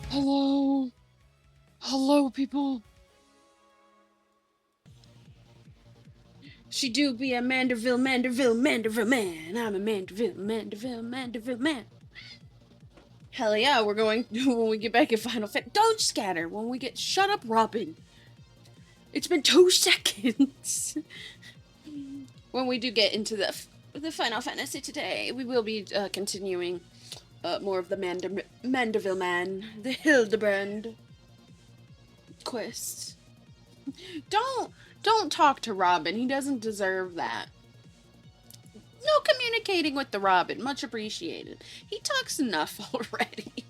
Hello? Hello, people? She do be a Manderville Man. I'm a Manderville Man. Hell yeah, we're going, when we get back in Final Fantasy. Don't scatter! When we get, shut up, Robin! It's been 2 seconds! When we do get into the Final Fantasy today, we will be continuing more of the Manderville Man, the Hildibrand Quests. Don't talk to Robin. He doesn't deserve that. No communicating with the Robin. Much appreciated. He talks enough already.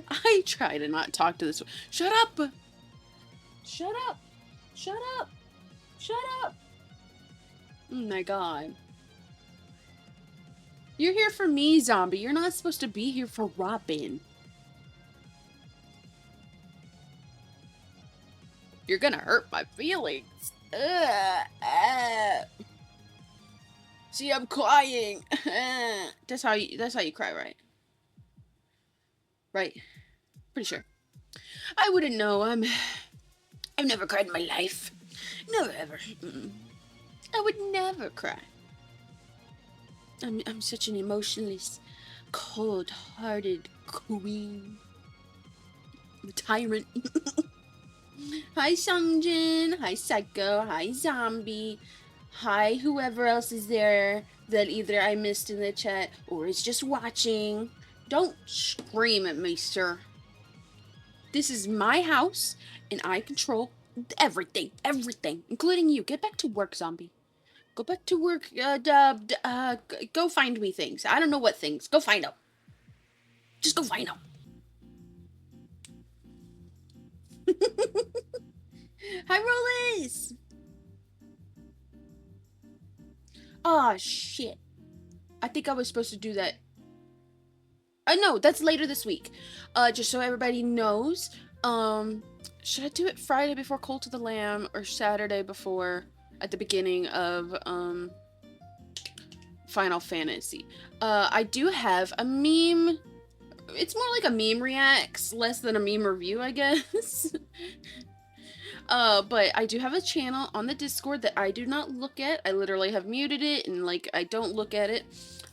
I try to not talk to this one. Shut up! Shut up! Shut up! Shut up! Oh my god. You're here for me, zombie. You're not supposed to be here for Robin. You're gonna hurt my feelings. See, I'm crying. That's how you cry, right? Right. Pretty sure. I wouldn't know. I've never cried in my life. Never ever. I would never cry. I'm such an emotionless, cold-hearted queen. The tyrant. Hi, Sungjin. Hi, Psycho. Hi, Zombie. Hi, whoever else is there that either I missed in the chat or is just watching. Don't scream at me, sir. This is my house, and I control everything, including you. Get back to work, zombie. Go back to work. Go find me things. I don't know what things. Go find them. Just go find them. Hi, Rollis. Oh, shit. I think I was supposed to do that. No, that's later this week. Just so everybody knows. Should I do it Friday before Cult of the Lamb or Saturday before at the beginning of Final Fantasy? I do have a meme. It's more like a meme reacts, less than a meme review, I guess. But I do have a channel on the Discord that I do not look at. I literally have muted it and like I don't look at it.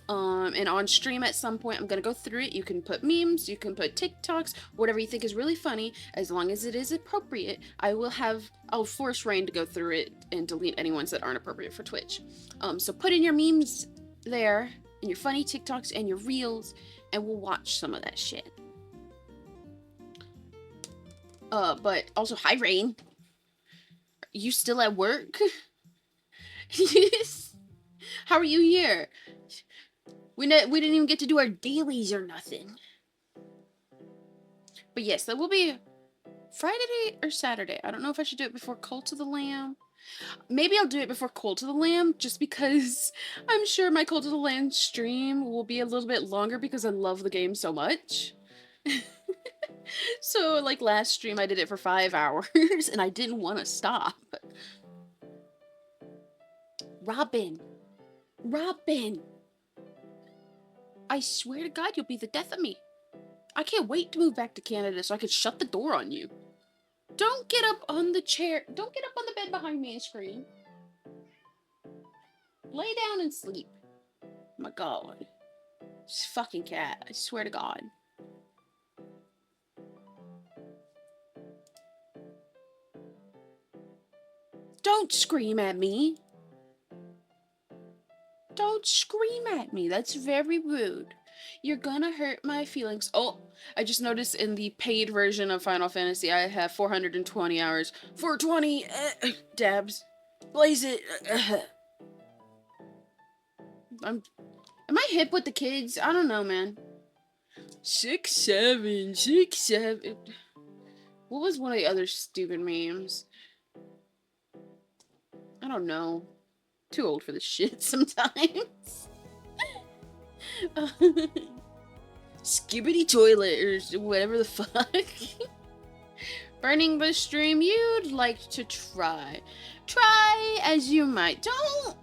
And on stream at some point I'm gonna go through it. You can put memes, you can put TikToks, whatever you think is really funny, as long as it is appropriate. I'll force Rain to go through it and delete any ones that aren't appropriate for Twitch. So put in your memes there, and your funny TikToks and your reels, and we'll watch some of that shit. But also, hi Rain. You still at work? Yes. How are you here? We didn't even get to do our dailies or nothing. But yes, that will be Friday or Saturday. I don't know if I should do it before Cult of the Lamb. Maybe I'll do it before Cult of the Lamb, just because I'm sure my Cult of the Lamb stream will be a little bit longer because I love the game so much. So, like last stream, I did it for 5 hours, and I didn't want to stop. Robin. I swear to God, you'll be the death of me. I can't wait to move back to Canada so I can shut the door on you. Don't get up on the chair. Don't get up on the bed behind me and scream. Lay down and sleep. Oh my God. This fucking cat. I swear to God. Don't scream at me. Don't scream at me. That's very rude. You're gonna hurt my feelings. Oh, I just noticed in the paid version of Final Fantasy, I have 420 hours. 420 dabs. Blaze it. Am I hip with the kids? I don't know, man. 6, 7, 6, 7. What was one of the other stupid memes? I don't know. Too old for this shit sometimes. Skibbity toilet or whatever the fuck. Burning bush stream you'd like to try. Try as you might. Don't.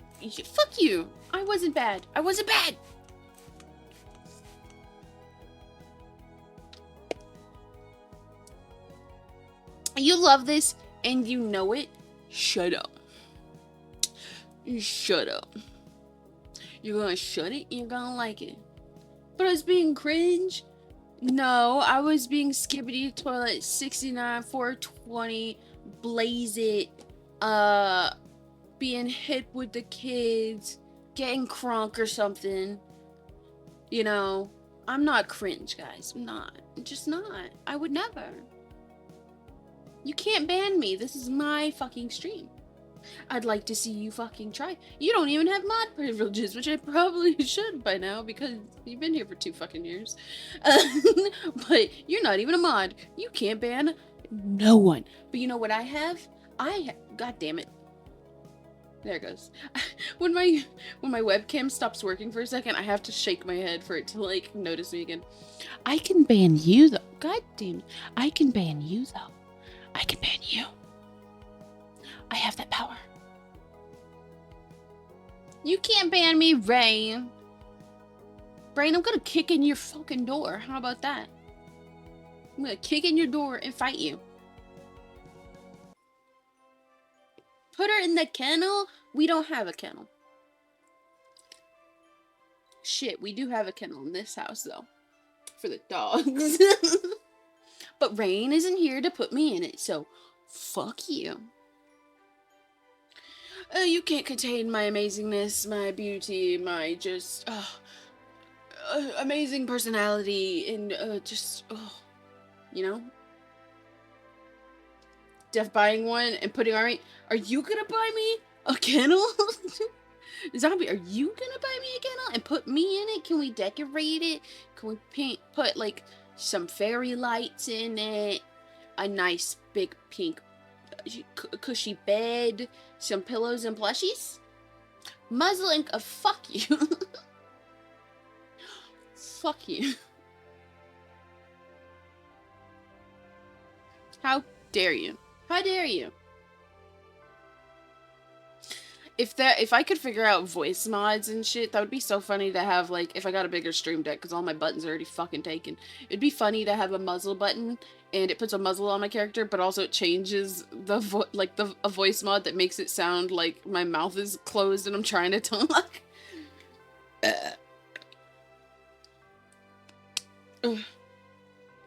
Fuck you. I wasn't bad. I wasn't bad. You love this and you know it. Shut up. Shut up. You're gonna shut it, you're gonna like it. But I was being cringe. No, I was being skibbity toilet 69 420 blaze it, being hit with the kids, getting crunk or something. You know, I'm not cringe, guys. I'm not. I'm just not. I would never. You can't ban me. This is my fucking stream. I'd like to see you fucking try. You don't even have mod privileges, which I probably should by now because you've been here for 2 fucking years. But you're not even a mod. You can't ban no one. But you know what I have? God damn it. There it goes. When my webcam stops working for a second, I have to shake my head for it to like notice me again. I can ban you though. God damn it. I can ban you though. I can ban you. I have that power. You can't ban me, Rain. Brain, I'm gonna kick in your fucking door. How about that? I'm gonna kick in your door and fight you. Put her in the kennel? We don't have a kennel. Shit, we do have a kennel in this house, though. For the dogs. But Rain isn't here to put me in it, so fuck you. You can't contain my amazingness, my beauty, my just amazing personality, and just, you know? Def buying one and putting on me. Are you gonna buy me a kennel? Zombie, are you gonna buy me a kennel and put me in it? Can we decorate it? Can we put like some fairy lights in it? A nice big pink cushy bed, some pillows and plushies? Muzzle and fuck you. Fuck you. How dare you? How dare you? If I could figure out voice mods and shit, that would be so funny to have, like, if I got a bigger stream deck, because all my buttons are already fucking taken. It'd be funny to have a muzzle button, and it puts a muzzle on my character, but also it changes the a voice mod that makes it sound like my mouth is closed and I'm trying to talk.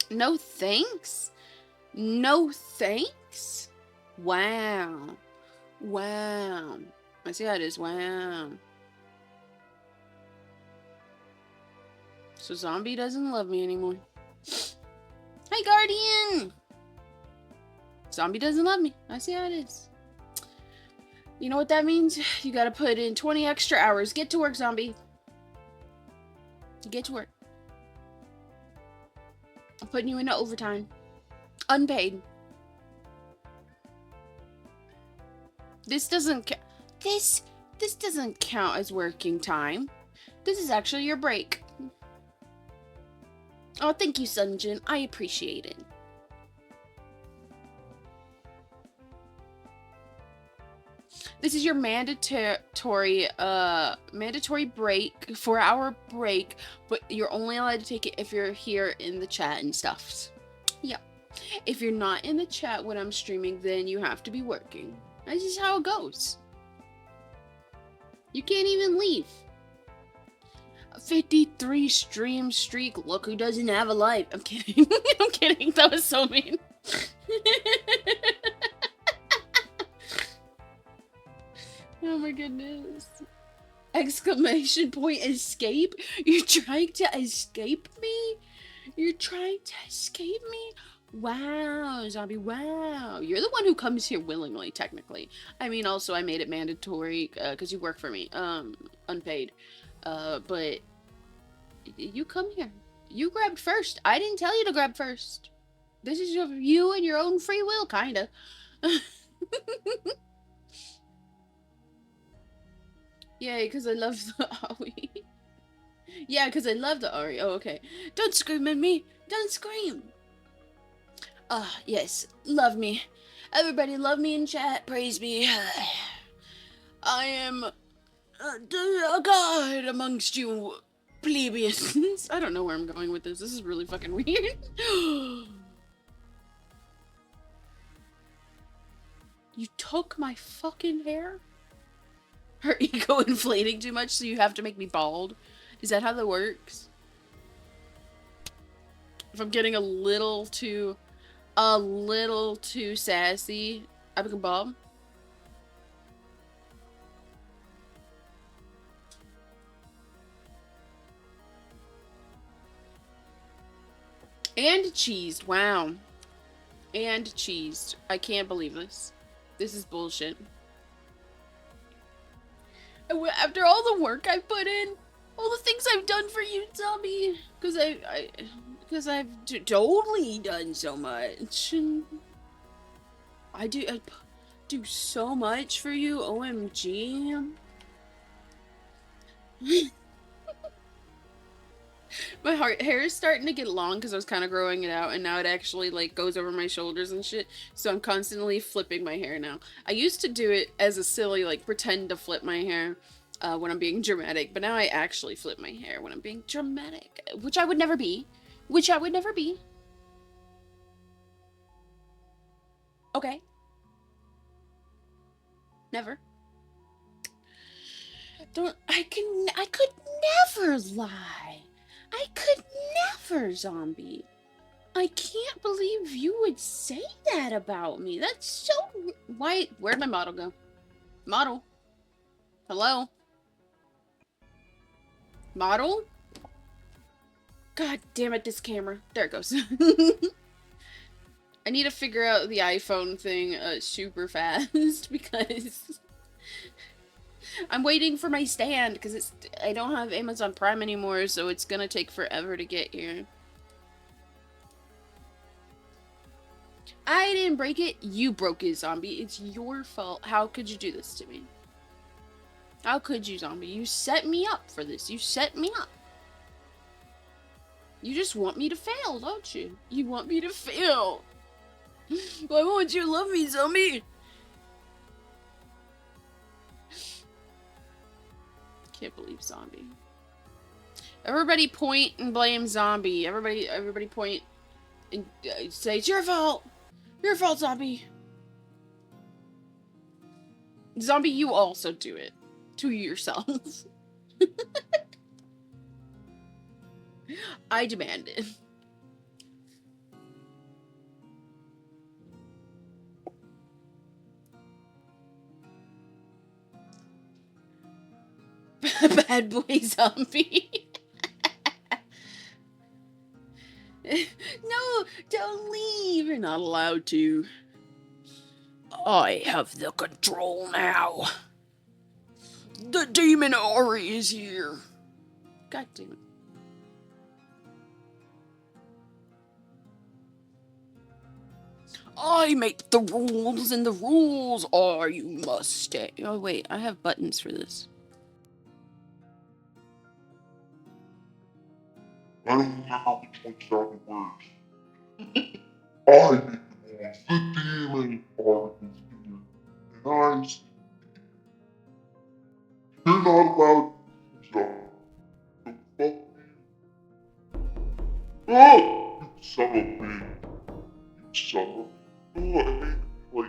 No thanks? No thanks? Wow. Wow. I see how it is. Wow. So Zombie doesn't love me anymore. Hi, Guardian! Zombie doesn't love me. I see how it is. You know what that means? You gotta put in 20 extra hours. Get to work, Zombie. Get to work. I'm putting you into overtime. Unpaid. This doesn't this doesn't count as working time. This is actually your break. Oh, thank you, Sunjin. I appreciate it. This is your mandatory break, 4-hour break, but you're only allowed to take it if you're here in the chat and stuff. Yeah. If you're not in the chat when I'm streaming, then you have to be working. That's just how it goes. You can't even leave. A 53 stream streak. Look who doesn't have a life. I'm kidding. I'm kidding. That was so mean. Oh my goodness. Exclamation point escape? You're trying to escape me? You're trying to escape me? Wow, Zombie, wow. You're the one who comes here willingly, technically. I mean, also, I made it mandatory, because you work for me, unpaid. But you come here. You grabbed first. I didn't tell you to grab first. This is you and your own free will, kinda. Yay, because I love the Aoi. Yeah, because I love the Ari. Oh, okay. Don't scream at me. Don't scream. Ah, yes. Love me. Everybody love me in chat. Praise me. I am a god amongst you plebeians. I don't know where I'm going with this. This is really fucking weird. took my fucking hair? Her ego inflating too much, so you have to make me bald? Is that how that works? If I'm getting a little too sassy, I become bald? And cheesed. Wow. And cheesed. I can't believe this. This is bullshit. After all the work I put in, all the things I've done for you, Zombie, because I've totally done so much. I do so much for you, OMG. My hair is starting to get long because I was kind of growing it out, and now it actually like goes over my shoulders and shit. So I'm constantly flipping my hair now. I used to do it as a silly like pretend to flip my hair when I'm being dramatic, but now I actually flip my hair when I'm being dramatic, which I would never be. Which I would never be. Okay. Never. I could never lie. I could never, Zombie. I can't believe you would say that about me. That's so... Why? Where'd my model go? Model? Hello? Model? God damn it, this camera. There it goes. I need to figure out the iPhone thing super fast because... I'm waiting for my stand because I don't have Amazon Prime anymore, so it's gonna take forever to get here. I didn't break it. You broke it, Zombie. It's your fault. How could you do this to me? How could you, Zombie? You set me up for this. You set me up. You just want me to fail, don't you? You want me to fail. Why won't you love me, Zombie? Can't believe Zombie. Everybody point and blame Zombie. Everybody point and say, it's your fault. Your fault, Zombie. Zombie, you also do it. To yourself. I demand it. Bad boy Zombie. No, don't leave. You're not allowed to. I have the control now. The demon Ari is here. God damn it. I make the rules, and the rules are you must stay. Oh, wait, I have buttons for this. I don't remember which one started words. I make the rules. The demon Ari is here. And I speak. You're not allowed to stop. So fuck you. Ah! You son of a bitch. You son of a... Oh, I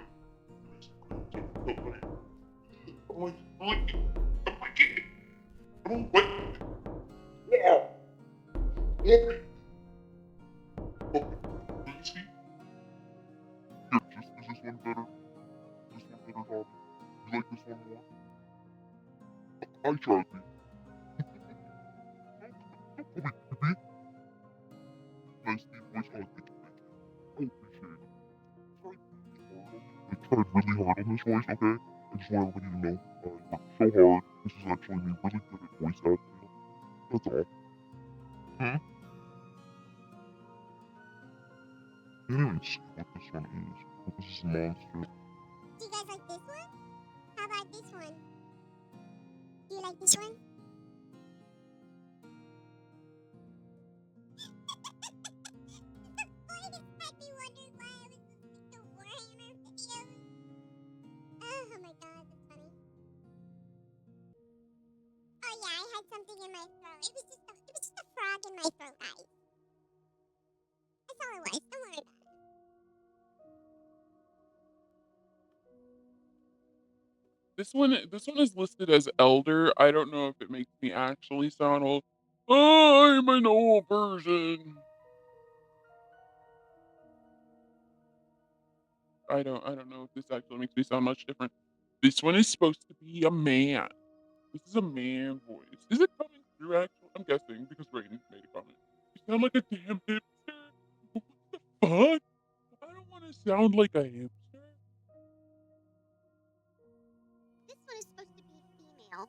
hate it. Like... I'm like... I don't like it. I don't like it. Yeah. Yeah. Okay. Easy. Here, is this one better? Is this one better, Bobby? You like this one more? I tried to. Nice deep voice. Oh, thank you. I appreciate it. I tried really hard on this voice, okay? I just want everybody to know I worked so hard. This is actually me really good at voice acting. That's all. Hmm? You didn't even see what this one is. But this is a monster. Do you guys like this one? How about this one? Do you like this one? I'd be wondering why I was listening to Warhammer videos. Oh my god, that's funny. Oh yeah, I had something in my throat. It was just a frog in my throat, guys. That's all it was. Don't worry about it. This one is listed as elder. I don't know if it makes me actually sound old. I'm an old version. I don't know if this actually makes me sound much different. This one is supposed to be a man. This is a man voice. Is it coming through actually? I'm guessing because Rain made a comment. You sound like a damn hipster. What the fuck? I don't want to sound like a hipster. This one is supposed to be female.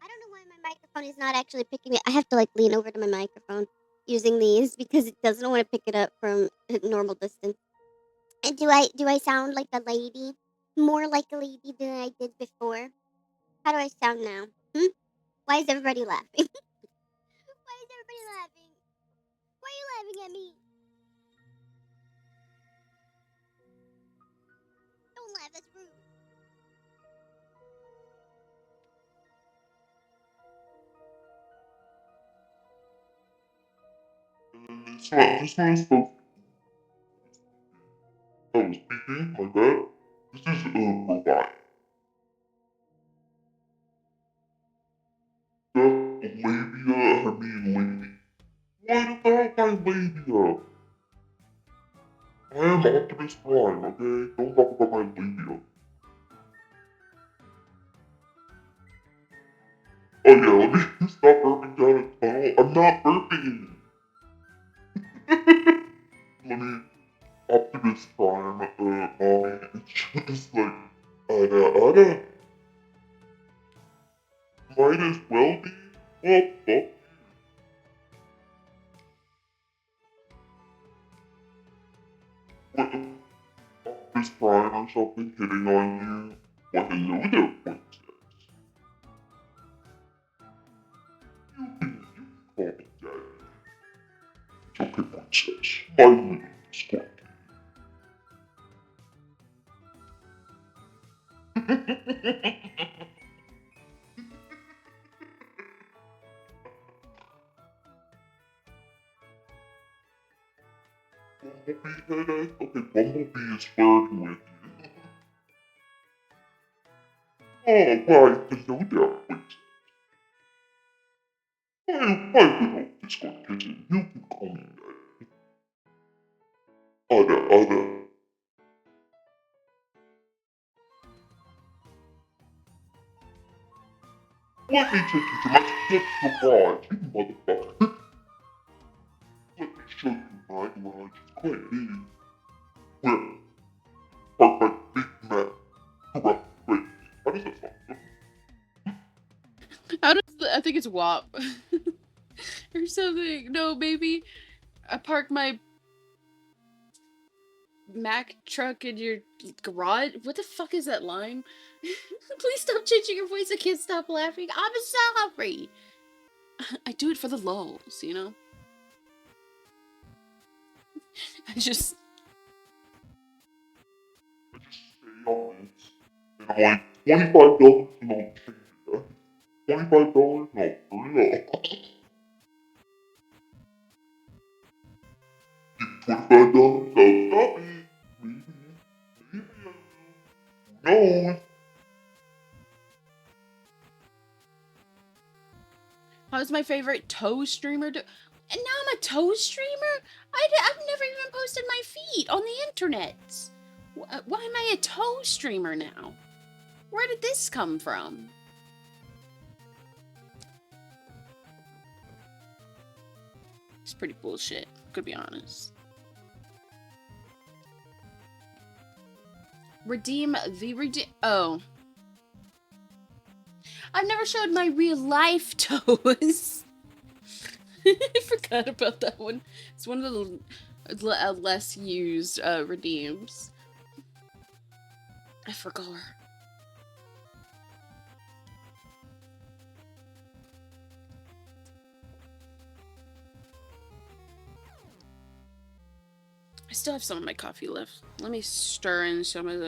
I don't know why my microphone is not actually picking it. I have to like lean over to my microphone using these because it doesn't want to pick it up from a normal distance. And do I sound like a lady? More like a lady than I did before? How do I sound now? Why is everybody laughing? Why is everybody laughing? Why are you laughing at me? Don't laugh, that's rude. This one is supposed I was speaking, my bad. This is a robot. The labia, I mean lady. Why the hell my labia? I am Optimus Prime, okay? Don't talk about my labia. Oh yeah, let me stop burping down a tunnel. I'm not burping! Let me Optimus Prime, mommy. It's just like, Ada. Might as well be. Well, fuck. What, Optimus Prime or something hitting on you? Well, hello there, princess. You can call me daddy. It's okay, princess. My name is Squirty. Bumblebee headache? Okay, Bumblebee is flirting with you. Oh, why, hello there, princess. My little Discord kitten, you can call me daddy. Ada. Let me take you to my sketch garage, you motherfucker. Let me show you my garage. It's quite big. Where? Park my Big Mac. Correct. Wait, how does that sound? How does I think it's WAP or something. No, maybe I park my Mac truck in your garage. What the fuck is that line? Please stop changing your voice. I can't stop laughing. I'm sorry. I do it for the lulz, you know? I just... I just stay on it. And I'm like, $25 and I'll change it. $25? No, for real. $25? I'll stop it. Maybe. Maybe I will. No. How's my favorite toe streamer do? And now I'm a toe streamer? I've never even posted my feet on the internet. Why am I a toe streamer now? Where did this come from? It's pretty bullshit, to be honest. Redeem the redeem. Oh. I've never showed my real life toes. I forgot about that one. It's one of the less used redeems. I forgot. I still have some of my coffee left. Let me stir in some of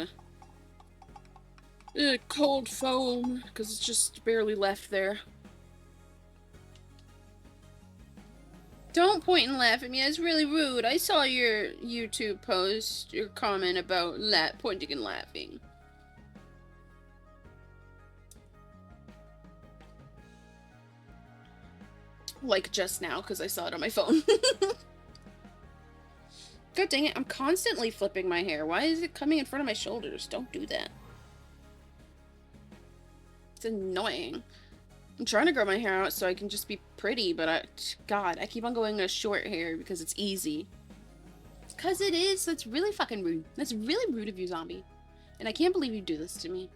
the cold foam, because it's just barely left there. Don't point and laugh at me. That's really rude. I saw your YouTube post, your comment about pointing and laughing. Like just now, because I saw it on my phone. God dang it, I'm constantly flipping my hair. Why is it coming in front of my shoulders? Don't do that. It's annoying. I'm trying to grow my hair out so I can just be pretty, but God, I keep on going to short hair because it's easy. Because it is. That's really fucking rude. That's really rude of you, zombie. And I can't believe you do this to me.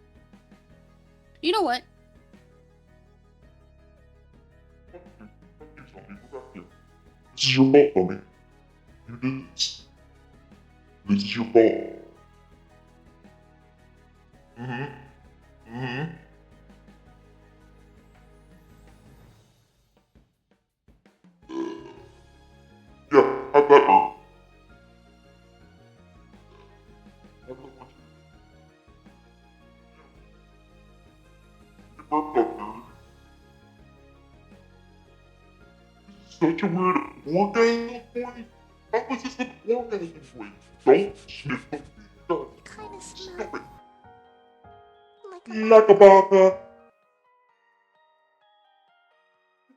You know what? This is your fault, Tommy. You did this. This is your fault. Yeah, how'd that hurt? Such a weird orgasm point? How was this an orgasm point? Don't sniff the feet. Kinda Stop smell it. like Like a baka.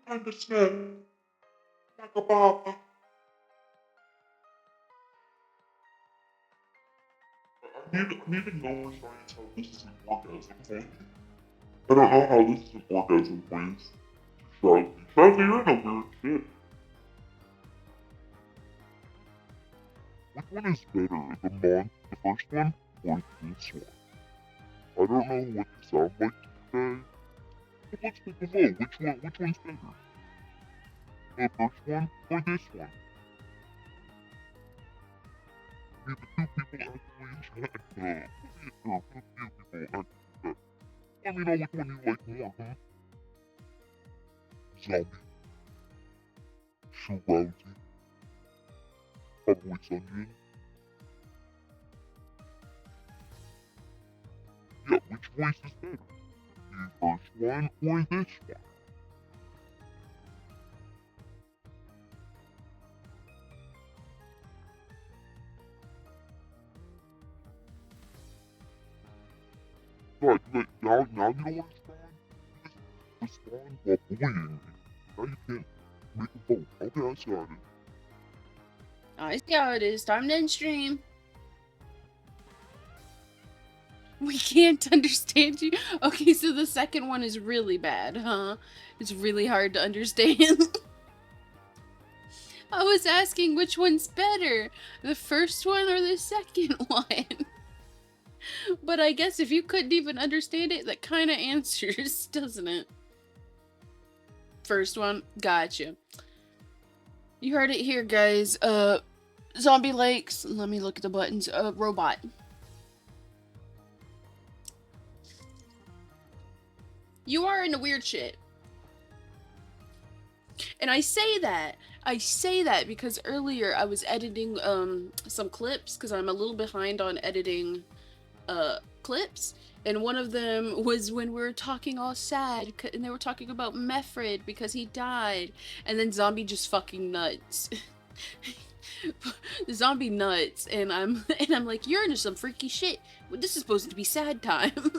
Kinda smell like a baka. I need to know for science how this is an orgasm point. I don't know how this is an orgasm point. Shazzy, you're in a weird shit. Which one is better, the first one, or this one? I don't know what you sound like today. But let's pick below. Which one's better? The first one or this one? The two people actually chat. The few people actually chat. Let me know which one you like more, huh? Zombie. Shirowsy. Probably Sunjin. Yeah, which voice is better? The first one or this one? Right, now you don't want to respond while bullying me. Now you can't make a vote. Okay, I saw it. I see how it is. Time to end stream. We can't understand you. Okay, so the second one is really bad, huh? It's really hard to understand. I was asking which one's better, the first one or the second one. But I guess if you couldn't even understand it, that kind of answers, doesn't it? First one, gotcha. You heard it here, guys. Zombie likes, let me look at the buttons, robot. You are into weird shit. And I say that because earlier I was editing some clips because I'm a little behind on editing clips, and one of them was when we were talking all sad and they were talking about Mefred because he died, and then zombie just fucking nuts. Zombie nuts, and I'm like, you're into some freaky shit. This is supposed to be sad time.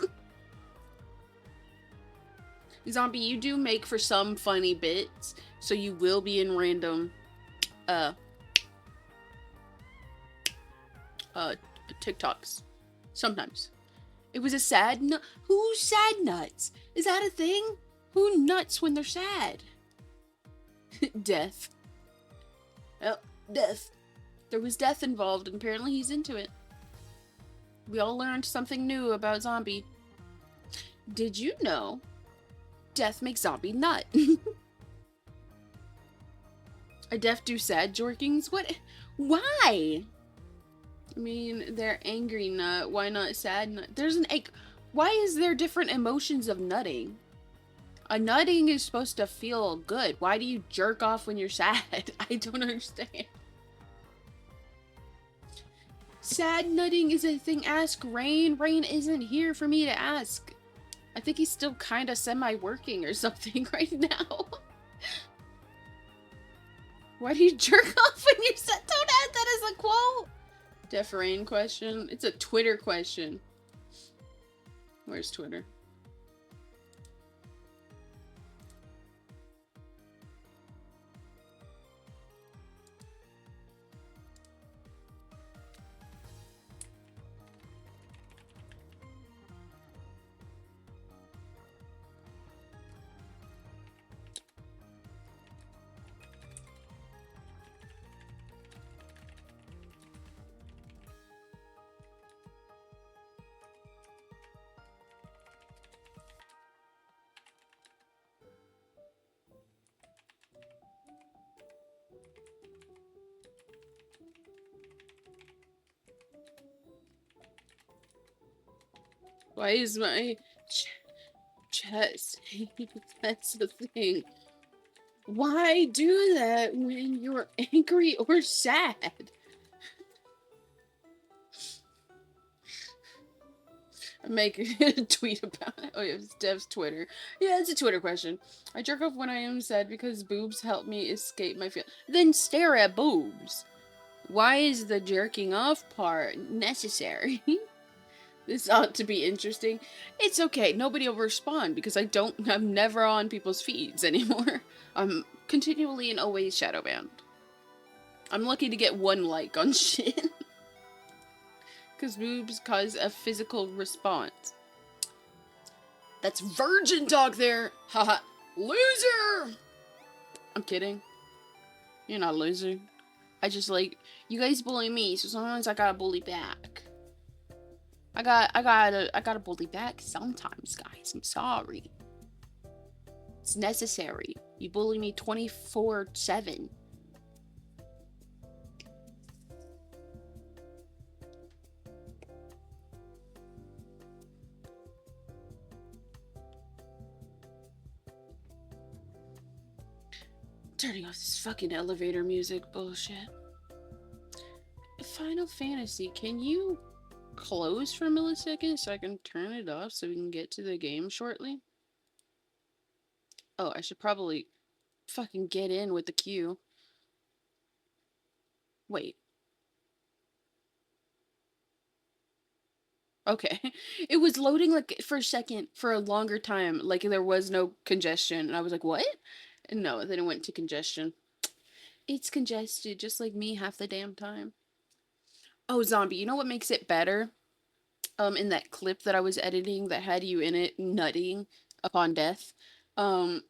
Zombie, you do make for some funny bits, so you will be in random TikToks sometimes. It was a sad nut. Who's sad nuts? Is that a thing? Who nuts when they're sad? Death. Oh, death. There was death involved, and apparently he's into it. We all learned something new about zombie. Did you know death makes zombie nut? A deaf do sad jorkings? What? Why? I mean, they're angry nut. Why not sad nut? There's an egg. Why is there different emotions of nutting? A nutting is supposed to feel good. Why do you jerk off when you're sad? I don't understand. Sad nutting is a thing. Ask Rain. Rain isn't here for me to ask. I think he's still kind of semi-working or something right now. Why do you jerk off when you're sad? Don't add that as a quote. Deaf Rain question. It's a Twitter question. Where's Twitter? Why is my chest? That's the thing. Why do that when you're angry or sad? Make a tweet about it. Oh yeah, it's Dev's Twitter. Yeah, it's a Twitter question. I jerk off when I am sad because boobs help me escape my feel. Then stare at boobs. Why is the jerking off part necessary? This ought to be interesting. It's okay. Nobody will respond because I'm never on people's feeds anymore. I'm continually and always shadow banned. I'm lucky to get one like on shit. Because boobs cause a physical response. That's virgin talk there! Haha. Loser! I'm kidding. You're not a loser. I just like, you guys bully me, so sometimes I gotta bully back. I gotta bully back sometimes, guys. I'm sorry. It's necessary. You bully me 24/7. Turning off this fucking elevator music bullshit. Final Fantasy, can you close for a millisecond so I can turn it off so we can get to the game shortly? Oh, I should probably fucking get in with the queue. Wait. Okay. It was loading like for a second for a longer time, like there was no congestion, and I was like, what? And no, then it went to congestion. It's congested, just like me half the damn time. Oh, Zombie, you know what makes it better? In that clip that I was editing that had you in it nutting upon death. Um,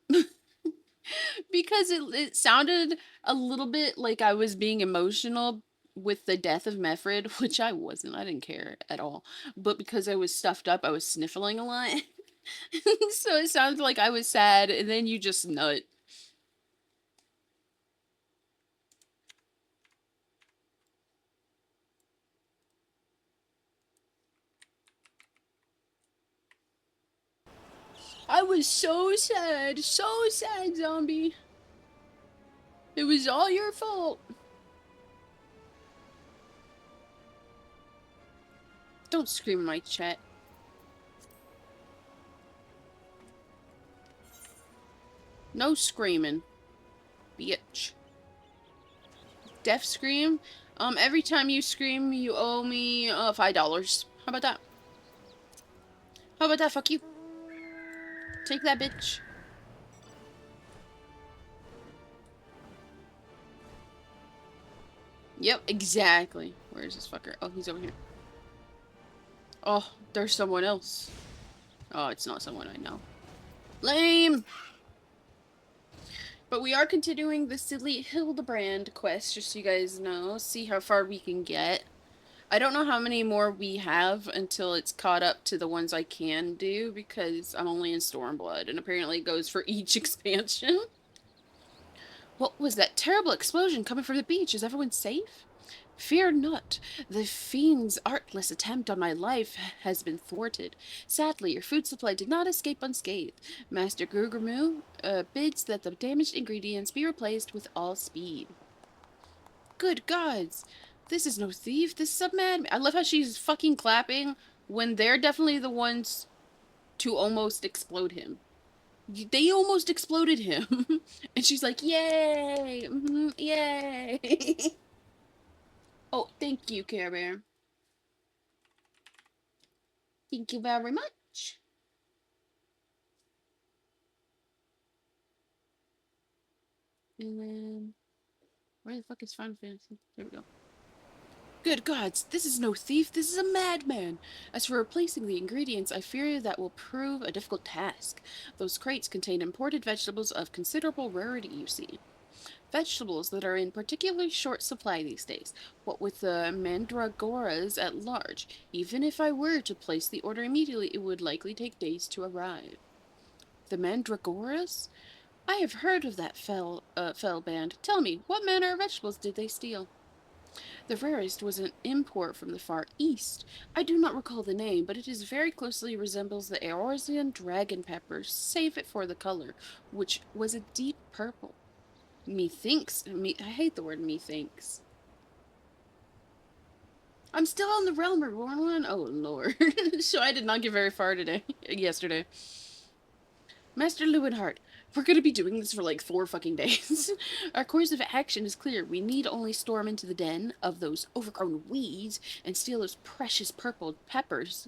because it sounded a little bit like I was being emotional with the death of Mefred, which I wasn't. I didn't care at all. But because I was stuffed up, I was sniffling a lot. So it sounds like I was sad, and then you just nut. I was so sad, Zombie. It was all your fault. Don't scream in my chat. No screaming. Bitch. Deaf scream? Every time you scream, you owe me, $5. How about that? How about that? Fuck you. Take that, bitch. Yep, exactly. Where is this fucker? Oh, he's over here. Oh, there's someone else. Oh, it's not someone I know. Lame! But we are continuing the silly Hildibrand quest, just so you guys know. See how far we can get. I don't know how many more we have until it's caught up to the ones I can do, because I'm only in Stormblood, and apparently it goes for each expansion. What was that terrible explosion coming from the beach? Is everyone safe? Fear not. The fiend's artless attempt on my life has been thwarted. Sadly, your food supply did not escape unscathed. Master Gurumu bids that the damaged ingredients be replaced with all speed. Good gods! This is no thief. This is a madman. I love how she's fucking clapping when they're definitely the ones to almost explode him. They almost exploded him. And she's like, yay! Yay! Oh, thank you, Care Bear. Thank you very much. And then, where the fuck is Final Fantasy? There we go. Good gods, this is no thief, this is a madman. As for replacing the ingredients, I fear that will prove a difficult task. Those crates contain imported vegetables of considerable rarity, you see. Vegetables that are in particularly short supply these days, what with the mandragoras at large. Even if I were to place the order immediately, it would likely take days to arrive. The mandragoras? I have heard of that fell band. Tell me, what manner of vegetables did they steal? The rarest was an import from the far east. I do not recall the name, but it is very closely resembles the Eorzean dragon pepper, save it for the color, which was a deep purple. I hate the word methinks. I'm still on the Realm Reborn one? Oh, Lord. So I did not get very far yesterday. Master Lewinhart, we're gonna be doing this for like 4 fucking days. Our course of action is clear. We need only storm into the den of those overgrown weeds and steal those precious purple peppers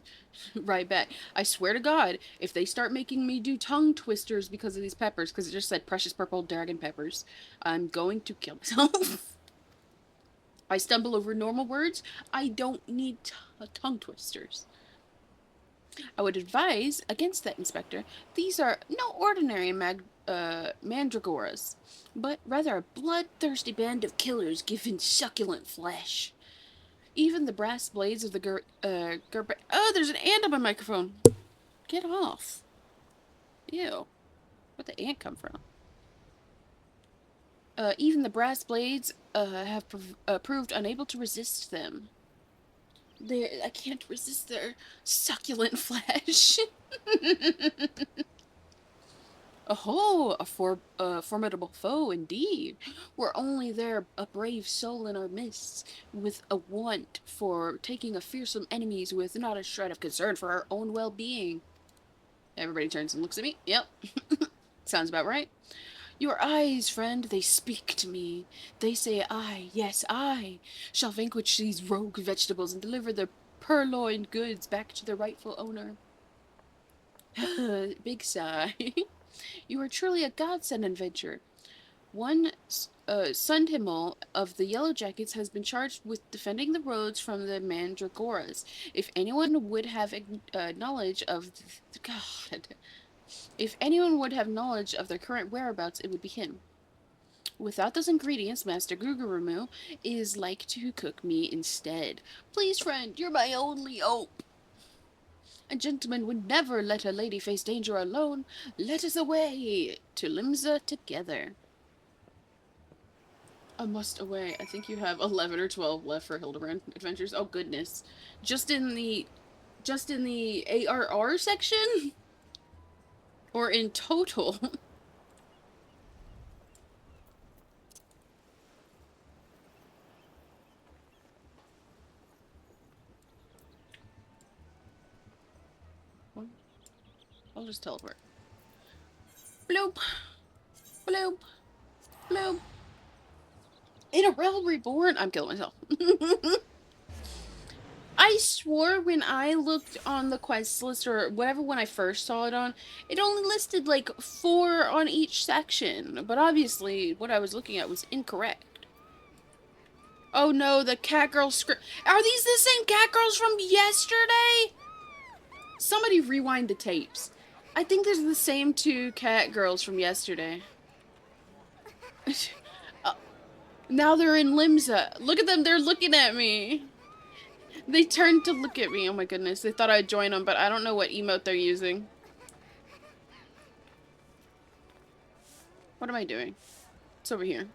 right back. I swear to God, if they start making me do tongue twisters because of these peppers, because it just said precious purple dragon peppers, I'm going to kill myself. I stumble over normal words. I don't need tongue twisters. I would advise against that, Inspector. These are no ordinary mandragoras, but rather a bloodthirsty band of killers given succulent flesh. Even the brass blades of the oh, there's an ant on my microphone. Get off. Ew. Where'd the ant come from? Even the brass blades have proved unable to resist them. I can't resist their succulent flesh. Oh, a formidable foe indeed. Were only there a brave soul in our midst, with a want for taking a fearsome enemies with not a shred of concern for our own well-being. Everybody turns and looks at me. Yep. Sounds about right. Your eyes, friend, they speak to me. They say I, yes, I, shall vanquish these rogue vegetables and deliver the purloined goods back to their rightful owner. Big sigh. You are truly a godsend adventurer. One Sundhimmel of the Yellow Jackets has been charged with defending the roads from the Mandragoras. If anyone would have knowledge of if anyone would have knowledge of their current whereabouts, it would be him. Without those ingredients, Master Gugurumu is like to cook me instead. Please, friend, you're my only hope. A gentleman would never let a lady face danger alone. Let us away to Limsa together. I must away. I think you have 11 or 12 left for Hildibrand Adventures. Oh goodness. Just in the ARR section? Or in total? I'll just teleport. Bloop. Bloop. Bloop. In a Realm Reborn? I'm killing myself. I swore when I looked on the quest list, or whatever when I first saw it on, it only listed like 4 on each section. But obviously, what I was looking at was incorrect. Oh no, the cat girl script. Are these the same cat girls from yesterday? Somebody rewind the tapes. I think there's the same 2 cat girls from yesterday. Now they're in Limsa. Look at them, they're looking at me. They turned to look at me. Oh my goodness, they thought I'd join them, but I don't know what emote they're using. What am I doing? It's over here.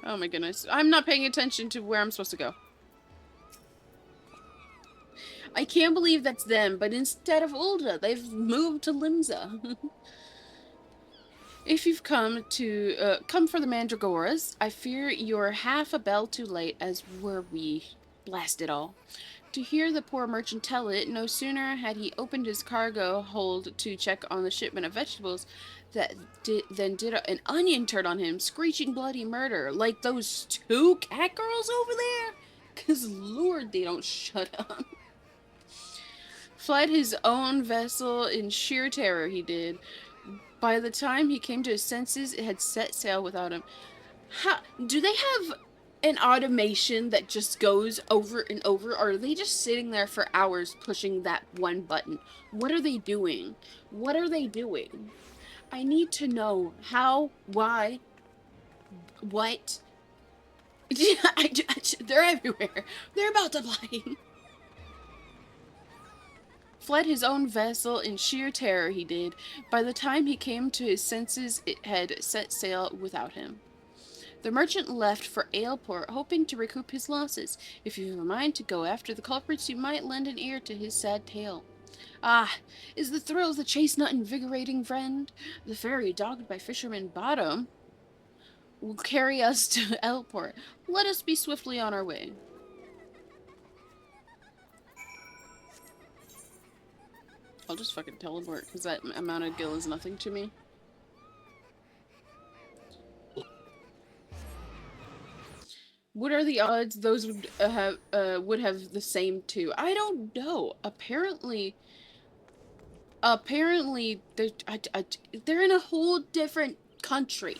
Oh my goodness. I'm not paying attention to where I'm supposed to go. I can't believe that's them, but instead of Ulda, they've moved to Limsa. If you've come for the Mandragoras, I fear you're half a bell too late, as were we. Blast it all. To hear the poor merchant tell it, no sooner had he opened his cargo hold to check on the shipment of vegetables than did an onion turn on him, screeching bloody murder, like those 2 cat girls over there? 'Cause Lord, they don't shut up. Fled his own vessel in sheer terror, he did. By the time he came to his senses, it had set sail without him. Do they have an automation that just goes over and over, or are they just sitting there for hours pushing that one button? What are they doing? What are they doing? I need to know how, why, what. They're everywhere. They're about to fly. Fled his own vessel in sheer terror, he did. By the time he came to his senses, it had set sail without him. The merchant left for Aleport, hoping to recoup his losses. If you have a mind to go after the culprits, you might lend an ear to his sad tale. Ah, is the thrill of the chase not invigorating, friend? The ferry, dogged by fisherman Bottom, will carry us to Aleport. Let us be swiftly on our way. I'll just fucking teleport, because that amount of gil is nothing to me. What are the odds those would have the same too? I don't know. Apparently they're in a whole different country.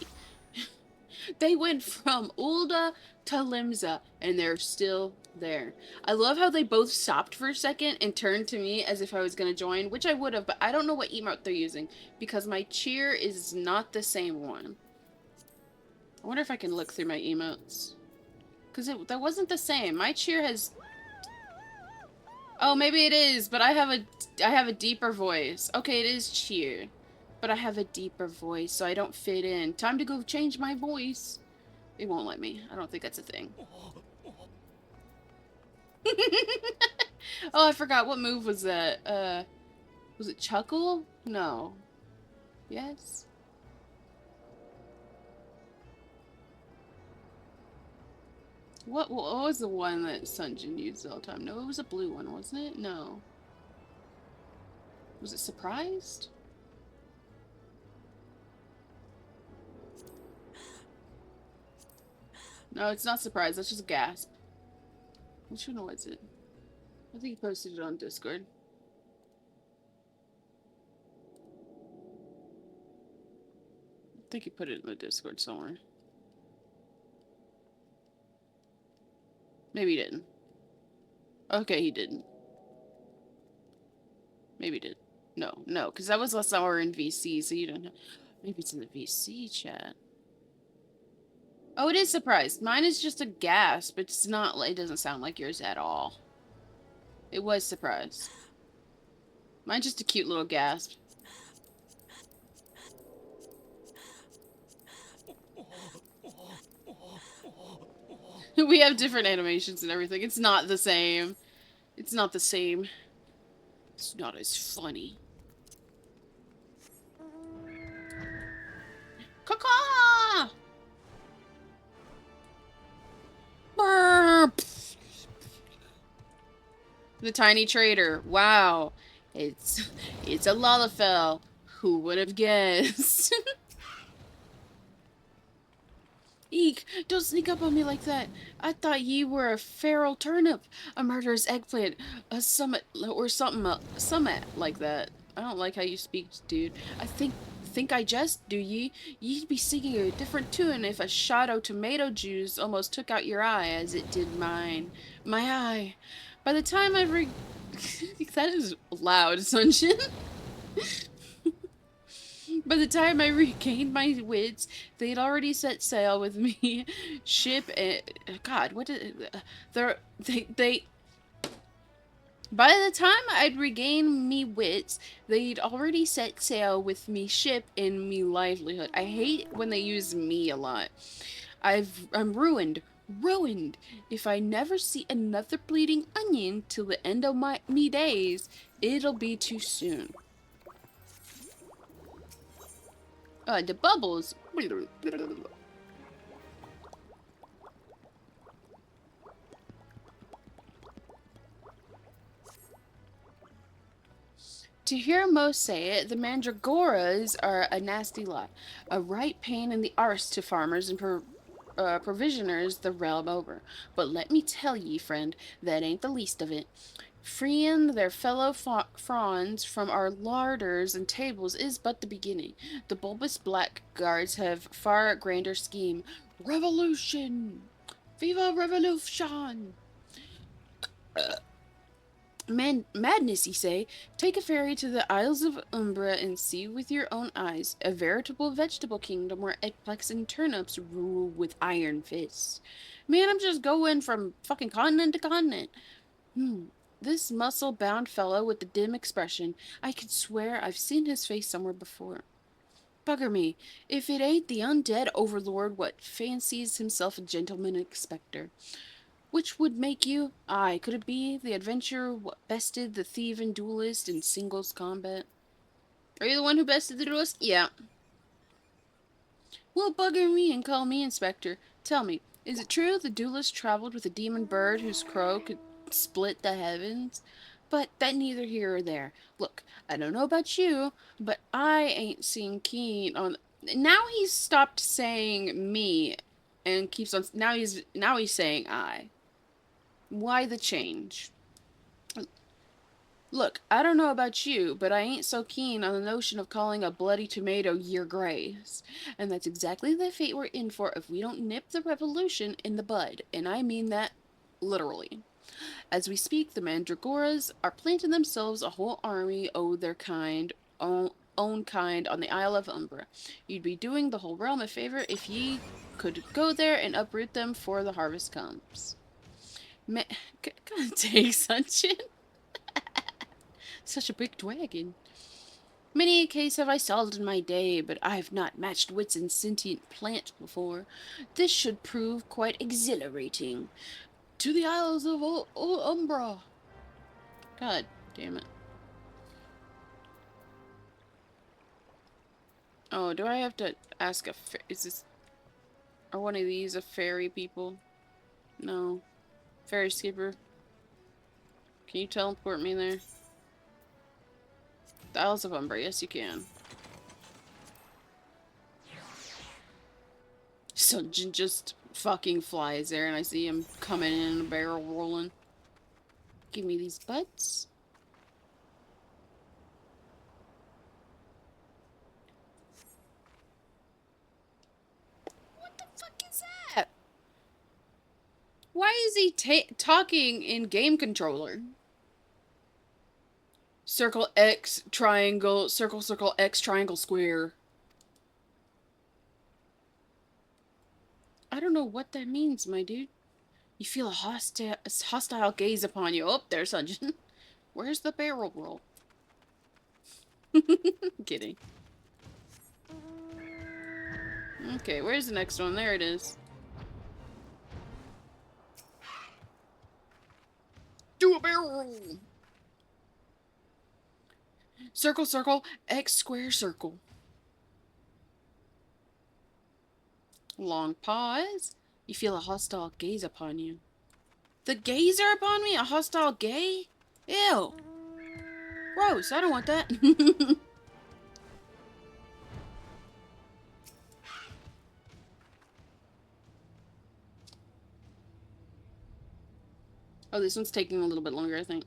They went from Ulda to Limsa, and they're still there. I love how they both stopped for a second and turned to me as if I was going to join, which I would have, but I don't know what emote they're using, because my cheer is not the same one. I wonder if I can look through my emotes. Because that wasn't the same. My cheer has... Oh, maybe it is, but I have a deeper voice. Okay, it is cheer. But I have a deeper voice, so I don't fit in. Time to go change my voice. It won't let me. I don't think that's a thing. Oh, I forgot. What move was that? Was it Chuckle? No. Yes? What was the one that Sunjin used all the time? No, it was a blue one, wasn't it? No. Was it Surprised? No, it's not Surprised. That's just Gasp. Which one was it? I think he posted it on Discord. I think he put it in the Discord somewhere. Maybe he didn't. Okay, he didn't. Maybe he did. No, because that was last hour in VC, so you don't know. Maybe it's in the VC chat. Oh, it is Surprised. Mine is just a gasp. It's not, it doesn't sound like yours at all. It was Surprised. Mine's just a cute little gasp. We have different animations and everything. It's not the same. It's not the same. It's not as funny. Caw-caw! The tiny trader. Wow. It's a Lalafell. Who would have guessed? Eek, don't sneak up on me like that. I thought ye were a feral turnip, a murderous eggplant, a summit, or something like that. I don't like how you speak, dude. I think I jest, do ye? Ye'd be singing a different tune if a shot o' tomato juice almost took out your eye, as it did mine. My eye. By the time I that is loud, Sunshine. By the time I regained my wits, they'd already set sail with me. Ship and... God, what did... They... By the time I'd regained me wits, they'd already set sail with me ship and me livelihood. I hate when they use me a lot. I'm ruined. Ruined. If I never see another bleeding onion till the end of me days, it'll be too soon. The bubbles. To hear most say it, the mandragoras are a nasty lot. A right pain in the arse to farmers and provisioners the realm over. But let me tell ye, friend, that ain't the least of it. Freeing their fellow frawns from our larders and tables is but the beginning. The bulbous blackguards have far grander scheme. Revolution! Viva Revolution! Madness, ye say? Take a ferry to the Isles of Umbra and see with your own eyes. A veritable vegetable kingdom where eggplants and turnips rule with iron fists. Man, I'm just going from fucking continent to continent. This muscle-bound fellow with the dim expression. I could swear I've seen his face somewhere before. Bugger me, if it ain't the undead overlord what fancies himself a gentleman inspector. Which would make you? Aye, could it be the adventurer what bested the thieving duelist in singles combat? Are you the one who bested the duelist? Yeah. Well, bugger me and call me inspector. Tell me, is it true the duelist traveled with a demon bird whose crow could split the heavens? But that neither here or there. Look, I don't know about you, but I ain't seen keen on... Now he's stopped saying me and keeps on... Now he's saying I. Why the change? Look, I don't know about you, but I ain't so keen on the notion of calling a bloody tomato your grace. And that's exactly the fate we're in for if we don't nip the revolution in the bud. And I mean that literally. As we speak, the Mandragoras are planting themselves a whole army o' their kind, own kind, on the Isle of Umbra. You'd be doing the whole realm a favor if ye could go there and uproot them before the harvest comes. God dang, Sunshine. Such a big dragon. Many a case have I solved in my day, but I have not matched wits in sentient plant before. This should prove quite exhilarating. To the Isles of Umbra. God damn it. Oh, do I have to ask is this... Are one of these a fairy people? No. Fairy skipper. Can you teleport me there? The Isles of Umbra, yes you can. Sunjin just fucking flies there and I see him coming in a barrel rolling. Give me these butts. What the fuck is that? Why is he talking in game controller? Circle X, triangle, circle, circle, X, triangle, square. I don't know what that means, my dude. You feel a hostile gaze upon you. Oh, there's Sunjin. Where's the barrel roll? Kidding. Okay, where's the next one? There it is. Do a barrel roll! Circle, circle, X, square, circle. Long pause. You feel a hostile gaze upon you. The gazer upon me? A hostile gay? Ew. Gross, I don't want that. Oh, this one's taking a little bit longer, I think.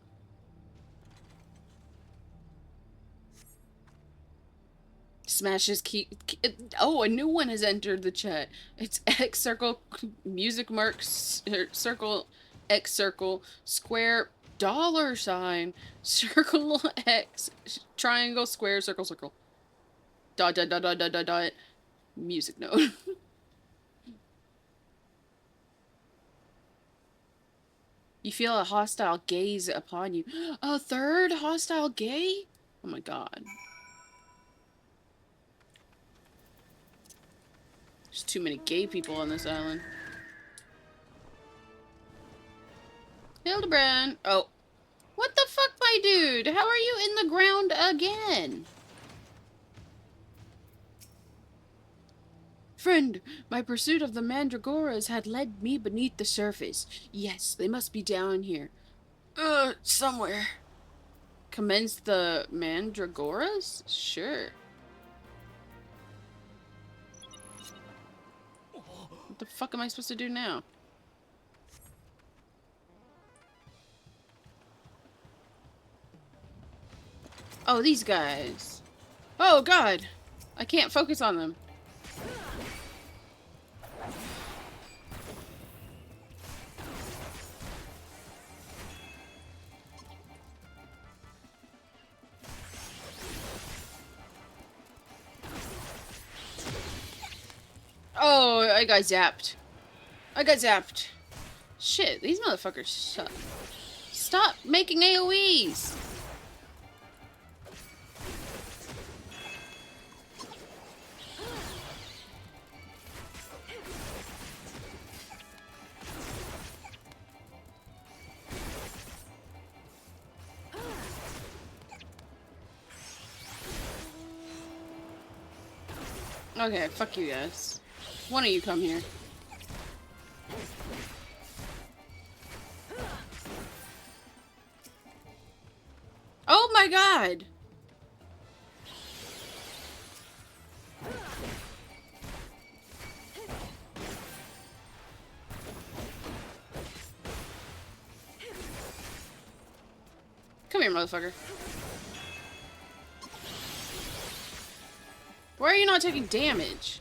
Smashes key. Oh, a new one has entered the chat. It's X circle, music marks, circle, X circle, square, dollar sign, circle, X, triangle, square, circle, circle. Dot, dot, dot, dot, dot, dot, dot. Music note. You feel a hostile gaze upon you. A third hostile gay? Oh my god. There's too many gay people on this island. Hildibrand! Oh. What the fuck, my dude? How are you in the ground again? Friend, my pursuit of the Mandragoras had led me beneath the surface. Yes, they must be down here. Somewhere. Commence the Mandragoras? Sure. What the fuck am I supposed to do now? Oh, these guys. Oh, God. I can't focus on them. Oh, I got zapped. I got zapped. Shit, these motherfuckers suck. Stop making AoEs! Okay, fuck you guys. One of you come here. Oh my god! Come here, motherfucker. Why are you not taking damage?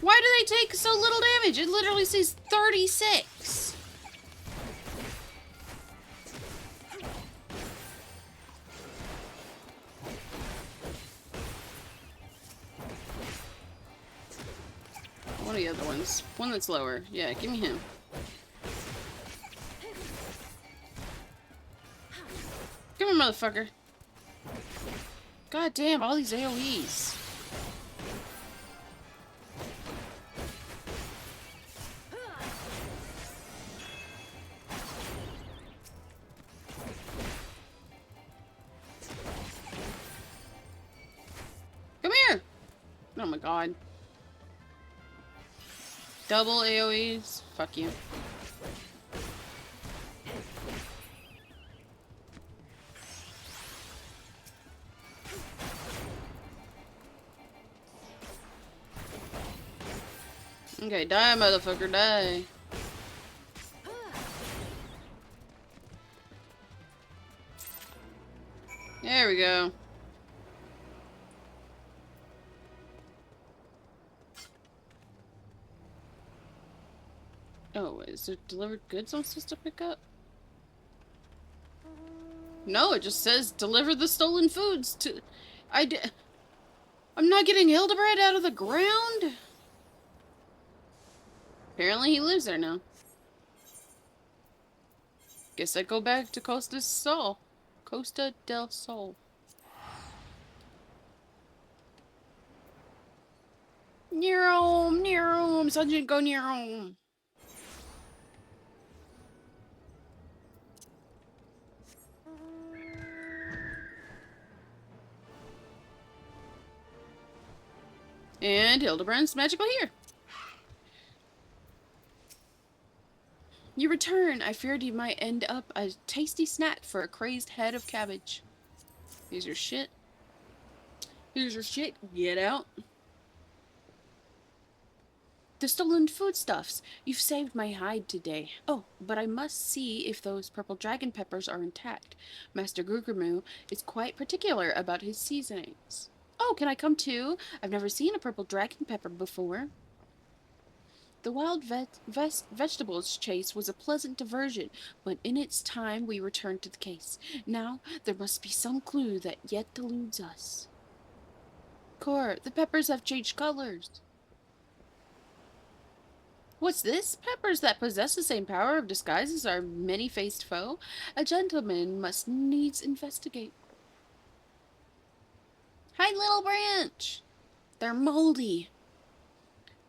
Why do they take so little damage? It literally says 36. One of the other ones. One that's lower. Yeah, give me him. Come here, motherfucker. God damn, all these AoEs. Come here! Oh my god. Double AoEs? Fuck you. Okay, die, motherfucker, die. There we go. Oh, is there delivered goods I'm supposed to pick up? No, it just says deliver the stolen foods to... I'm not getting Hildibrand out of the ground? Apparently he lives there now. Guess I go back to Costa Sol. Costa del Sol. Near home, Sergeant, go near home. And Hildibrand's magical here. You return. I feared you might end up a tasty snack for a crazed head of cabbage. Here's your shit. Here's your shit. Get out. The stolen foodstuffs. You've saved my hide today. Oh, but I must see if those purple dragon peppers are intact. Master Gugermoo is quite particular about his seasonings. Oh, can I come too? I've never seen a purple dragon pepper before. The wild vegetables chase was a pleasant diversion, but in its time we returned to the case. Now there must be some clue that yet eludes us. Cor, the peppers have changed colors. What's this? Peppers that possess the same power of disguise as our many-faced foe? A gentleman must needs investigate. Hi, little branch! They're moldy.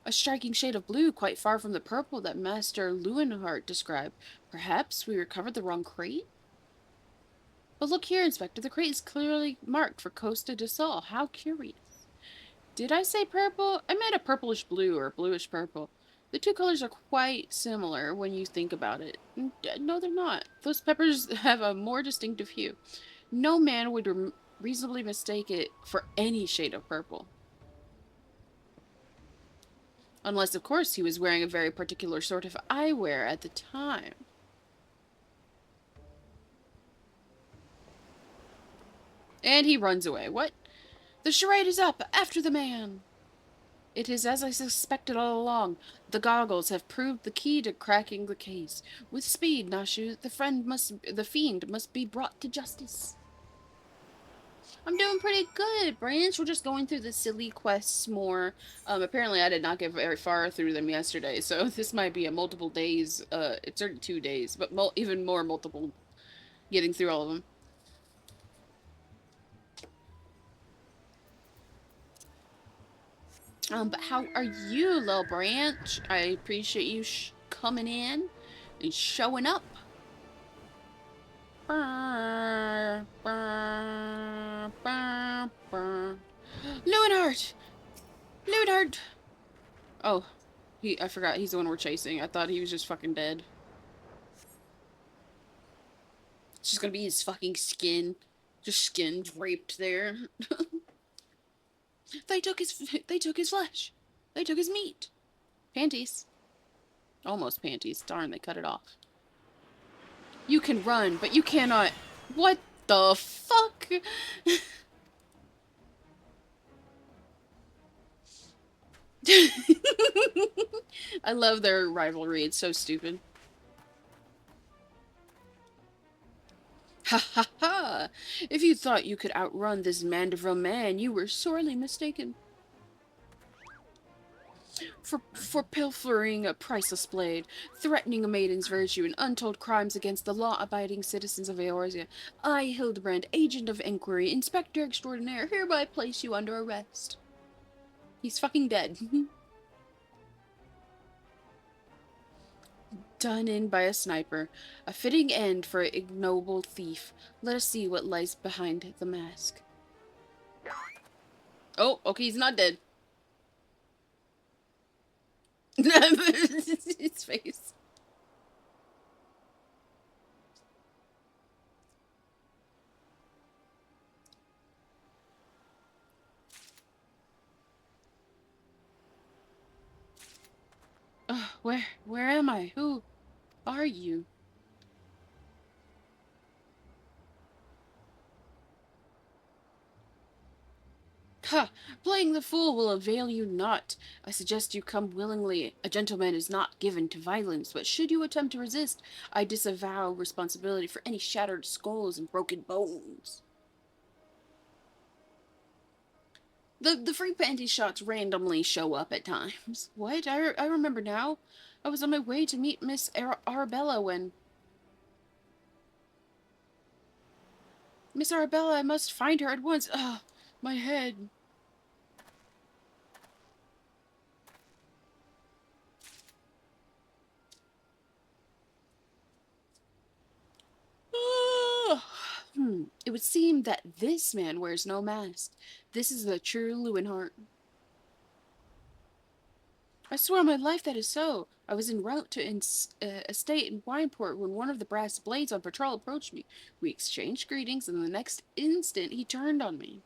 A striking shade of blue, quite far from the purple that Master Leuenhardt described. Perhaps we recovered the wrong crate? But look here, Inspector. The crate is clearly marked for Costa del Sol. How curious. Did I say purple? I meant a purplish blue or bluish purple. The two colors are quite similar when you think about it. No, they're not. Those peppers have a more distinctive hue. No man would reasonably mistake it for any shade of purple. Unless, of course, he was wearing a very particular sort of eyewear at the time. And he runs away. What? The charade is up! After the man! It is as I suspected all along. The goggles have proved the key to cracking the case. With speed, Nashu, the fiend must be brought to justice. I'm doing pretty good, Branch. We're just going through the silly quests more. Apparently I did not get very far through them yesterday, so this might be a multiple days, it's already 2 days, but even more multiple getting through all of them. But how are you, Lil Branch? I appreciate you coming in and showing up. Leonard! Leonard! Oh, I forgot he's the one we're chasing. I thought he was just fucking dead. It's just gonna be his fucking skin. Just skin draped there. They took his flesh. They took his meat. Panties. Almost panties. Darn, they cut it off. You can run, but you cannot. What the fuck? I love their rivalry. It's so stupid. Ha ha ha! If you thought you could outrun this Manderville Man, you were sorely mistaken. For pilfering a priceless blade, threatening a maiden's virtue, and untold crimes against the law-abiding citizens of Eorzea, I, Hildibrand, agent of inquiry, inspector extraordinaire, hereby place you under arrest. He's fucking dead. Done in by a sniper. A fitting end for an ignoble thief. Let us see what lies behind the mask. Oh, okay, he's not dead. His face. Where am I? Who are you? Ha! Playing the fool will avail you not. I suggest you come willingly. A gentleman is not given to violence, but should you attempt to resist, I disavow responsibility for any shattered skulls and broken bones. The free panty shots randomly show up at times. What? I remember now. I was on my way to meet Miss Arabella when... Miss Arabella, I must find her at once. Ugh, my head. It would seem that this man wears no mask. This is the true Lewinhart. I swear on my life that is so. I was en route to estate in Wineport when one of the brass blades on patrol approached me. We exchanged greetings, and the next instant he turned on me.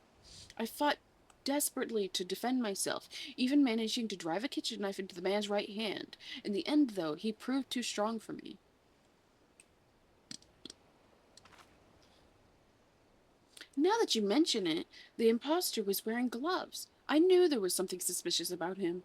I fought desperately to defend myself, even managing to drive a kitchen knife into the man's right hand. In the end, though, he proved too strong for me. Now that you mention it, the impostor was wearing gloves. I knew there was something suspicious about him.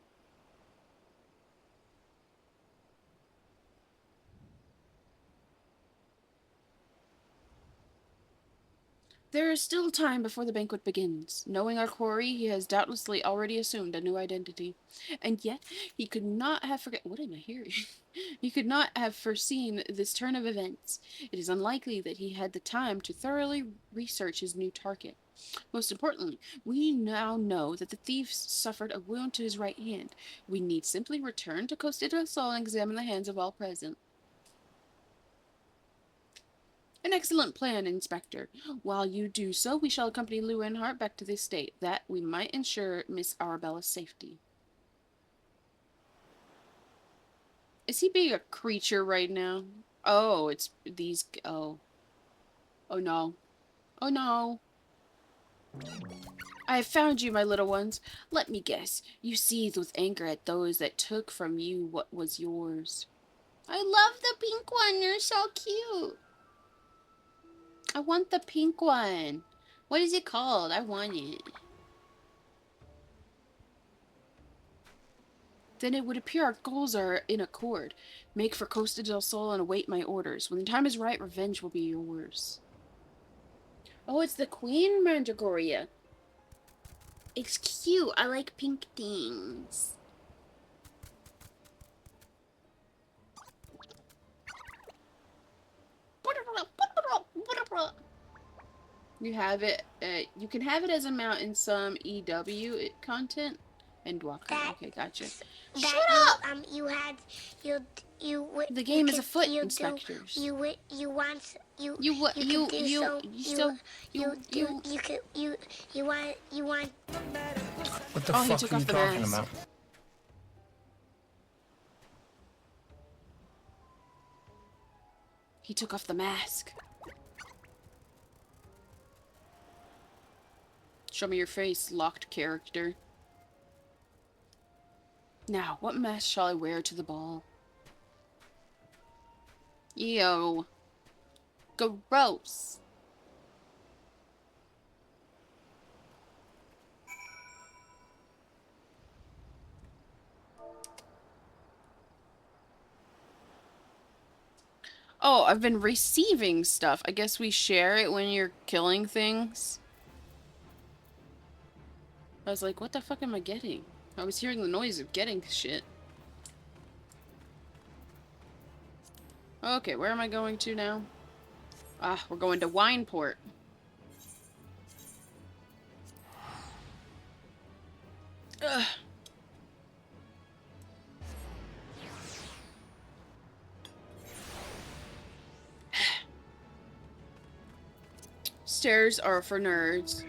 There is still time before the banquet begins. Knowing our quarry, he has doubtlessly already assumed a new identity. And yet, he could not have what am I hearing? He could not have foreseen this turn of events. It is unlikely that he had the time to thoroughly research his new target. Most importantly, we now know that the thief suffered a wound to his right hand. We need simply return to Costa del Sol and examine the hands of all present. An excellent plan, Inspector. While you do so, we shall accompany Lewinhart back to the estate, that we might ensure Miss Arabella's safety. Is he being a creature right now? Oh, it's these... Oh. Oh no. Oh no. I have found you, my little ones. Let me guess. You seethe with anger at those that took from you what was yours. I love the pink one. You're so cute. I want the pink one. What is it called? I want it. Then it would appear our goals are in accord. Make for Costa del Sol and await my orders. When the time is right, revenge will be yours. Oh, it's the Queen Mandragoria. It's cute. I like pink things. You have it. You can have it as a mount in some EW content. And Walker. Okay, gotcha. Shut up! The game is afoot, inspectors. You want What the Oh, he fuck took are you off the talking mask. about? He took off the mask. Show me your face, locked character. Now, what mask shall I wear to the ball? Yo. Gross. Oh, I've been receiving stuff. I guess we share it when you're killing things. I was like, what the fuck am I getting? I was hearing the noise of getting shit. Okay, where am I going to now? Ah, we're going to Wineport. Ugh. Stairs are for nerds.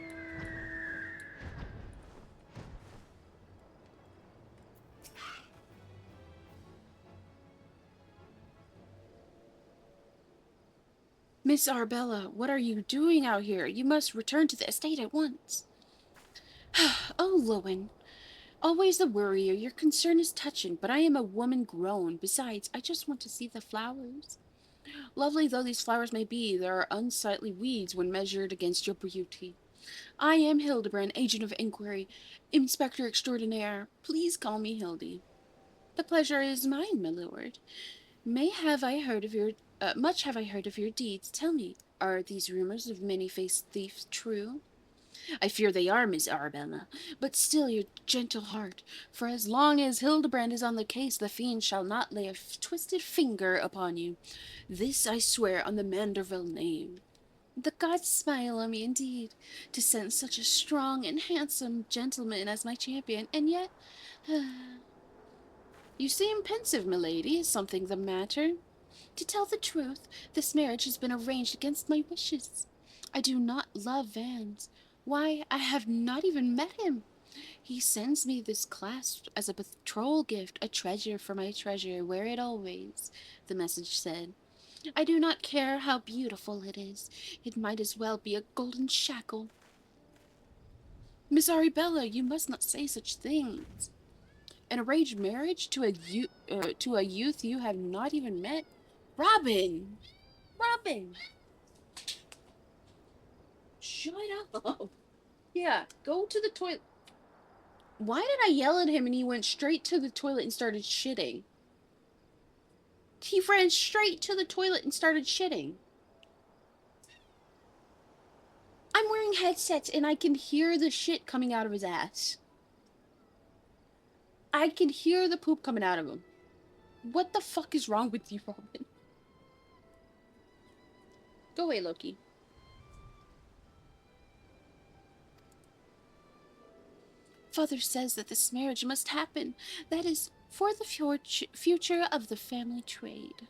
Miss Arbella, what are you doing out here? You must return to the estate at once. Oh, Lowen. Always a worrier. Your concern is touching, but I am a woman grown. Besides, I just want to see the flowers. Lovely though these flowers may be, there are unsightly weeds when measured against your beauty. I am Hildibrand, agent of inquiry, inspector extraordinaire. Please call me Hildy. The pleasure is mine, my lord. Much have I heard of your deeds. Tell me, are these rumors of many-faced thieves true? I fear they are, Miss Arabella, but still your gentle heart, for as long as Hildibrand is on the case, the fiend shall not lay a twisted finger upon you. This I swear on the Manderville name. The gods smile on me indeed, to send such a strong and handsome gentleman as my champion, and yet... You seem pensive, milady. Is something the matter? To tell the truth, this marriage has been arranged against my wishes. I do not love Vance. Why, I have not even met him. He sends me this clasp as a betrothal gift, a treasure for my treasure, wear it always, the message said. I do not care how beautiful it is. It might as well be a golden shackle. Miss Arabella, you must not say such things. An arranged marriage to a youth you have not even met? Robin! Robin! Shut up! Yeah, go to the toilet. Why did I yell at him and he went straight to the toilet and started shitting? He ran straight to the toilet and started shitting. I'm wearing headsets and I can hear the shit coming out of his ass. I can hear the poop coming out of him. What the fuck is wrong with you, Robin? Go away, Loki. Father says that this marriage must happen. That is for the future of the family trade.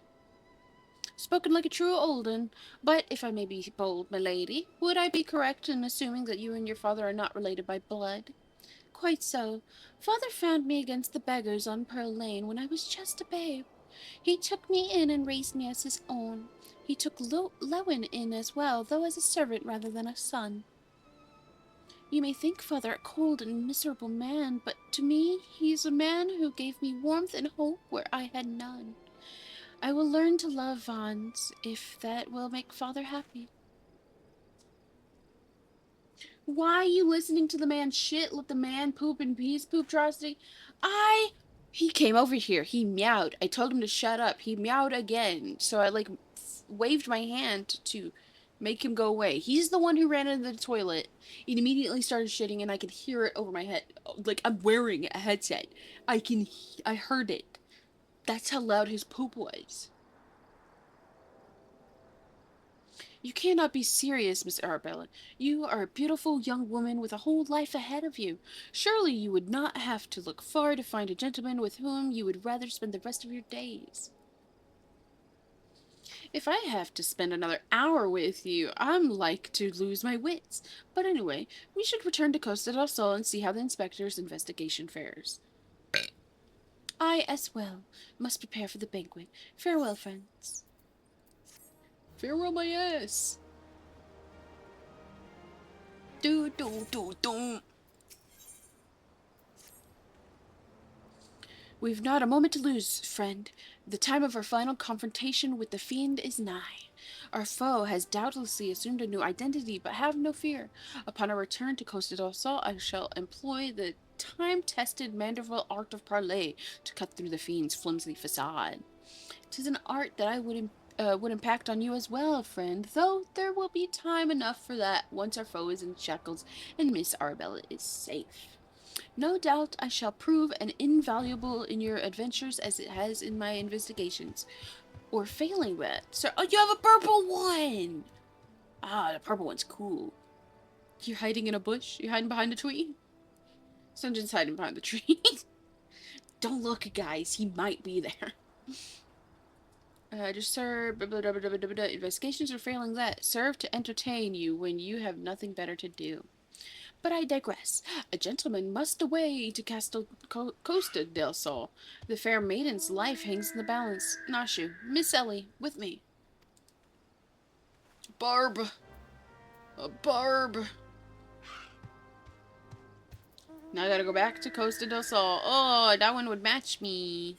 Spoken like a true olden, but if I may be bold, my lady, would I be correct in assuming that you and your father are not related by blood? Quite so. Father found me against the beggars on Pearl Lane when I was just a babe. He took me in and raised me as his own. He took Lowen in as well, though as a servant rather than a son. You may think Father a cold and miserable man, but to me he is a man who gave me warmth and hope where I had none. I will learn to love Vance, if that will make Father happy. Why are you listening to the man shit? Let the man poop in peace, pooptrosity. He came over here. He meowed. I told him to shut up. He meowed again. So I, waved my hand to Make him go away. He's the one who ran into the toilet. It immediately started shitting, and I could hear it over my head. Like, I'm wearing a headset. I heard it. That's how loud his poop was. You cannot be serious, Miss Arabella. You are a beautiful young woman with a whole life ahead of you. Surely you would not have to look far to find a gentleman with whom you would rather spend the rest of your days. If I have to spend another hour with you, I'm like to lose my wits. But anyway, we should return to Costa del Sol and see how the inspector's investigation fares. I, as well, must prepare for the banquet. Farewell, friends. Farewell, my ass. Do, do, do, do. We've not a moment to lose, friend. The time of our final confrontation with the fiend is nigh. Our foe has doubtlessly assumed a new identity, but have no fear. Upon our return to Costa del Sol, I shall employ the time-tested Manderville art of parley to cut through the fiend's flimsy facade. 'Tis an art that I would impact on you as well, friend, though there will be time enough for that once our foe is in shackles and Miss Arabella is safe. No doubt I shall prove an invaluable in your adventures as it has in my investigations. Or failing that, sir. Oh, you have a purple one! Ah, the purple one's cool. You're hiding in a bush? You're hiding behind a tree? Sunjin's hiding behind the tree. Don't look, guys. He might be there. Just sir, investigations are failing that. Serve to entertain you when you have nothing better to do. But I digress. A gentleman must away to Costa del Sol. The fair maiden's life hangs in the balance. Nashu, Miss Ellie, with me. Barb. Barb. Now I gotta go back to Costa del Sol. Oh, that one would match me.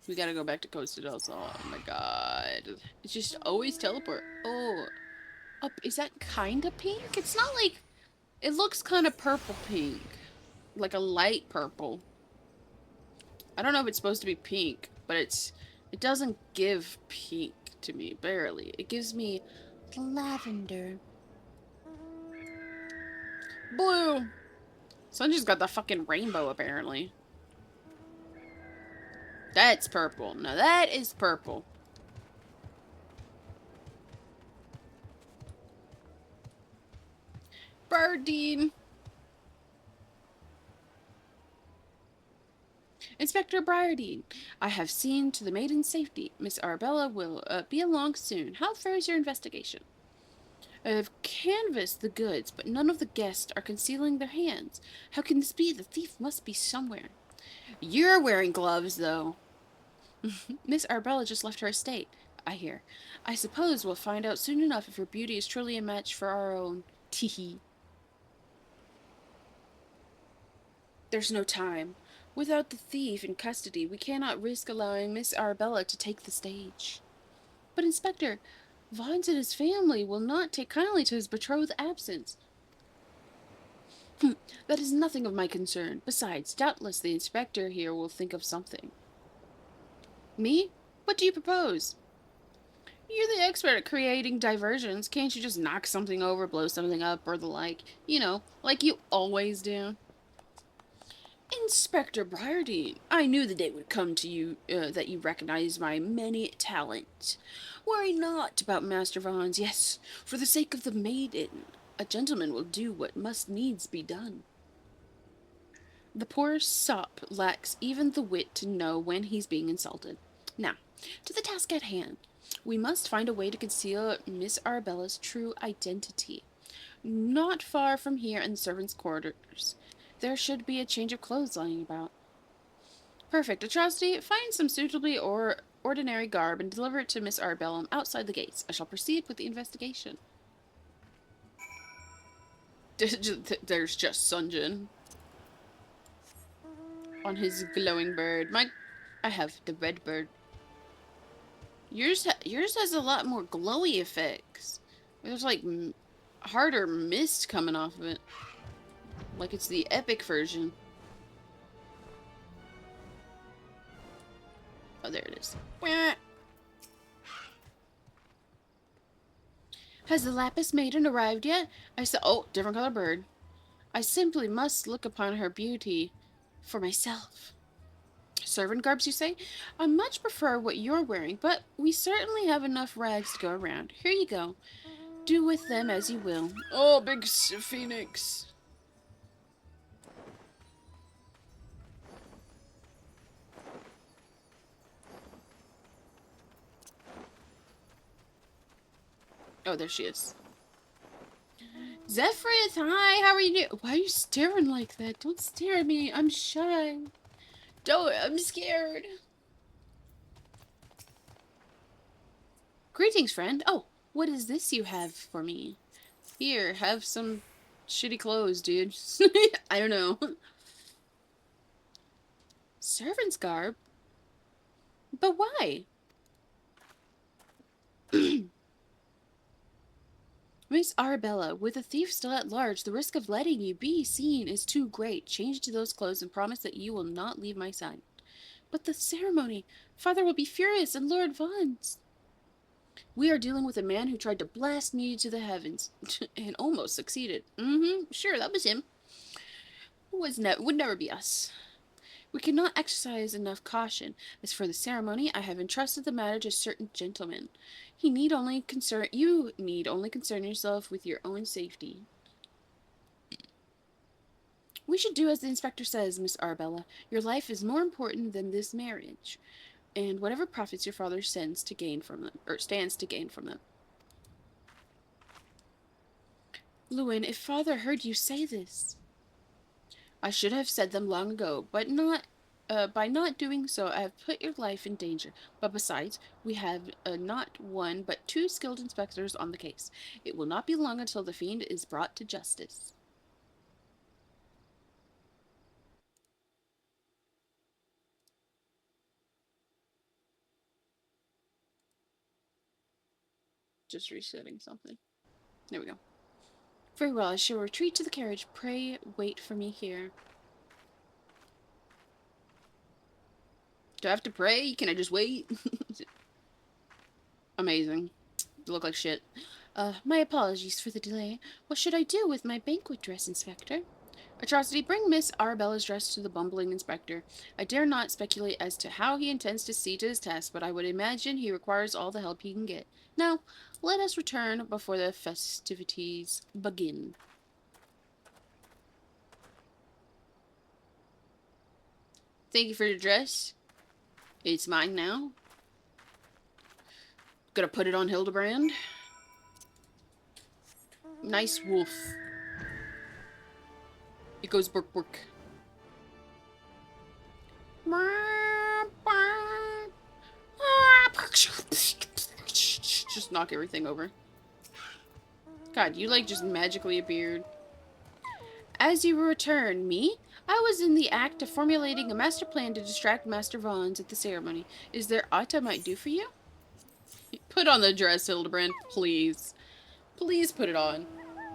We gotta go back to Costa del Sol. Oh my god. It's just always teleport. Oh. Up. Is that kind of pink? It's not like... It looks kind of purple pink. Like a light purple. I don't know if it's supposed to be pink, but it doesn't give pink to me, barely. It gives me lavender. Blue! Sunji's got the fucking rainbow, apparently. That's purple. Now that is purple. Birdine! Inspector Briardine, I have seen to the maiden's safety. Miss Arabella will be along soon. How fares your investigation? I have canvassed the goods, but none of the guests are concealing their hands. How can this be? The thief must be somewhere. You're wearing gloves, though. Miss Arabella just left her estate, I hear. I suppose we'll find out soon enough if her beauty is truly a match for our own. Teehee. There's no time. Without the thief in custody, we cannot risk allowing Miss Arabella to take the stage. But, Inspector, Vines and his family will not take kindly to his betrothed's absence. That is nothing of my concern. Besides, doubtless the inspector here will think of something. Me? What do you propose? You're the expert at creating diversions. Can't you just knock something over, blow something up, or the like? You know, like you always do. Inspector Briardine, I knew the day would come to you that you recognize my many talents. Worry not about Master Vons. Yes, for the sake of the maiden, a gentleman will do what must needs be done. The poor sop lacks even the wit to know when he's being insulted. Now, to the task at hand. We must find a way to conceal Miss Arabella's true identity. Not far from here in the servants' quarters, there should be a change of clothes lying about. Perfect. Atrocity, find some suitably or ordinary garb and deliver it to Miss Arabella outside the gates. I shall proceed with the investigation. There's just Sunjin on his glowing bird. I have the red bird. Yours has a lot more glowy effects. There's like harder mist coming off of it. Like it's the epic version. Oh, there it is. Has the Lapis Maiden arrived yet? I said, oh, different color bird. I simply must look upon her beauty for myself. Servant garbs, you say? I much prefer what you're wearing, but we certainly have enough rags to go around. Here you go. Do with them as you will. Oh, big phoenix. Oh, there she is. Zephrith, hi, how are you doing? Why are you staring like that? Don't stare at me. I'm shy. Don't, I'm scared. Greetings, friend. Oh, what is this you have for me? Here, have some shitty clothes, dude. I don't know. Servant's garb? But why? Miss Arabella, with a thief still at large, the risk of letting you be seen is too great. Change to those clothes and promise that you will not leave my side. But the ceremony! Father will be furious, and Lord Vaughn's. We are dealing with a man who tried to blast me to the heavens, and almost succeeded. Sure, that was him. Would never be us. We cannot exercise enough caution. As for the ceremony, I have entrusted the matter to certain gentlemen. You need only concern yourself with your own safety. We should do as the inspector says, Miss Arabella. Your life is more important than this marriage, and whatever profits your father stands to gain from them. Lewin, if father heard you say this, I should have said them long ago, but by not doing so, I have put your life in danger. But besides, we have not one, but two skilled inspectors on the case. It will not be long until the fiend is brought to justice. Just resetting something. There we go. Very well, I shall retreat to the carriage. Pray wait for me here. Do I have to pray? Can I just wait? Amazing. You look like shit. My apologies for the delay. What should I do with my banquet dress, Inspector? Atrocity, bring Miss Arabella's dress to the bumbling inspector. I dare not speculate as to how he intends to see to his task, but I would imagine he requires all the help he can get. Now, let us return before the festivities begin. Thank you for your dress. It's mine now. Gonna put it on Hildibrand. Nice wolf. It goes burk burk. Just knock everything over. God, you like just magically appeared. As you return, me? I was in the act of formulating a master plan to distract Master Vaughn's at the ceremony. Is there aught I might do for you? Put on the dress, Hildibrand, please. Please put it on.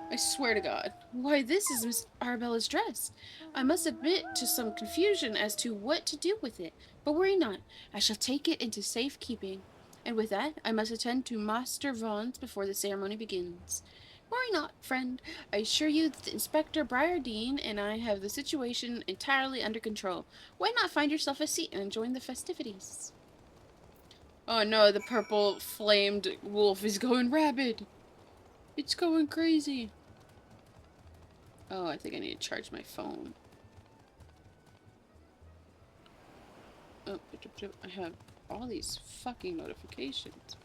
I swear to God. Why, this is Miss Arabella's dress. I must admit to some confusion as to what to do with it. But worry not. I shall take it into safe keeping. And with that, I must attend to Master Vaughn's before the ceremony begins. Worry not, friend. I assure you that Inspector Briardine and I have the situation entirely under control. Why not find yourself a seat and join the festivities? Oh no, the purple flamed wolf is going rabid. It's going crazy. Oh, I think I need to charge my phone. Oh, I have all these fucking notifications.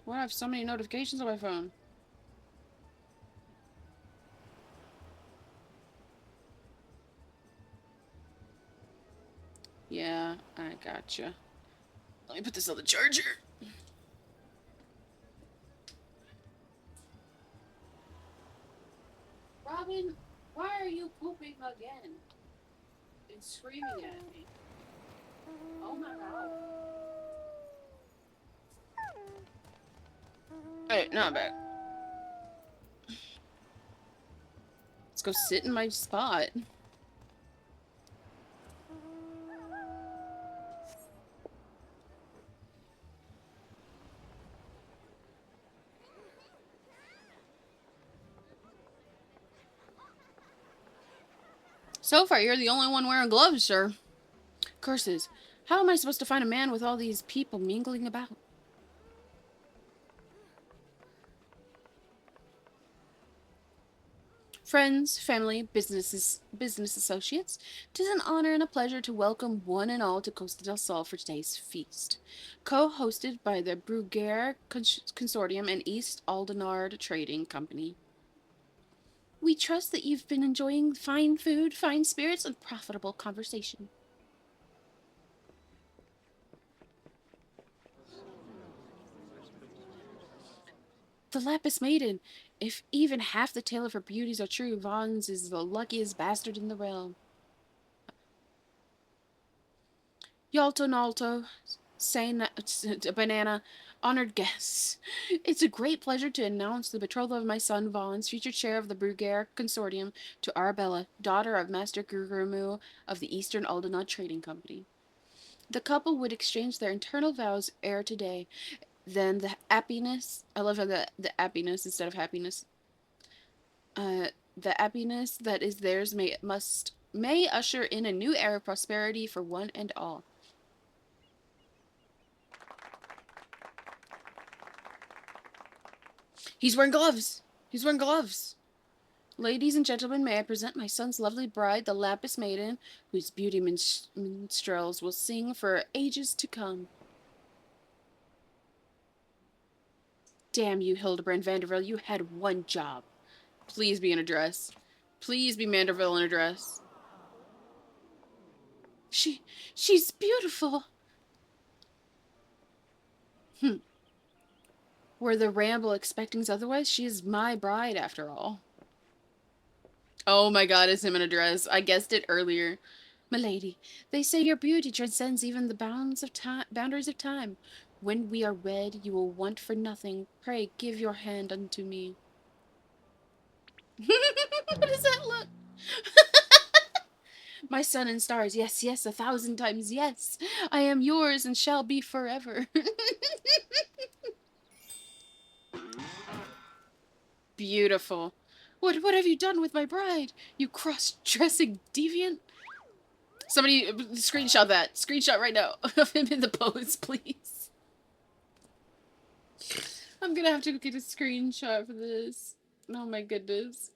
Why do I have so many notifications on my phone? Yeah, I gotcha. Let me put this on the charger. Robin, why are you pooping again? And screaming at me. Oh my god. Hey, not bad. Let's go sit in my spot. So far, you're the only one wearing gloves, sir. Curses. How am I supposed to find a man with all these people mingling about? Friends, family, business associates, 'tis an honor and a pleasure to welcome one and all to Costa del Sol for today's feast. Co-hosted by the Bruguiere Consortium and East Aldenard Trading Company. We trust that you've been enjoying fine food, fine spirits, and profitable conversation. The Lapis Maiden. If even half the tale of her beauties are true, Vaughn's is the luckiest bastard in the realm. Yalto Nalto, Banana, honored guests. It's a great pleasure to announce the betrothal of my son Vaughn's, future chair of the Bruguiere Consortium, to Arabella, daughter of Master Gurumu of the Eastern Aldenod Trading Company. The couple would exchange their eternal vows ere today. Then the happiness, I love how the happiness instead of happiness. The happiness that is theirs may usher in a new era of prosperity for one and all. He's wearing gloves. He's wearing gloves. Ladies and gentlemen, may I present my son's lovely bride, the Lapis Maiden, whose beauty minstrels will sing for ages to come. Damn you, Hildibrand Vanderville, you had one job. Please be in a dress. Please be Manderville in a dress. She's beautiful. Were the ramble expectings otherwise? She is my bride, after all. Oh my god, it's him in a dress. I guessed it earlier. Milady, they say your beauty transcends even the boundaries of time. When we are wed, you will want for nothing. Pray, give your hand unto me. What does that look? My sun and stars, yes, yes, 1,000 times yes. I am yours and shall be forever. Beautiful. What have you done with my bride? You cross-dressing deviant? Somebody screenshot that. Screenshot right now of him in the pose, please. I'm gonna have to get a screenshot for this. Oh my goodness.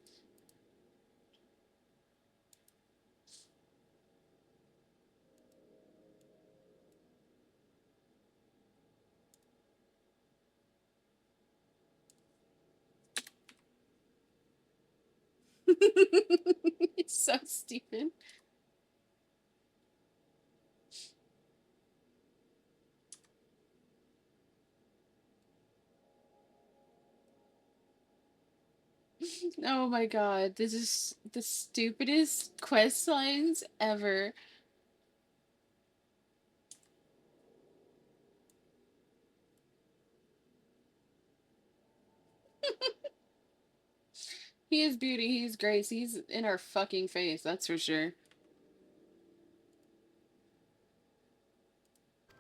It's so stupid. Oh my god, this is the stupidest quest lines ever. He is beauty, he's grace, he's in our fucking face, that's for sure.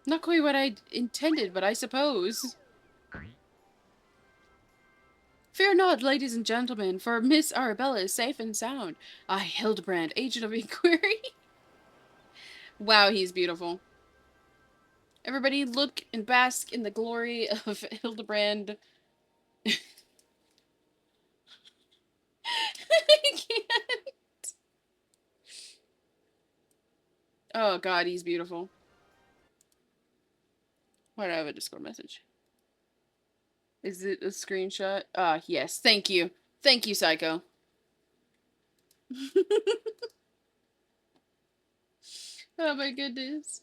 Not quite what I intended, but I suppose. Fear not, ladies and gentlemen, for Miss Arabella is safe and sound. I, Hildibrand, agent of inquiry. Wow, he's beautiful. Everybody look and bask in the glory of Hildibrand. I can't. Oh god, he's beautiful. Why do I have a Discord message? Is it a screenshot? Ah, yes. Thank you. Thank you, Psycho. Oh my goodness.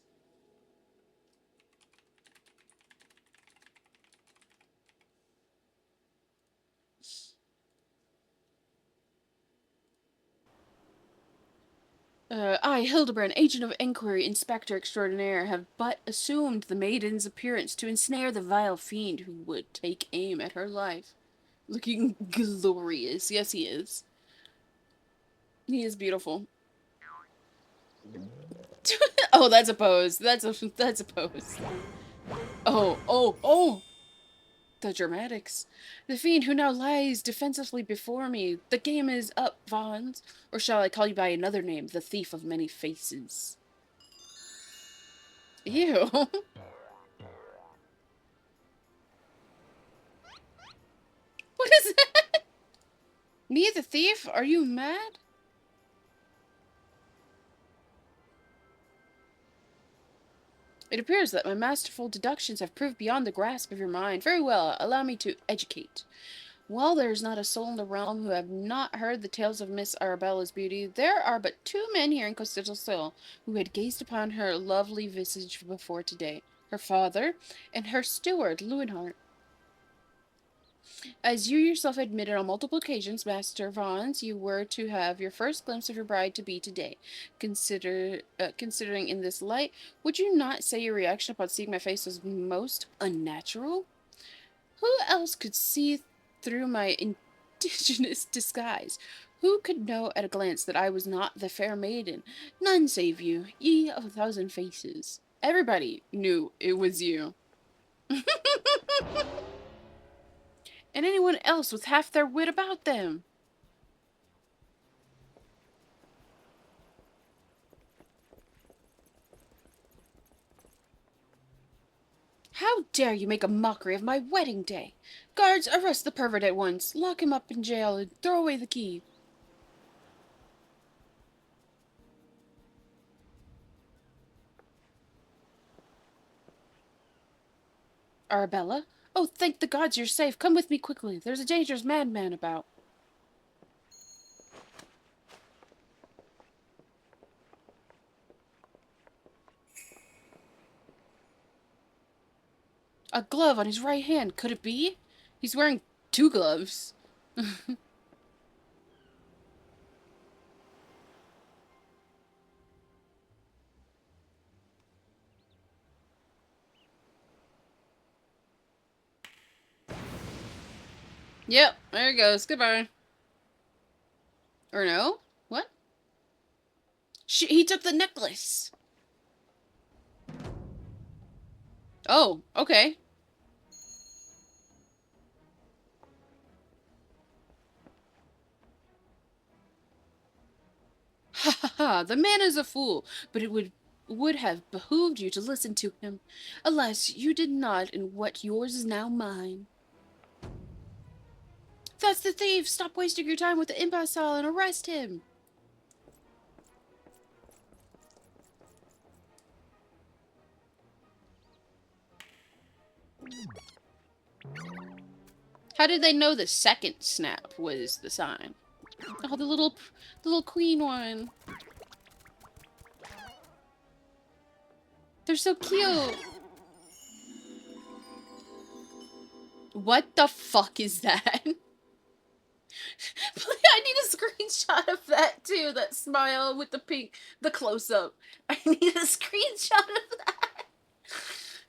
I, Hildibrand, agent of inquiry, inspector extraordinaire, have but assumed the maiden's appearance to ensnare the vile fiend who would take aim at her life. Looking glorious. Yes, he is. He is beautiful. Oh, that's a pose. That's a pose. Oh, oh, oh! The dramatics. The fiend who now lies defensively before me. The game is up, Vons. Or shall I call you by another name, the thief of many faces? Ew. What is that? Me, the thief? Are you mad? It appears that my masterful deductions have proved beyond the grasp of your mind. Very well, allow me to educate. While there is not a soul in the realm who have not heard the tales of Miss Arabella's beauty, there are but 2 men here in Costello who had gazed upon her lovely visage before today. Her father, and her steward, Lewinhart. As you yourself admitted on multiple occasions, Master Vons, you were to have your first glimpse of your bride-to-be today. Considering in this light, would you not say your reaction upon seeing my face was most unnatural? Who else could see through my indigenous disguise? Who could know at a glance that I was not the fair maiden? None save you, ye of 1,000 faces. Everybody knew it was you. And anyone else with half their wit about them. How dare you make a mockery of my wedding day? Guards, arrest the pervert at once. Lock him up in jail and throw away the key. Arabella? Oh, thank the gods you're safe. Come with me quickly. There's a dangerous madman about. A glove on his right hand. Could it be? He's wearing 2 gloves. Yep, there it goes. Goodbye. Or no? What? He took the necklace. Oh, okay. Ha ha ha, the man is a fool, but it would have behooved you to listen to him. Alas, you did not, and what yours is now mine. That's the thief! Stop wasting your time with the imbecile and arrest him! How did they know the second snap was the sign? Oh, the little queen one. They're so cute. What the fuck is that? I need a screenshot of that too. That smile with the close-up. I need a screenshot of that.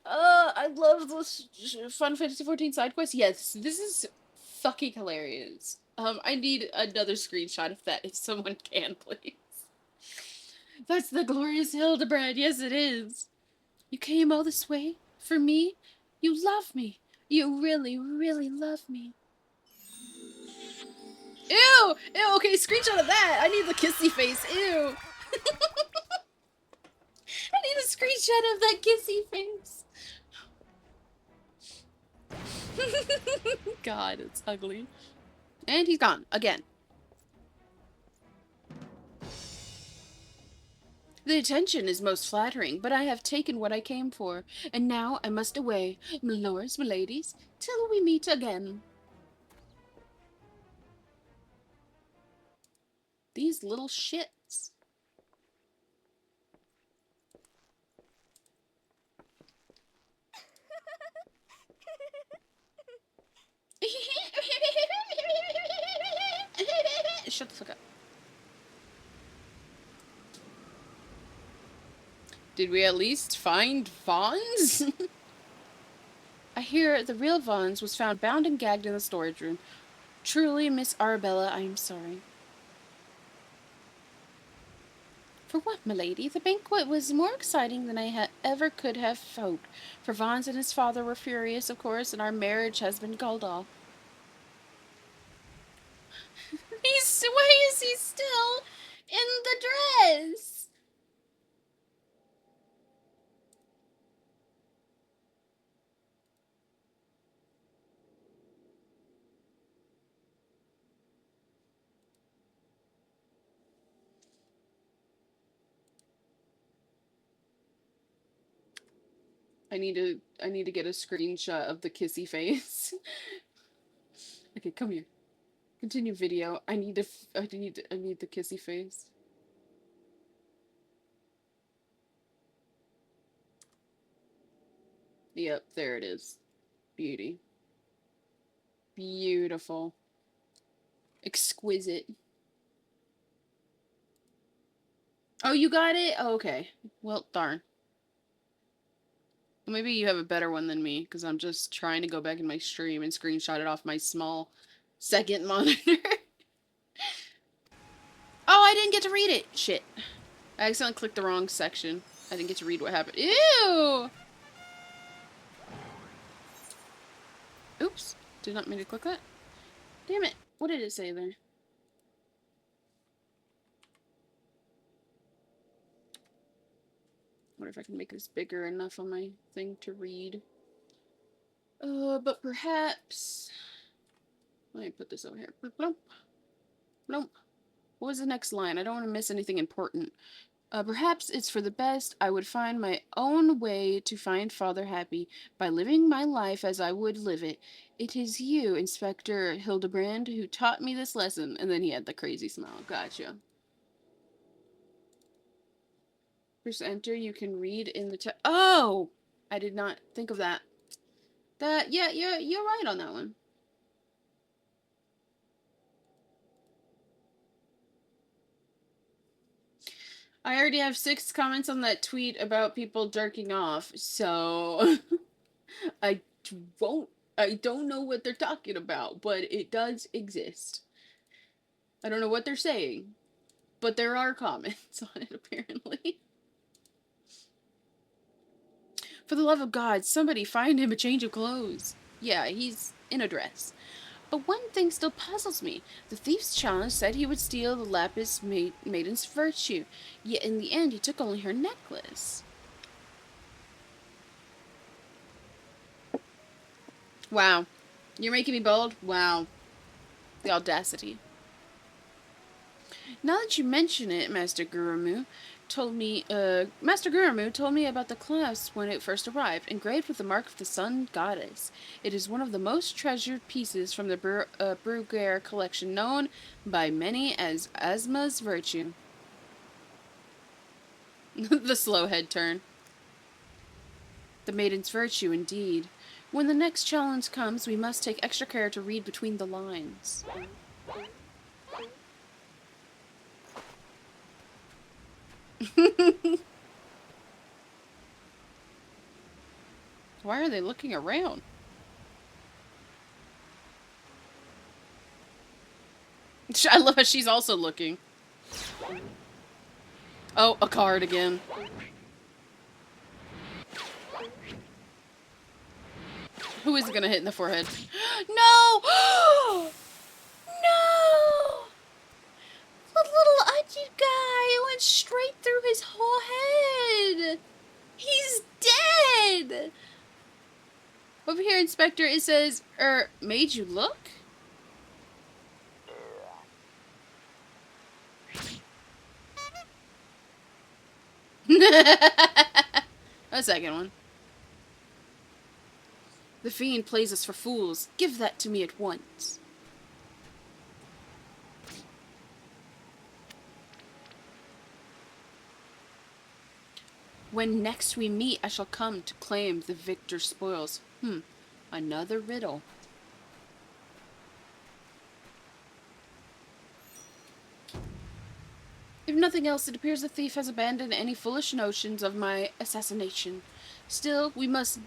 I love those Final Fantasy XIV side quests. Yes, this is fucking hilarious. I need another screenshot of that if someone can, please. That's the glorious Hildibrand. Yes, it is. You came all this way for me? You love me. You really, really love me. Ew! Ew, okay, screenshot of that! I need the kissy face, ew! I need a screenshot of that kissy face! God, it's ugly. And he's gone, again. The attention is most flattering, but I have taken what I came for, and now I must away, my lords, my ladies, till we meet again. These little shits. Shut the fuck up. Did we at least find Vons? I hear the real Vons was found bound and gagged in the storage room. Truly, Miss Arabella, I am sorry. For what, milady? The banquet was more exciting than I ever could have hoped. For Vons and his father were furious, of course, and our marriage has been called off. Why is he still in the dress? I need to get a screenshot of the kissy face. Okay, come here. Continue video. I need the kissy face. Yep, there it is. Beauty. Beautiful. Exquisite. Oh, you got it? Oh, okay. Well, darn. Well, maybe you have a better one than me, because I'm just trying to go back in my stream and screenshot it off my small second monitor. Oh, I didn't get to read it! Shit. I accidentally clicked the wrong section. I didn't get to read what happened. Ew! Oops. Did not mean to click that. Damn it. What did it say there? I wonder if I can make this bigger enough on my thing to read. But perhaps... Let me put this over here. Blump. Blump. What was the next line? I don't want to miss anything important. Perhaps it's for the best I would find my own way to find Father happy by living my life as I would live it. It is you, Inspector Hildibrand, who taught me this lesson. And then he had the crazy smile. Gotcha. Press enter. You can read in the text. Oh! I did not think of that. Yeah, you're right on that one. I already have 6 comments on that tweet about people jerking off, so I don't know what they're talking about, but it does exist. I don't know what they're saying, but there are comments on it apparently. For the love of God, somebody find him a change of clothes. Yeah, he's in a dress. But one thing still puzzles me. The thief's challenge said he would steal the lapis maiden's virtue, yet in the end he took only her necklace. Wow. You're making me bold? Wow. The audacity. Now that you mention it, Master Guramu told me about the clasp when it first arrived, engraved with the mark of the sun goddess. It is one of the most treasured pieces from the Bruguiere collection, known by many as Asma's virtue. The slow head turn. The maiden's virtue, indeed. When the next challenge comes, we must take extra care to read between the lines. Why are they looking around? I love how she's also looking. Oh, a card again. Who is it gonna hit in the forehead? No! No! The little Achi guy went straight through his whole head. He's dead. Over here, Inspector, it says, made you look? A second one. The fiend plays us for fools. Give that to me at once. When next we meet, I shall come to claim the victor's spoils. Another riddle. If nothing else, it appears the thief has abandoned any foolish notions of my assassination. Still, we must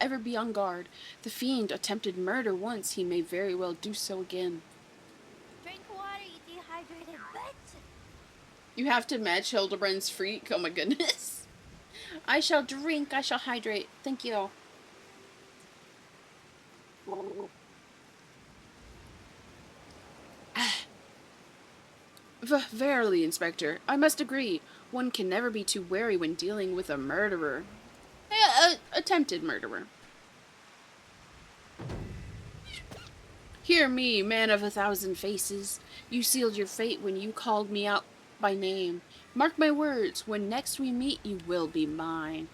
ever be on guard. The fiend attempted murder once, he may very well do so again. Drink water, you dehydrated bitch. You have to match Hildibrand's freak. Oh my goodness. I shall drink. I shall hydrate. Thank you. Verily, Inspector, I must agree. One can never be too wary when dealing with a murderer. Attempted murderer. Hear me, man of 1,000 faces. You sealed your fate when you called me out by name. Mark my words, when next we meet, you will be mine.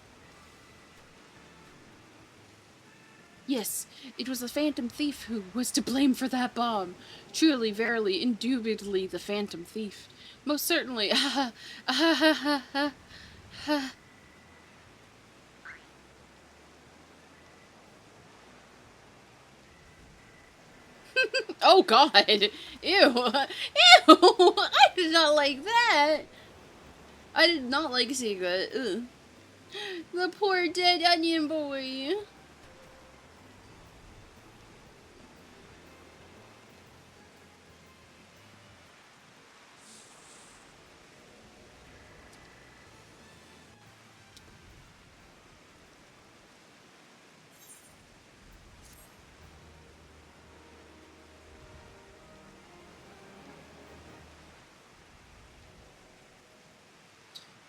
Yes, it was the Phantom Thief who was to blame for that bomb. Truly, verily, indubitably the Phantom Thief. Most certainly. Oh God! Ew! Ew! I did not like that. I did not like seeing that. Ugh. The poor dead onion boy.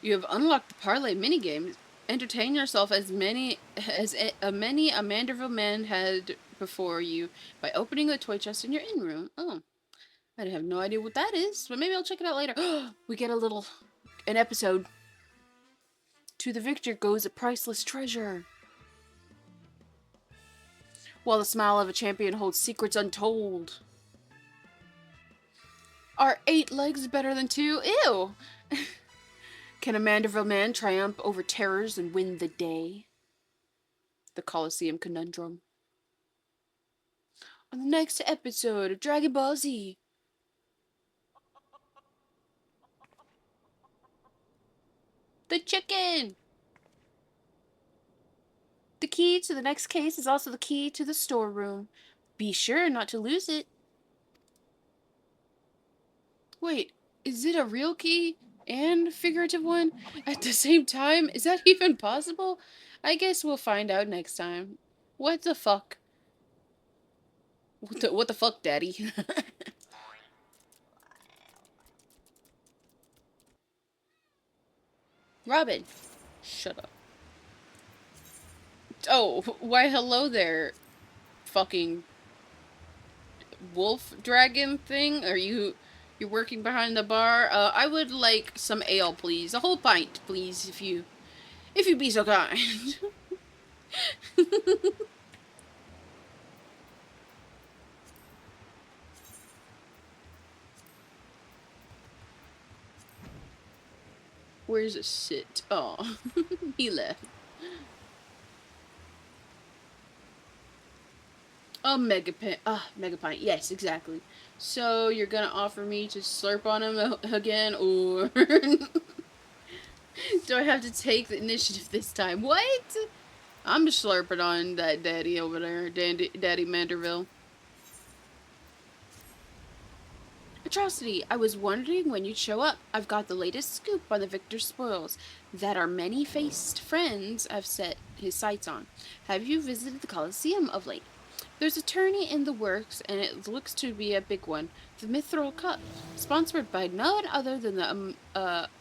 You have unlocked the parlay minigame. Entertain yourself as many a Manderville Men had before you by opening the toy chest in your inn room. Oh, I have no idea what that is, but maybe I'll check it out later. We get an episode. To the victor goes a priceless treasure. While the smile of a champion holds secrets untold. Are 8 legs better than 2? Ew! Can a Manderville man triumph over terrors and win the day? The Colosseum Conundrum. On the next episode of Dragon Ball Z. The chicken! The key to the next case is also the key to the storeroom. Be sure not to lose it. Wait, is it a real key and a figurative one at the same time? Is that even possible? I guess we'll find out next time. What the fuck? What the fuck, Daddy? Robin, shut up. Oh, why hello there, fucking wolf dragon thing? You're working behind the bar? I would like some ale, please. A whole pint, please, if you be so kind. Where's it sit? Oh, he left. Oh, mega pint. Yes, exactly. So you're gonna offer me to slurp on him again, or do I have to take the initiative this time? What? I'm just slurping on that daddy over there, Daddy Manderville. Atrocity, I was wondering when you'd show up. I've got the latest scoop on the victor spoils that our many-faced friends have set his sights on. Have you visited the Colosseum of late? There's a tourney in the works, and it looks to be a big one. The Mithril Cup, sponsored by none other than the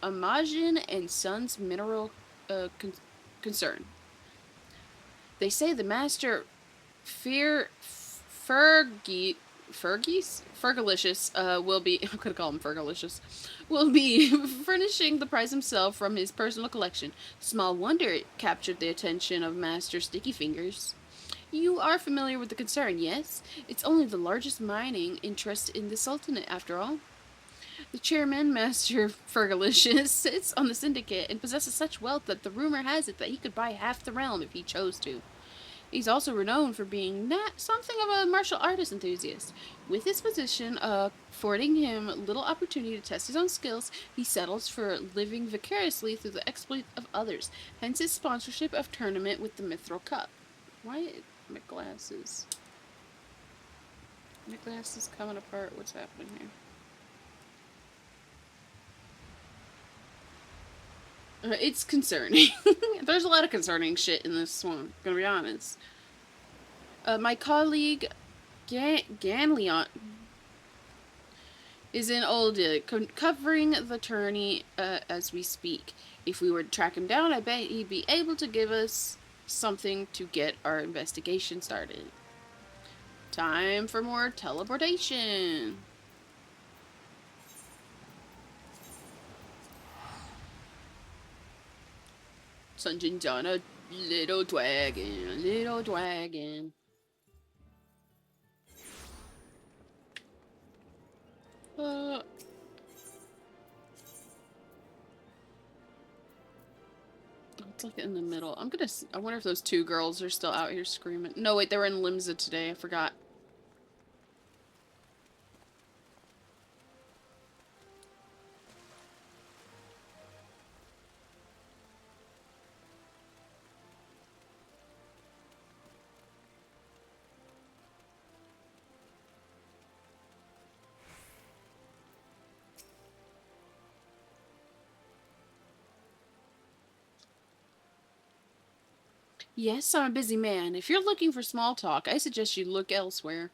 Imagine and Sons Mineral Concern. They say the master Fergalicious will be I'm gonna call him Fergalicious will be furnishing the prize himself from his personal collection. Small wonder it captured the attention of Master Sticky Fingers. You are familiar with the concern, yes? It's only the largest mining interest in the Sultanate, after all. The chairman, Master Fergalicious, sits on the syndicate and possesses such wealth that the rumor has it that he could buy half the realm if he chose to. He's also renowned for being something of a martial artist enthusiast. With his position affording him little opportunity to test his own skills, he settles for living vicariously through the exploits of others, hence his sponsorship of tournament with the Mithril Cup. Why my glasses? My glasses coming apart. What's happening here? It's concerning. There's a lot of concerning shit in this one, gonna be honest. My colleague, Ganleon, is in Oldie, covering the tourney as we speak. If we were to track him down, I bet he'd be able to give us something to get our investigation started. Time for more teleportation. Sunjin's on a little dragon, little dragon. It's like in the middle. I wonder if those two girls are still out here screaming. No, wait, they were in Limsa today. I forgot. Yes, I'm a busy man. If you're looking for small talk, I suggest you look elsewhere.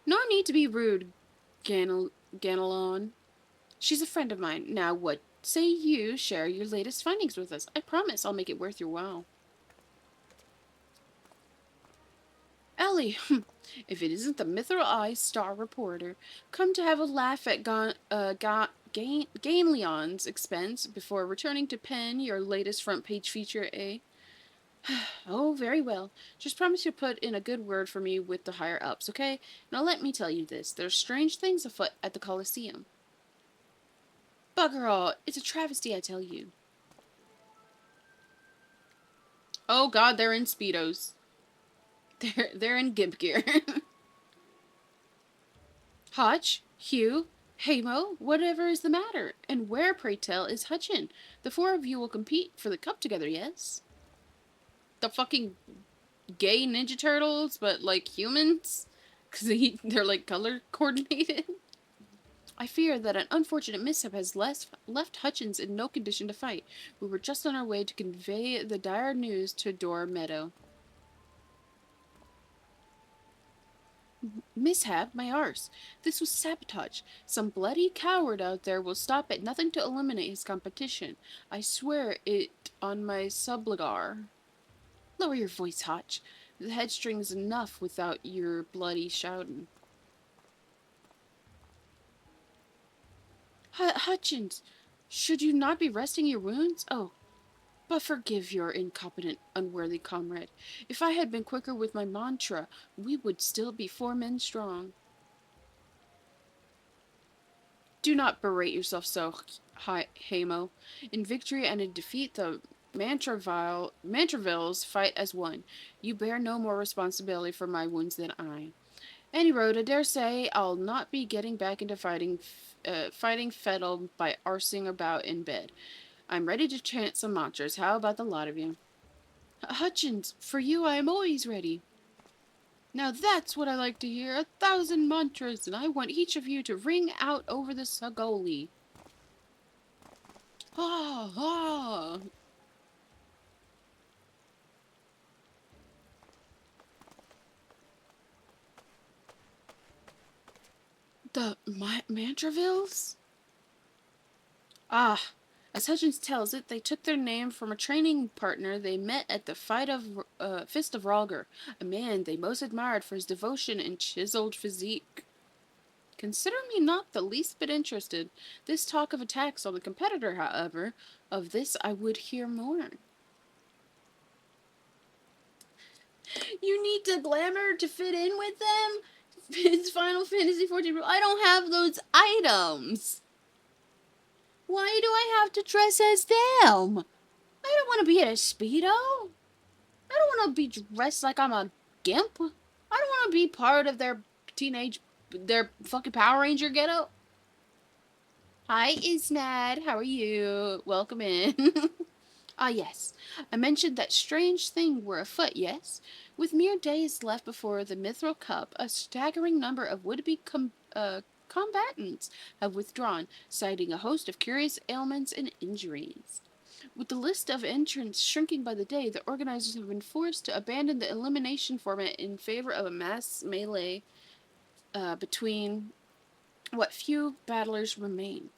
No need to be rude, Ganelon. She's a friend of mine. Now, what say you share your latest findings with us? I promise I'll make it worth your while. Ellie, if it isn't the Mithril Eye Star reporter, come to have a laugh at Ganleon's expense before returning to pen your latest front page feature, eh? Oh, very well. Just promise you'll put in a good word for me with the higher ups, okay? Now let me tell you this. There's strange things afoot at the Colosseum. Bugger all. It's a travesty, I tell you. Oh god, they're in Speedos. They're in gimp gear. Hutch, Hugh, Hamo, whatever is the matter? And where, pray tell, is Hutchin? The four of you will compete for the cup together, yes? The fucking gay Ninja Turtles, but like humans? Because they're like color coordinated? I fear that an unfortunate mishap has left Hutchins in no condition to fight. We were just on our way to convey the dire news to Dor Meadow. Mishap, my arse. This was sabotage. Some bloody coward out there will stop at nothing to eliminate his competition. I swear it on my subligar. Lower your voice, Hutch. The headstring's enough without your bloody shouting. Hutchins, should you not be resting your wounds? Oh, but forgive your incompetent, unworthy comrade. If I had been quicker with my mantra, we would still be 4 men strong. Do not berate yourself so, Hamo. In victory and in defeat, the Mandervilles fight as one. You bear no more responsibility for my wounds than I. Any road, I dare say I'll not be getting back into fighting Fettle by arsing about in bed. I'm ready to chant some mantras. How about the lot of you? Hutchins, for you I am always ready. Now that's what I like to hear. 1,000 mantras, and I want each of you to ring out over the Sagoli. Ah, ah. The Mandervilles? Ah, as Hutchins tells it, they took their name from a training partner they met at the Fist of Rhalgr, a man they most admired for his devotion and chiseled physique. Consider me not the least bit interested. This talk of attacks on the competitor, however, of this I would hear more. You need to glamour to fit in with them? It's Final Fantasy XIV. I don't have those items. Why do I have to dress as them? I don't want to be at a Speedo. I don't want to be dressed like I'm a gimp. I don't want to be part of their fucking Power Ranger getup. Hi, Isnad. How are you? Welcome in. Ah, yes. I mentioned that strange thing were afoot, yes? With mere days left before the Mithril Cup, a staggering number of would-be combatants have withdrawn, citing a host of curious ailments and injuries. With the list of entrants shrinking by the day, the organizers have been forced to abandon the elimination format in favor of a mass melee between what few battlers remain.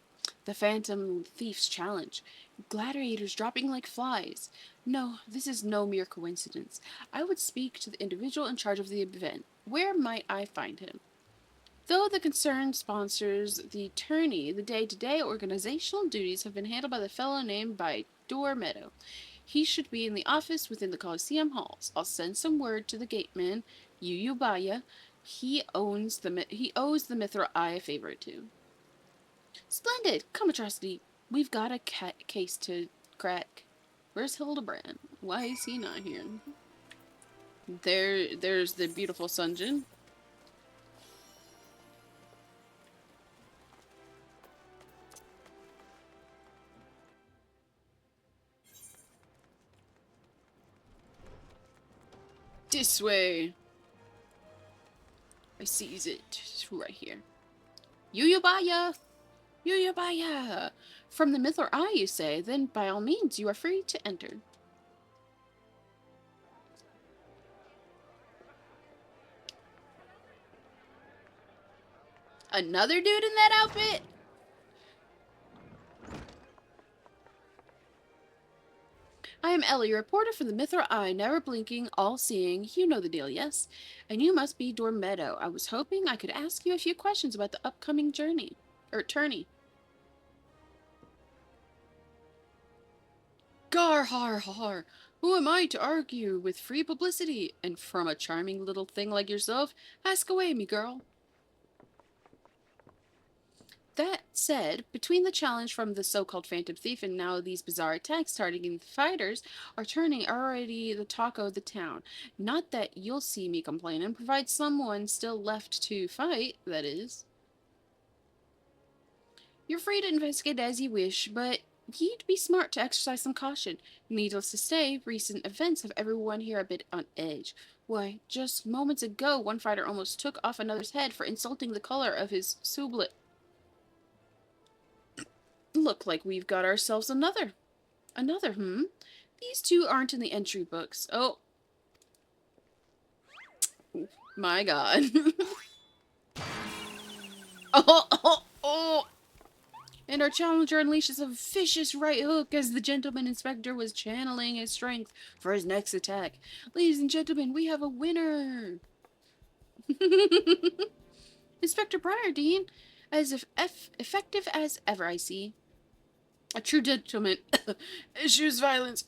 The Phantom Thief's Challenge. Gladiators dropping like flies. No, this is no mere coincidence. I would speak to the individual in charge of the event. Where might I find him? Though the concern sponsors the tourney, the day-to-day organizational duties have been handled by the fellow named by Meadow. He should be in the office within the Coliseum halls. I'll send some word to the gateman, Yuyubaya. He owes the Mithril Eye a favor or two. Splendid! Come, Atrocity. We've got a case to crack. Where's Hildibrand? Why is he not here? There's the beautiful Sunjin. This way. I seize it. It's right here. Yuyubaya! Yuyubaya! From the Mithril Eye, you say? Then by all means, you are free to enter. Another dude in that outfit? I am Ellie, a reporter from the Mithril Eye, never blinking, all-seeing. You know the deal, yes? And you must be Meadow. I was hoping I could ask you a few questions about the upcoming tourney. Gar har har! Who am I to argue with free publicity? And from a charming little thing like yourself, ask away, me girl. That said, between the challenge from the so-called Phantom Thief and now these bizarre attacks targeting the fighters, our tourney already the talk of the town. Not that you'll see me complaining, provide someone still left to fight, that is. You're free to investigate as you wish, but you'd be smart to exercise some caution. Needless to say, recent events have everyone here a bit on edge. Why, just moments ago, one fighter almost took off another's head for insulting the color of his sublet. Look like we've got ourselves another. These two aren't in the entry books. Oh. My god. Oh. And our challenger unleashes a vicious right hook as the gentleman inspector was channeling his strength for his next attack. Ladies and gentlemen, we have a winner. Inspector Briardine, as effective as ever, I see. A true gentleman eschews violence.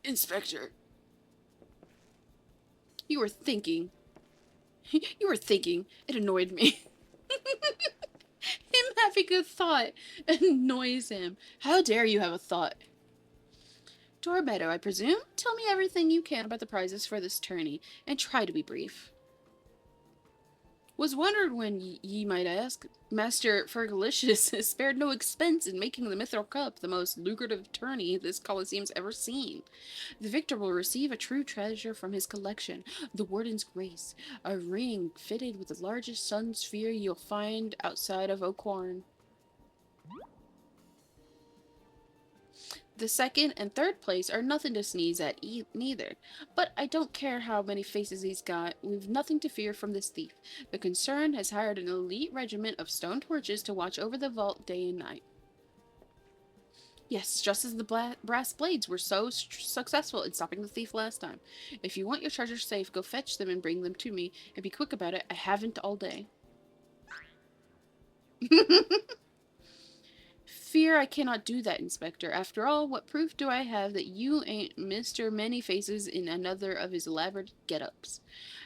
Inspector. You were thinking. It annoyed me. Him having a thought annoys him. How dare you have a thought? Meadow, I presume? Tell me everything you can about the prizes for this tourney, and try to be brief. Was wondered when ye might ask. Master Fergalicious has spared no expense in making the Mithril Cup the most lucrative tourney this Coliseum's ever seen. The victor will receive a true treasure from his collection, the Warden's Grace, a ring fitted with the largest sun sphere you'll find outside of Oakhorn. The second and third place are nothing to sneeze at neither, but I don't care how many faces he's got. We've nothing to fear from this thief. The concern has hired an elite regiment of stone torches to watch over the vault day and night. Yes, just as the brass blades were so successful in stopping the thief last time. If you want your treasure safe, go fetch them and bring them to me, and be quick about it. I haven't all day. Fear I cannot do that, Inspector. After all, what proof do I have that you ain't Mr. Many Faces in another of his elaborate get-ups?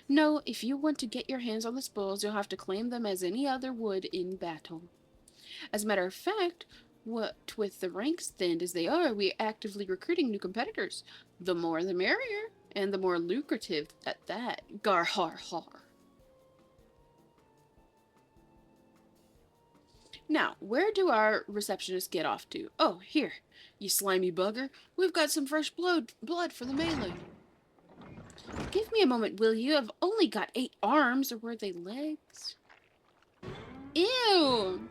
No, if you want to get your hands on the spoils, you'll have to claim them as any other would in battle. As a matter of fact, what with the ranks thinned as they are, we are actively recruiting new competitors. The more the merrier, and the more lucrative at that. Gar har har. Now, where do our receptionists get off to? Oh, here. You slimy bugger. We've got some fresh blood for the melee. Give me a moment, will you? I've only got 8 arms, or were they legs? Ew!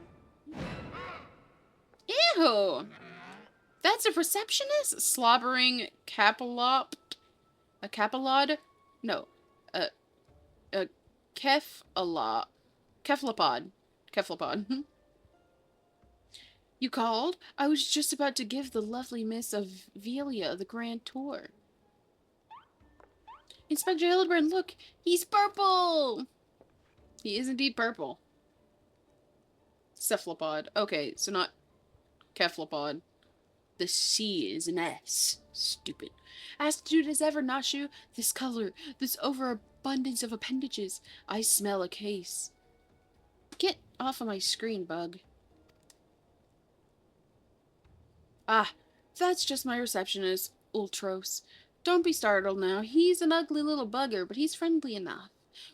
Ew! That's a receptionist? Slobbering capilop? A capilod? No. A kefalop. Keflapod. Keflapod. You called? I was just about to give the lovely Miss Avelia the grand tour. Inspector Hildibrand, look! He's purple! He is indeed purple. Cephalopod. Okay, so not Keflapod. The C is an S. Stupid. Astute as ever, Nashu. This color, this overabundance of appendages. I smell a case. Get off of my screen, bug. Ah, that's just my receptionist, Ultros. Don't be startled now. He's an ugly little bugger, but he's friendly enough.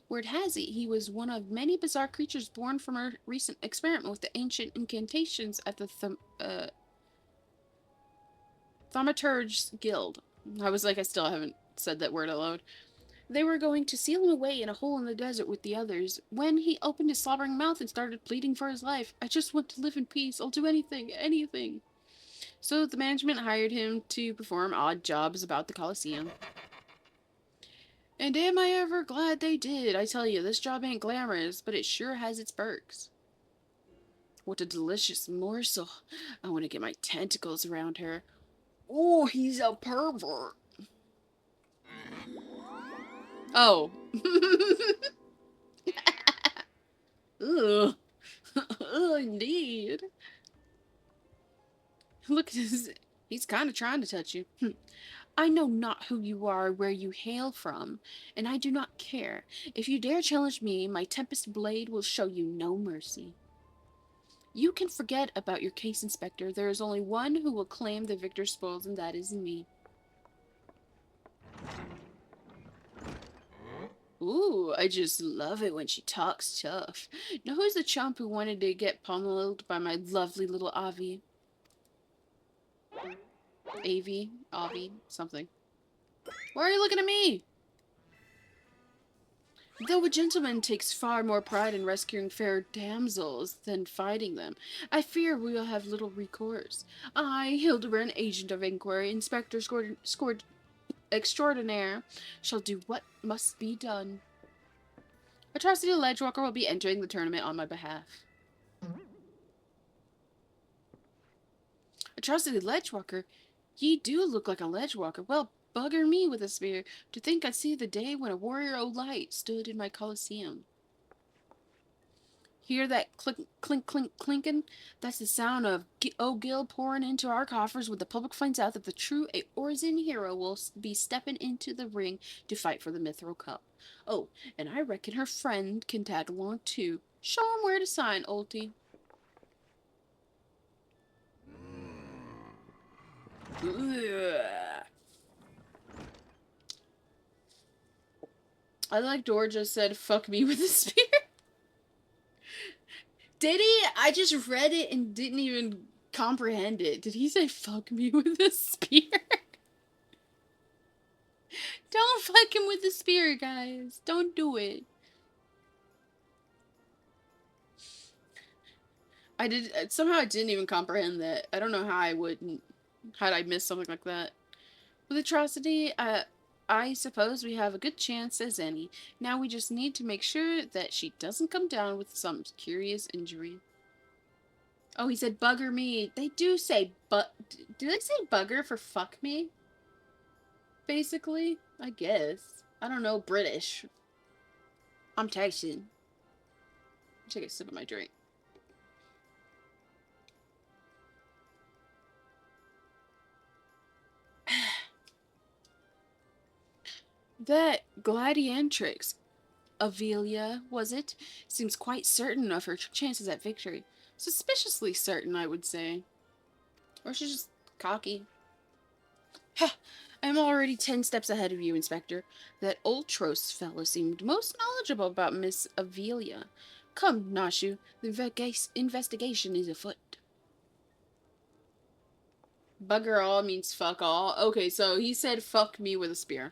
Word has it, he was one of many bizarre creatures born from a recent experiment with the ancient incantations at the Thaumaturge's Guild. I was like, I still haven't said that word aloud. They were going to seal him away in a hole in the desert with the others, when he opened his slobbering mouth and started pleading for his life. I just want to live in peace. I'll do anything, anything. So the management hired him to perform odd jobs about the Colosseum. And am I ever glad they did. I tell you, this job ain't glamorous, but it sure has its perks. What a delicious morsel. I want to get my tentacles around her. Oh, he's a pervert. Oh. Ugh. Ugh, indeed. Look at his... He's kind of trying to touch you. I know not who you are, where you hail from, and I do not care. If you dare challenge me, my Tempest Blade will show you no mercy. You can forget about your case, Inspector. There is only one who will claim the victor's spoils, and that is me. Ooh, I just love it when she talks tough. Now who's the chump who wanted to get pummeled by my lovely little Avi? Avi, something. Why are you looking at me? Though a gentleman takes far more pride in rescuing fair damsels than fighting them, I fear we will have little recourse. I, Hildibrand, agent of inquiry, inspector scored extraordinaire, shall do what must be done. Atrocity Ledgewalker will be entering the tournament on my behalf. Atrocity Ledgewalker? Ye do look like a Ledgewalker. Well, bugger me with a spear. To think I'd see the day when a warrior o' light stood in my Colosseum. Hear that clink, clink, clink, clinking? That's the sound of O'Gill pouring into our coffers when the public finds out that the true Eorzean hero will be stepping into the ring to fight for the Mithril Cup. Oh, and I reckon her friend can tag along too. Show him where to sign, Ulti. I like Dor just said, fuck me with a spear. Did he? I just read it and didn't even comprehend it. Did he say, fuck me with a spear? Don't fuck him with the spear, guys. Don't do it. Somehow I didn't even comprehend that. I don't know how I wouldn't. How'd I miss something like that? With Atrocity, I suppose we have a good chance as any. Now we just need to make sure that she doesn't come down with some curious injury. Oh, he said bugger me. They do say do they say bugger for fuck me? Basically, I guess. I don't know British. I'm Texan. Take a sip of my drink. That gladiatrix, Avelia, was it? Seems quite certain of her chances at victory. Suspiciously certain, I would say. Or she's just cocky. Ha! I'm already 10 steps ahead of you, Inspector. That Ultros fellow seemed most knowledgeable about Miss Avelia. Come, Nashu, the investigation is afoot. Bugger all means fuck all. Okay, so he said fuck me with a spear.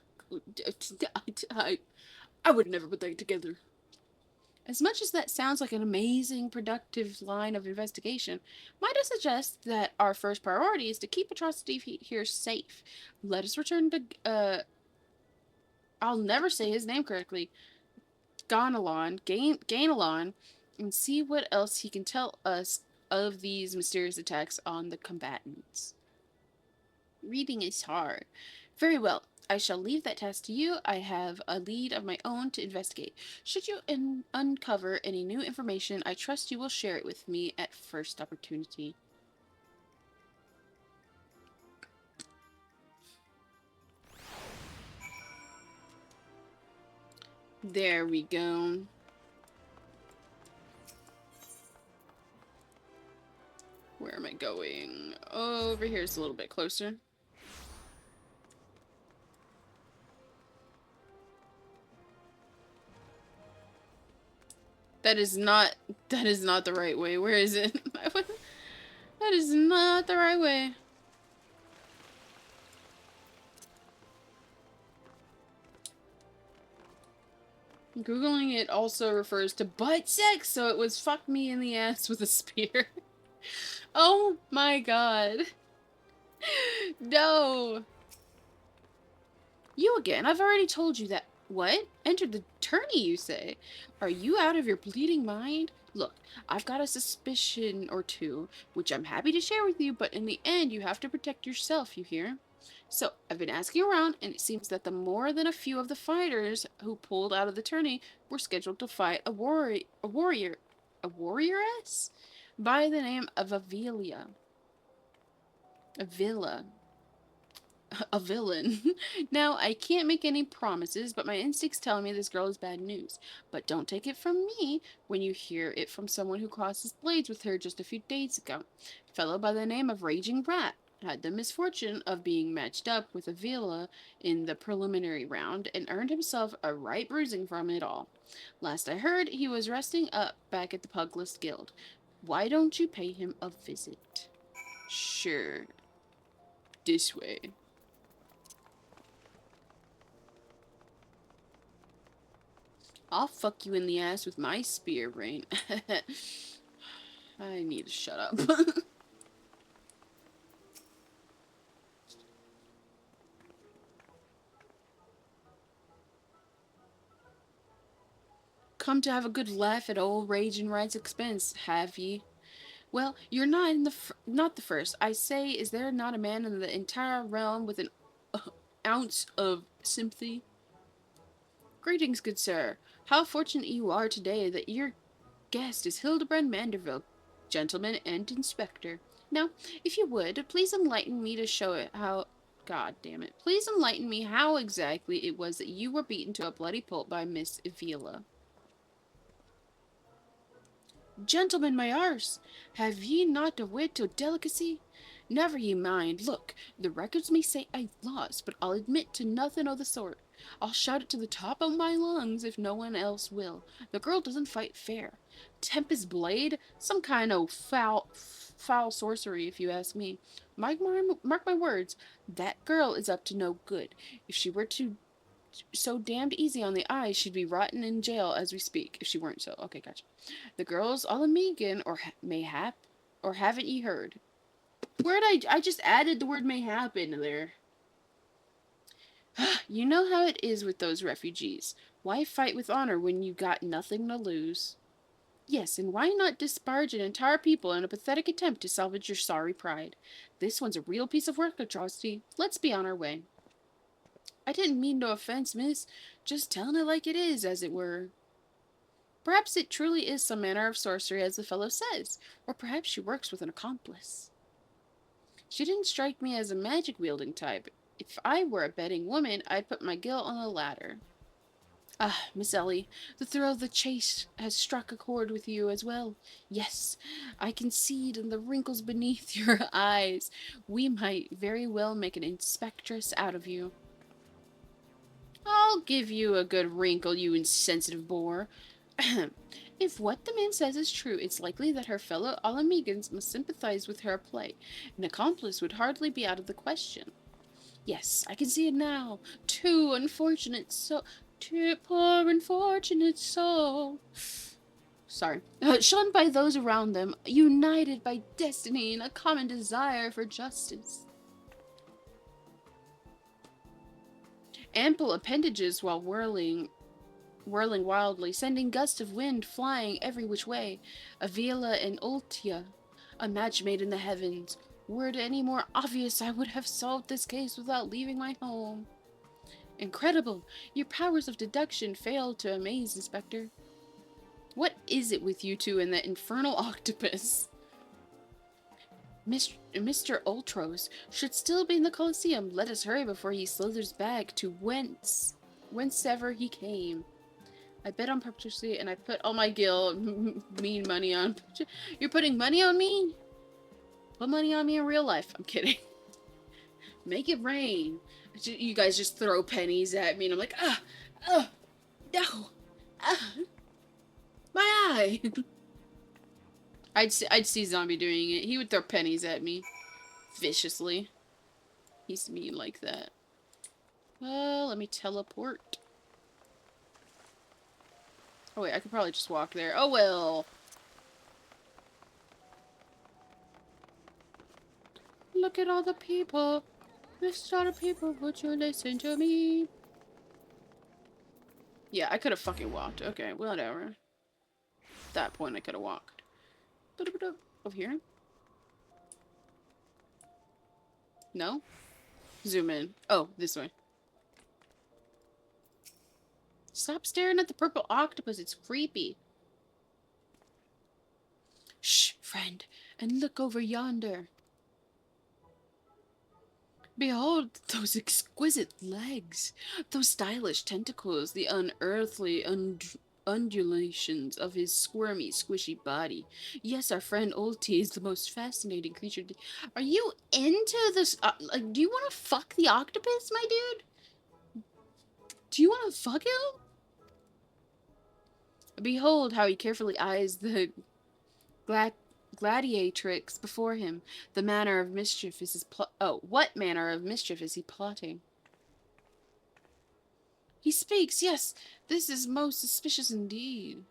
I would never put that together. As much as that sounds like an amazing, productive line of investigation, might I suggest that our first priority is to keep Atrocity here safe. Let us return to, I'll never say his name correctly, Gainalon, and see what else he can tell us of these mysterious attacks on the combatants. Reading is hard. Very well. I shall leave that task to you. I have a lead of my own to investigate. Should you uncover any new information, I trust you will share it with me at first opportunity. There we go. Where am I going? Over here is a little bit closer. That is not the right way. Where is it? That is not the right way. Googling it also refers to butt sex, so it was fuck me in the ass with a spear. Oh my god. No. You again. I've already told you that. What? Entered the tourney, you say? Are you out of your bleeding mind? Look, I've got a suspicion or two, which I'm happy to share with you, but in the end, you have to protect yourself, you hear? So, I've been asking around, and it seems that the more than a few of the fighters who pulled out of the tourney were scheduled to fight a warrioress by the name of Avila. A villain. Now, I can't make any promises, but my instincts tell me this girl is bad news. But don't take it from me when you hear it from someone who crosses blades with her just a few days ago. A fellow by the name of Raging Rat had the misfortune of being matched up with Avila in the preliminary round and earned himself a right bruising from it all. Last I heard, he was resting up back at the Puglist Guild. Why don't you pay him a visit? Sure. This way. I'll fuck you in the ass with my spear, Rain. I need to shut up. Come to have a good laugh at old Raging Right's expense, have ye? Well, you're not not the first. I say, is there not a man in the entire realm with an ounce of sympathy? Greetings, good sir. How fortunate you are today that your guest is Hildibrand Manderville, gentleman and inspector. Now, if you would, please enlighten me to show it how... God damn it. Please enlighten me how exactly it was that you were beaten to a bloody pulp by Miss Avila. Gentlemen, my arse, have ye not a wit or delicacy? Never ye mind. Look, the records may say I lost, but I'll admit to nothing of the sort. I'll shout it to the top of my lungs if no one else will. The girl doesn't fight fair. Tempest blade? Some kind of foul sorcery, if you ask me. Mark my words, that girl is up to no good. If she were so damned easy on the eyes, she'd be rotting in jail as we speak, if she weren't so. Okay, gotcha. The girl's all a Megan, or mayhap, or haven't ye heard? Where'd I just added the word mayhap into there. You know how it is with those refugees. Why fight with honor when you got nothing to lose? Yes, and why not disparage an entire people in a pathetic attempt to salvage your sorry pride? This one's a real piece of work, Atrocity. Let's be on our way. I didn't mean no offense, miss. Just telling it like it is, as it were. Perhaps it truly is some manner of sorcery, as the fellow says, or perhaps she works with an accomplice. She didn't strike me as a magic-wielding type. If I were a betting woman, I'd put my gill on the ladder. Ah, Miss Ellie, the thrill of the chase has struck a chord with you as well. Yes, I can see it in the wrinkles beneath your eyes. We might very well make an inspectress out of you. I'll give you a good wrinkle, you insensitive boor. If what the man says is true, it's likely that her fellow Alamegans must sympathize with her plight. An accomplice would hardly be out of the question. Yes, I can see it now. Too poor unfortunate soul. Sorry. Shunned by those around them, united by destiny and a common desire for justice. Ample appendages while whirling wildly, sending gusts of wind flying every which way. Avila and Ultia, a match made in the heavens. Were it any more obvious, I would have solved this case without leaving my home. Incredible! Your powers of deduction failed to amaze, Inspector. What is it with you two and that infernal octopus? Mr. Ultros should still be in the Colosseum. Let us hurry before he slithers back to whencever he came. I bet on purposely, and I put all my mean money on. You're putting money on me? Put money on me in real life. I'm kidding. Make it rain. You guys just throw pennies at me, and I'm like, no, my eye. I'd see Zombie doing it. He would throw pennies at me, viciously. He's mean like that. Well, let me teleport. Oh wait, I could probably just walk there. Oh well. Look at all the people. There's a lot of people. Would you listen to me? Yeah, I could have fucking walked. Okay, whatever. At that point, I could have walked. Over here? No? Zoom in. Oh, this way. Stop staring at the purple octopus. It's creepy. Shh, friend. And look over yonder. Behold those exquisite legs, those stylish tentacles, the unearthly undulations of his squirmy, squishy body. Yes, our friend Ulti is the most fascinating creature. Are you into this? Like, do you want to fuck the octopus, my dude? Do you want to fuck him? Behold how he carefully eyes the gladiatrix before him. The manner of mischief is his what manner of mischief is he plotting? He speaks, yes. This is most suspicious indeed.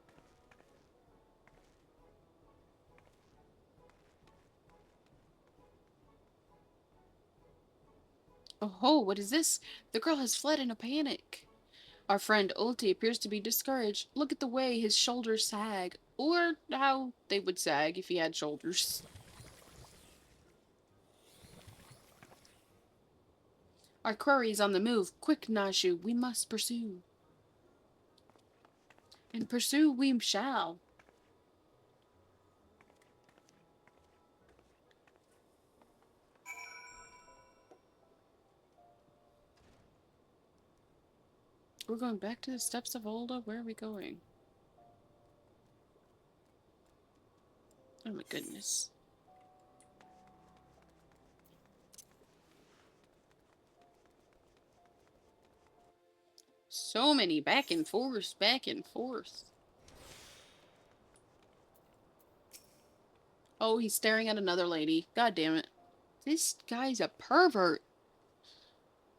Oh, what is this? The girl has fled in a panic. Our friend Ulti appears to be discouraged. Look at the way his shoulders sag. Or how they would sag if he had shoulders. Our quarry is on the move. Quick, Nashu, we must pursue. And pursue we shall. We're going back to the steps of Olda. Where are we going? Oh my goodness. So many back and forth, back and forth. Oh, he's staring at another lady. God damn it. This guy's a pervert.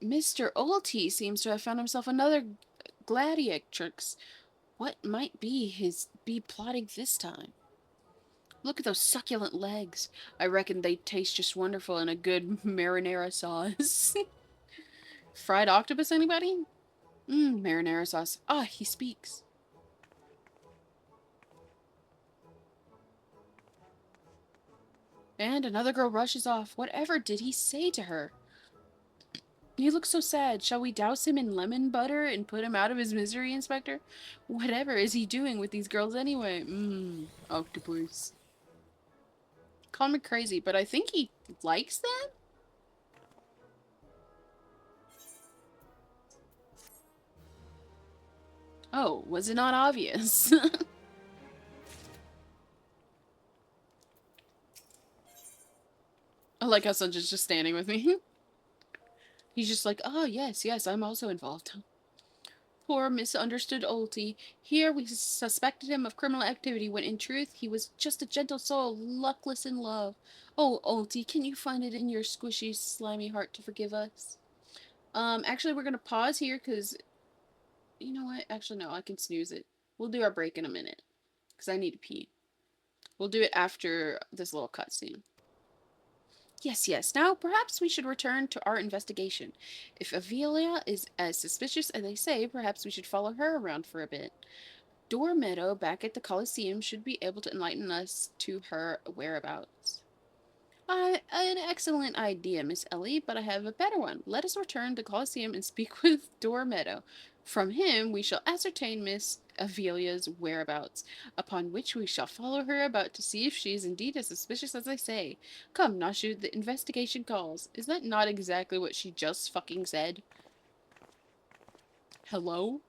Mr. Ulti seems to have found himself another gladiatrix. What might be plotting this time? Look at those succulent legs. I reckon they taste just wonderful in a good marinara sauce. Fried octopus, anybody? Marinara sauce. Ah, he speaks. And another girl rushes off. Whatever did he say to her? He looks so sad. Shall we douse him in lemon butter and put him out of his misery, Inspector? Whatever is he doing with these girls anyway? Octopus. Call me crazy, but I think he likes them? Oh, was it not obvious? I like how Sanja's just standing with me. He's just like, oh, yes, I'm also involved. Poor misunderstood Ulti. Here we suspected him of criminal activity when in truth he was just a gentle soul, luckless in love. Oh, Ulti, can you find it in your squishy, slimy heart to forgive us? Actually, we're gonna pause here because, you know what? Actually, no, I can snooze it. We'll do our break in a minute. because I need to pee. We'll do it after this little cutscene. Yes, yes. Now, perhaps we should return to our investigation. If Avelia is as suspicious as they say, perhaps we should follow her around for a bit. Door Meadow, back at the Coliseum, should be able to enlighten us to her whereabouts. An excellent idea, Miss Ellie, but I have a better one. Let us return to Coliseum and speak with Door Meadow. From him, we shall ascertain Miss Avelia's whereabouts, upon which we shall follow her about to see if she is indeed as suspicious as they say. Come, Nashu, the investigation calls. Is that not exactly what she just fucking said? Hello?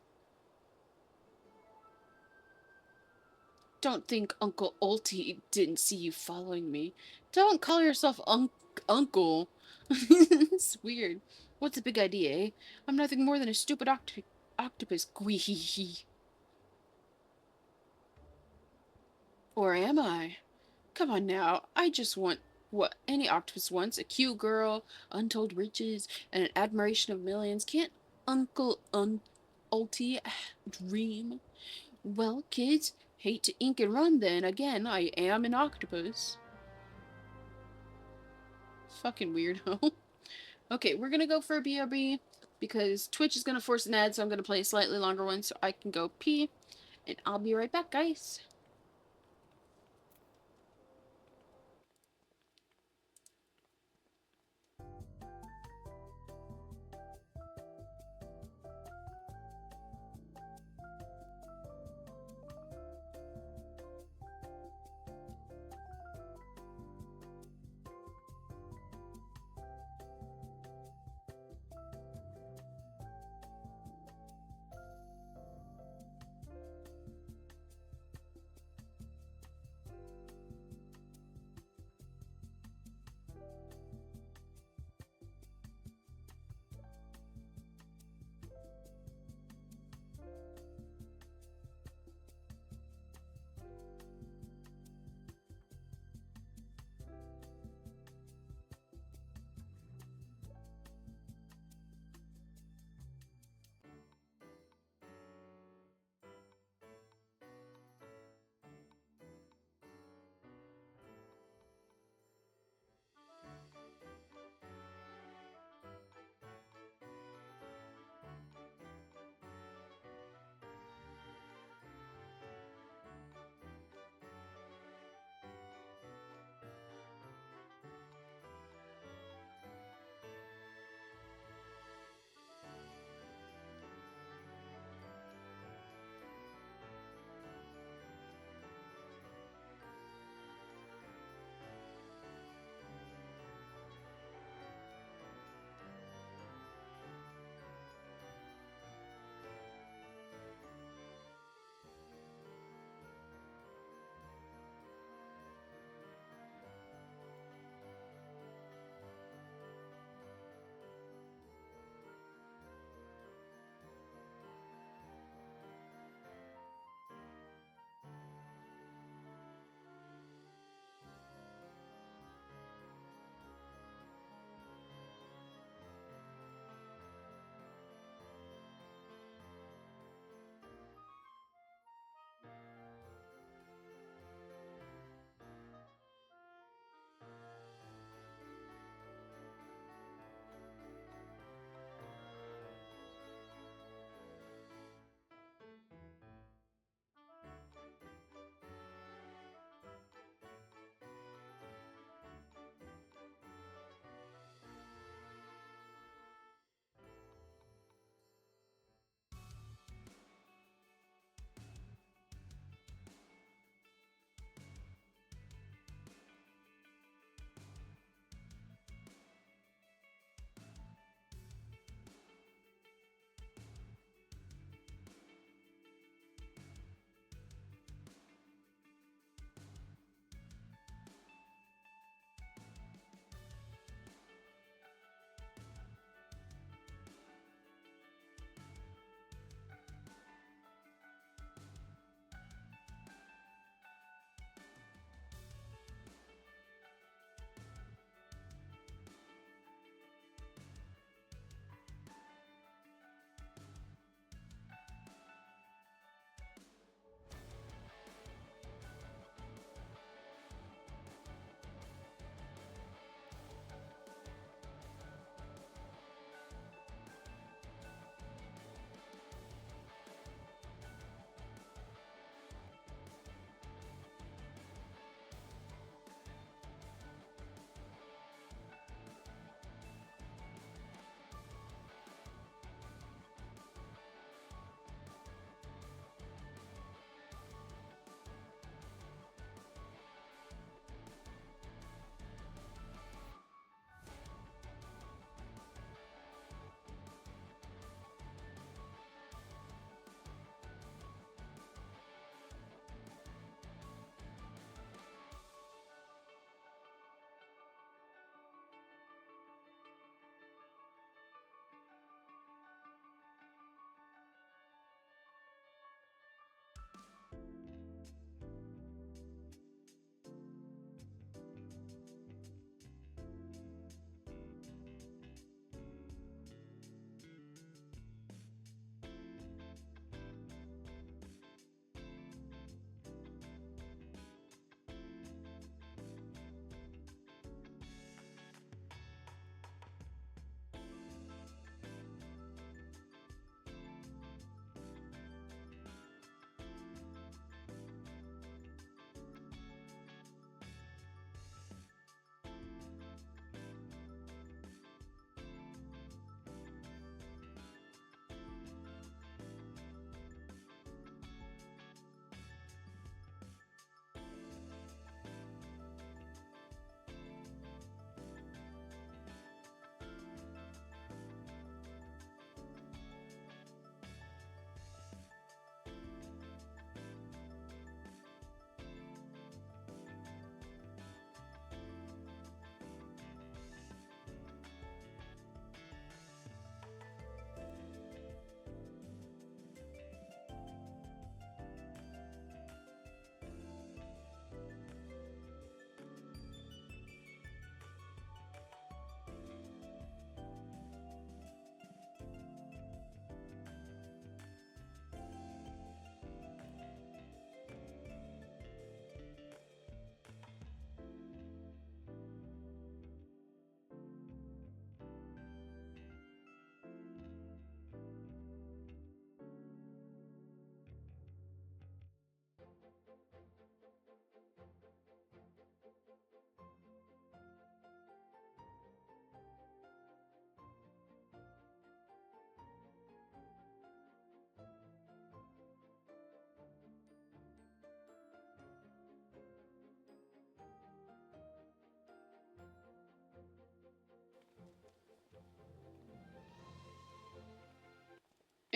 Don't think Uncle Ulti didn't see you following me. Don't call yourself Uncle. It's weird. What's the big idea, eh? I'm nothing more than a stupid octopus. Gwee. Or am I? Come on now. I just want what any octopus wants. A cute girl, untold riches, and an admiration of millions. Can't Uncle Ulti dream? Well, kids, hate to ink and run then. Again, I am an octopus. Fucking weirdo. Okay, we're gonna go for a BRB because Twitch is gonna force an ad, so I'm gonna play a slightly longer one so I can go pee. And I'll be right back, guys.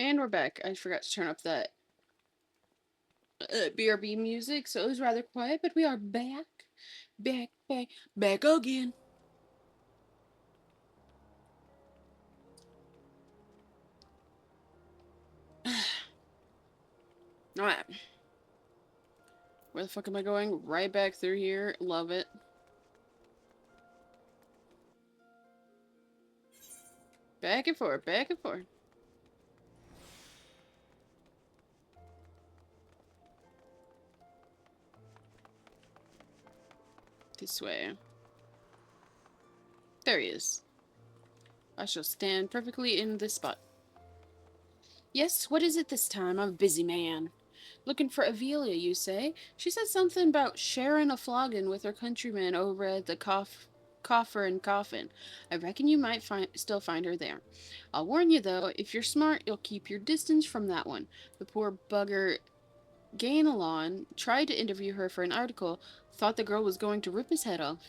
And we're back. I forgot to turn up that BRB music, so it was rather quiet, but we are back. Back again. Alright. Where the fuck am I going? Right back through here. Love it. Back and forth, back and forth. This way. There he is. I shall stand perfectly in this spot. Yes, what is it this time? I'm a busy man. Looking for Avelia, you say? She said something about sharing a flogging with her countrymen over at the Coffer and Coffin. I reckon you might still find her there. I'll warn you, though, if you're smart, you'll keep your distance from that one. The poor bugger Gainalon tried to interview her for an article, thought the girl was going to rip his head off.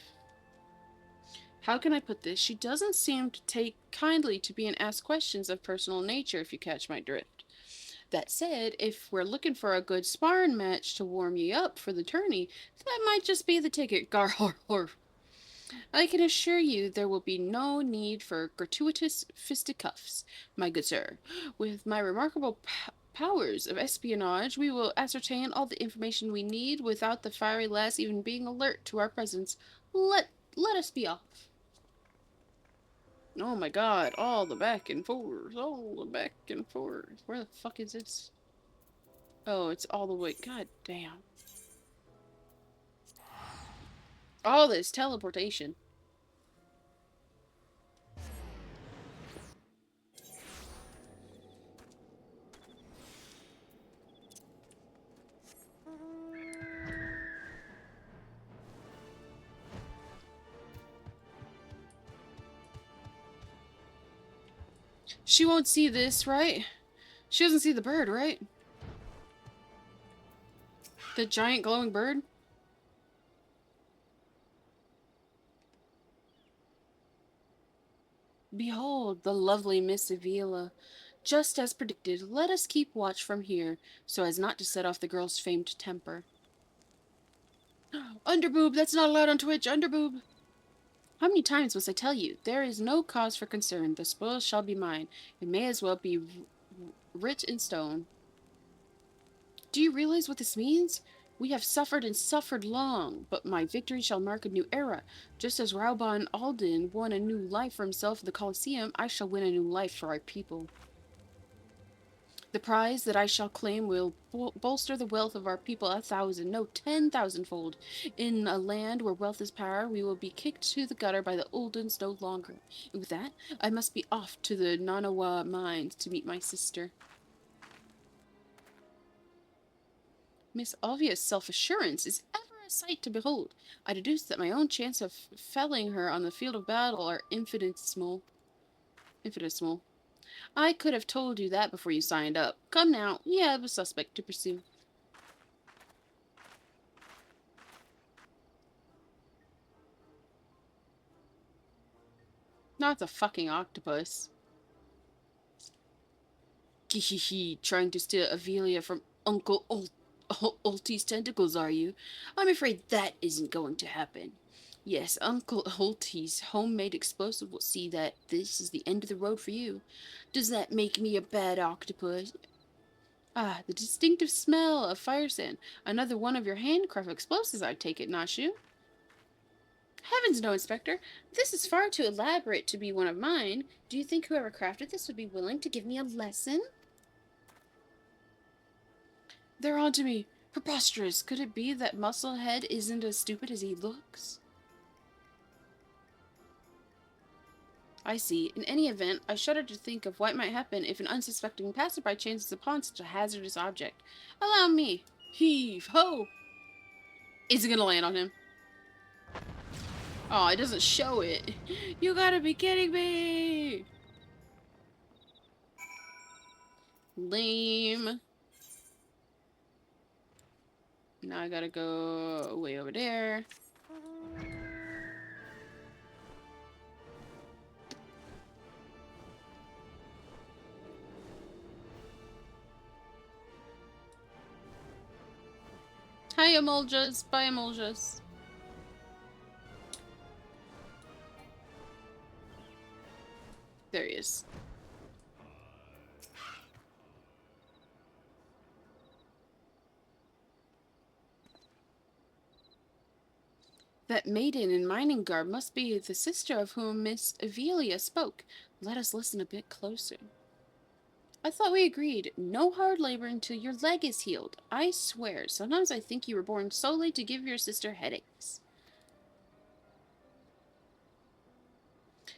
How can I put this? She doesn't seem to take kindly to being asked questions of personal nature, if you catch my drift. That said, if we're looking for a good sparring match to warm ye up for the tourney, that might just be the ticket. Gar hor hor. I can assure you there will be no need for gratuitous fisticuffs, my good sir. With my remarkable powers of espionage, we will ascertain all the information we need without the fiery lass even being alert to our presence. Let us be off. Oh my god, all the back and forth, all the back and forth. Where the fuck is this? Oh, it's all the way. God damn. All this teleportation. She won't see this, right? She doesn't see the bird, right? The giant glowing bird? Behold, the lovely Miss Avila. Just as predicted, let us keep watch from here, so as not to set off the girl's famed temper. Underboob! That's not allowed on Twitch! Underboob! How many times must I tell you? There is no cause for concern. The spoils shall be mine. It may as well be writ in stone. Do you realize what this means? We have suffered and suffered long, but my victory shall mark a new era. Just as Rauban Alden won a new life for himself in the Colosseum, I shall win a new life for our people. The prize that I shall claim will bolster the wealth of our people 1,000, no 10,000-fold. In a land where wealth is power, we will be kicked to the gutter by the Oldens no longer. And with that, I must be off to the Nanawa mines to meet my sister. Miss Obvious self-assurance is ever a sight to behold. I deduce that my own chance of felling her on the field of battle are infinitesimal. I could have told you that before you signed up. Come now, you have a suspect to pursue. Not the fucking octopus. Kihihi, trying to steal Avelia from Uncle Ulti's tentacles, are you? I'm afraid that isn't going to happen. Yes, Uncle Ulti's homemade explosive will see that this is the end of the road for you. Does that make me a bad octopus? Ah, the distinctive smell of fire sand. Another one of your handcraft explosives, I take it, Nashu? Heavens no, Inspector. This is far too elaborate to be one of mine. Do you think whoever crafted this would be willing to give me a lesson? They're on to me. Preposterous. Could it be that Musclehead isn't as stupid as he looks? I see. In any event, I shudder to think of what might happen if an unsuspecting passerby chances upon such a hazardous object. Allow me. Heave ho! Is it gonna land on him? Oh, it doesn't show it. You gotta be kidding me! Lame. Now I gotta go way over there. Bye, Emuljas. Bye, Emuljas. There he is. That maiden in mining garb must be the sister of whom Miss Avelia spoke. Let us listen a bit closer. I thought we agreed. No hard labor until your leg is healed. I swear, sometimes I think you were born solely to give your sister headaches.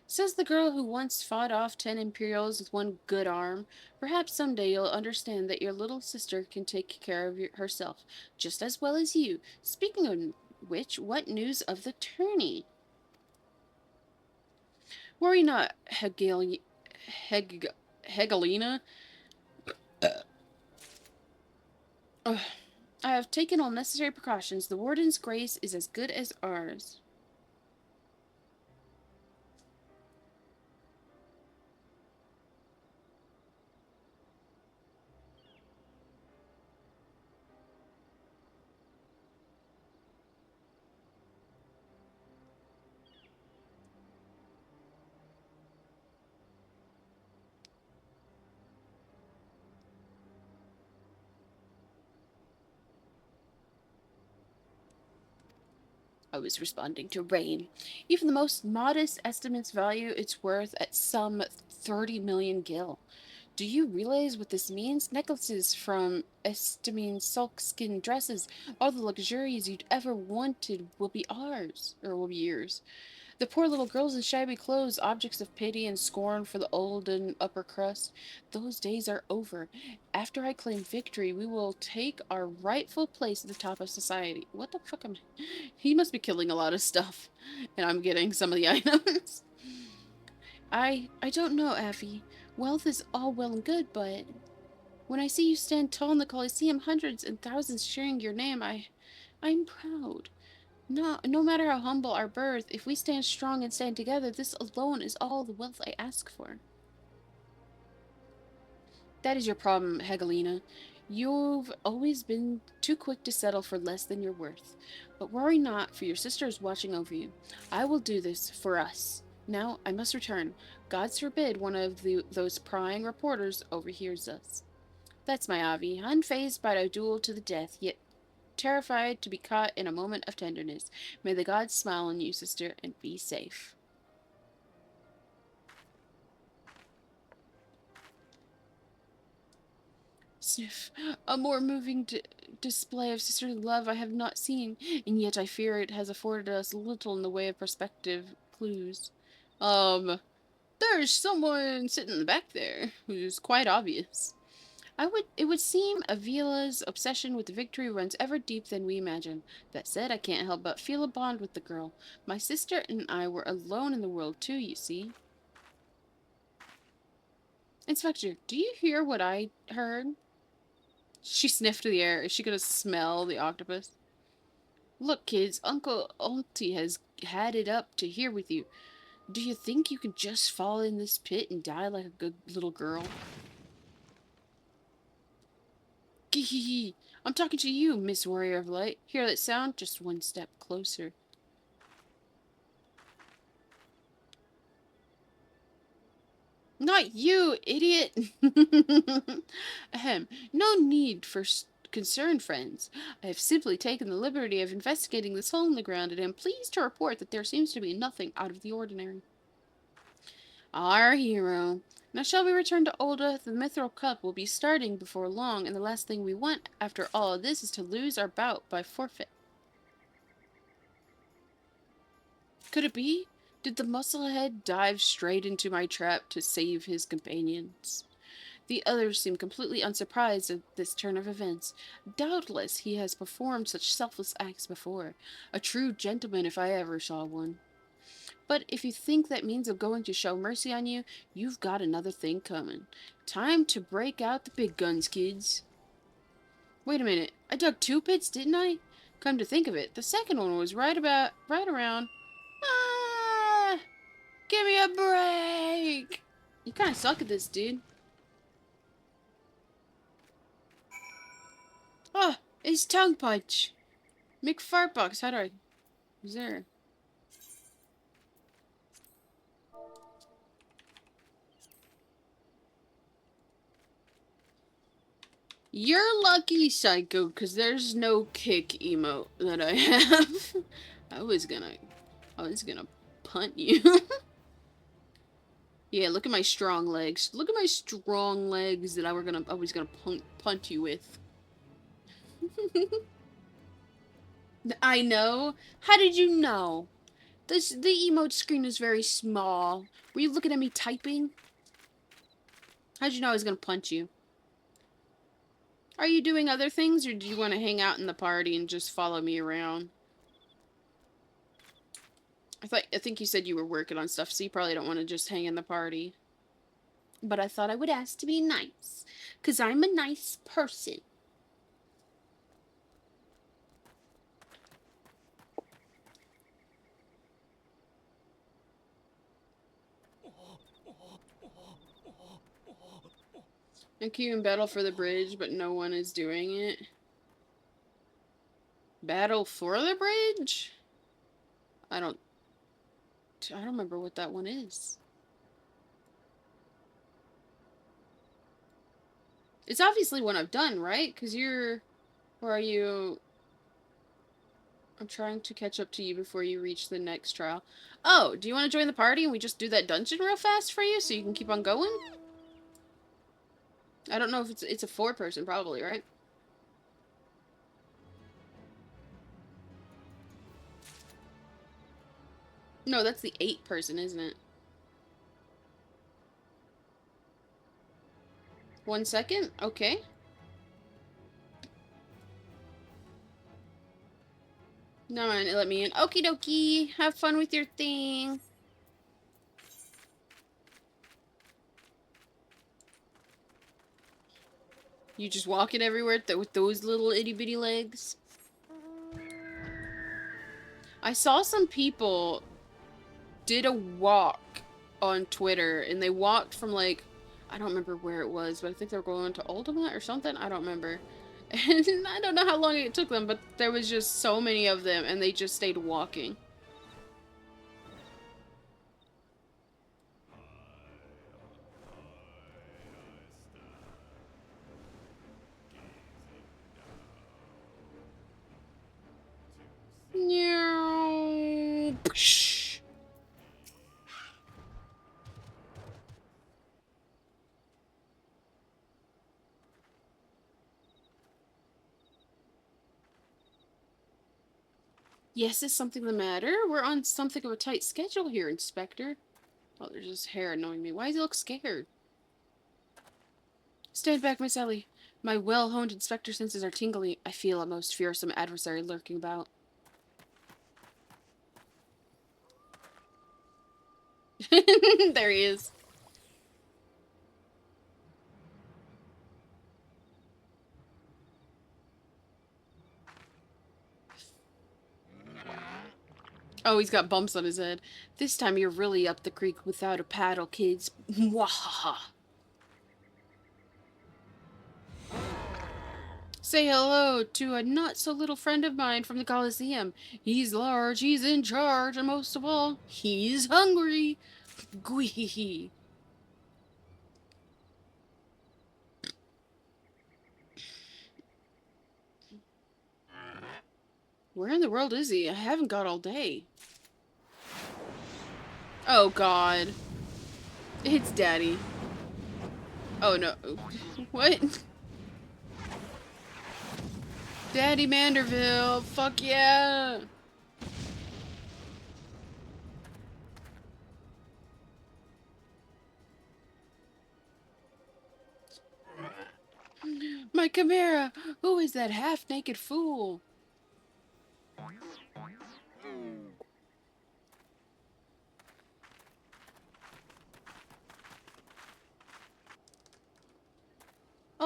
Says the girl who once fought off 10 Imperials with one good arm. Perhaps someday you'll understand that your little sister can take care of herself just as well as you. Speaking of which, what news of the tourney? Worry not, Hegelina. I have taken all necessary precautions. The Warden's grace is as good as ours. I was responding to Rain. Even the most modest estimates value its worth at some 30 million gil. Do you realize what this means? Necklaces from Estamine silkskin dresses, all the luxuries you'd ever wanted will be ours, or will be yours. The poor little girls in shabby clothes, objects of pity and scorn for the old and upper crust, those days are over. After I claim victory, we will take our rightful place at the top of society. What the fuck am I? He must be killing a lot of stuff, and I'm getting some of the items. I don't know, Avi. Wealth is all well and good, but when I see you stand tall in the Colosseum, hundreds and thousands cheering your name, I'm proud. No matter how humble our birth, if we stand strong and stand together, this alone is all the wealth I ask for. That is your problem, Hegelina. You've always been too quick to settle for less than you're worth. But worry not, for your sister is watching over you. I will do this for us. Now, I must return. God's forbid one of those prying reporters overhears us. That's my Avi, unfazed by a duel to the death, yet terrified to be caught in a moment of tenderness. May the gods smile on you, sister, and be safe. Sniff. A more moving display of sisterly love I have not seen, and yet I fear it has afforded us little in the way of prospective clues. There's someone sitting in the back there who's quite obvious. It would seem Avila's obsession with the victory runs ever deeper than we imagine. That said, I can't help but feel a bond with the girl. My sister and I were alone in the world too, you see. Inspector, do you hear what I heard? She sniffed the air. Is she gonna smell the octopus? Look, kids, Uncle Auntie has had it up to here with you. Do you think you can just fall in this pit and die like a good little girl? Gee, I'm talking to you, Miss Warrior of Light. Hear that sound? Just one step closer. Not you, idiot! Ahem. No need for concern, friends. I have simply taken the liberty of investigating this hole in the ground and am pleased to report that there seems to be nothing out of the ordinary. Our hero. Now shall we return to Olda? The Mithril Cup will be starting before long, and the last thing we want after all this is to lose our bout by forfeit. Could it be? Did the musclehead dive straight into my trap to save his companions? The others seem completely unsurprised at this turn of events. Doubtless he has performed such selfless acts before. A true gentleman if I ever saw one. But if you think that means I'm going to show mercy on you, you've got another thing coming. Time to break out the big guns, kids. Wait a minute. I dug 2 pits, didn't I? Come to think of it, the second one was right around... Ah! Give me a break! You kind of suck at this, dude. Oh, it's tongue punch. McFartbox, how do I... Is there... You're lucky, Psycho, because there's no kick emote that I have. I was gonna punt you. Yeah, look at my strong legs. Look at my strong legs that I was gonna punt you with. I know. How did you know? The emote screen is very small. Were you looking at me typing? How'd you know I was gonna punch you? Are you doing other things, or do you want to hang out in the party and just follow me around? I think you said you were working on stuff, so you probably don't want to just hang in the party. But I thought I would ask to be nice, 'cause I'm a nice person. I keep in battle for the bridge, but no one is doing it. Battle for the bridge? I don't remember what that one is. It's obviously one I've done, right? 'Cause you're... Or are you... I'm trying to catch up to you before you reach the next trial. Oh, do you want to join the party and we just do that dungeon real fast for you so you can keep on going? I don't know if it's a 4-person probably, right? No, that's the 8-person, isn't it? 1 second? Okay. No, man, let me in. Okie dokie. Have fun with your thing. You just walking everywhere with those little itty bitty legs? I saw some people did a walk on Twitter, and they walked from, like, I don't remember where it was, but I think they were going to Ultima or something. I don't remember. And I don't know how long it took them, but there was just so many of them, and they just stayed walking. Yes, is something the matter? We're on something of a tight schedule here, Inspector. Oh, there's his hair annoying me. Why does he look scared? Stand back, Miss Ellie. My well-honed inspector senses are tingling. I feel a most fearsome adversary lurking about. There he is. Oh, he's got bumps on his head. This time you're really up the creek without a paddle, kids. Mwahaha. Say hello to a not-so-little friend of mine from the Coliseum. He's large, he's in charge, and most of all, he's hungry. Gwee. Where in the world is he? I haven't got all day. Oh, God. It's Daddy. Oh, no. What? Daddy Manderville. Fuck yeah. My chimera. Who is that half-naked fool?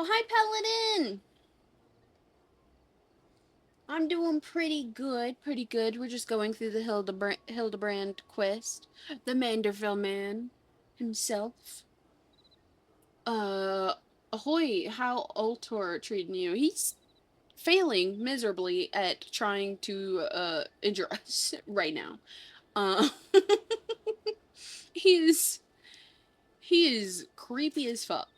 Oh, hi, Paladin. I'm doing pretty good, pretty good. We're just going through the Hildibrand Quest. The Manderville Man himself. Ahoy, how Ultor treating you? He's failing miserably at trying to injure us right now. Uh, he is creepy as fuck.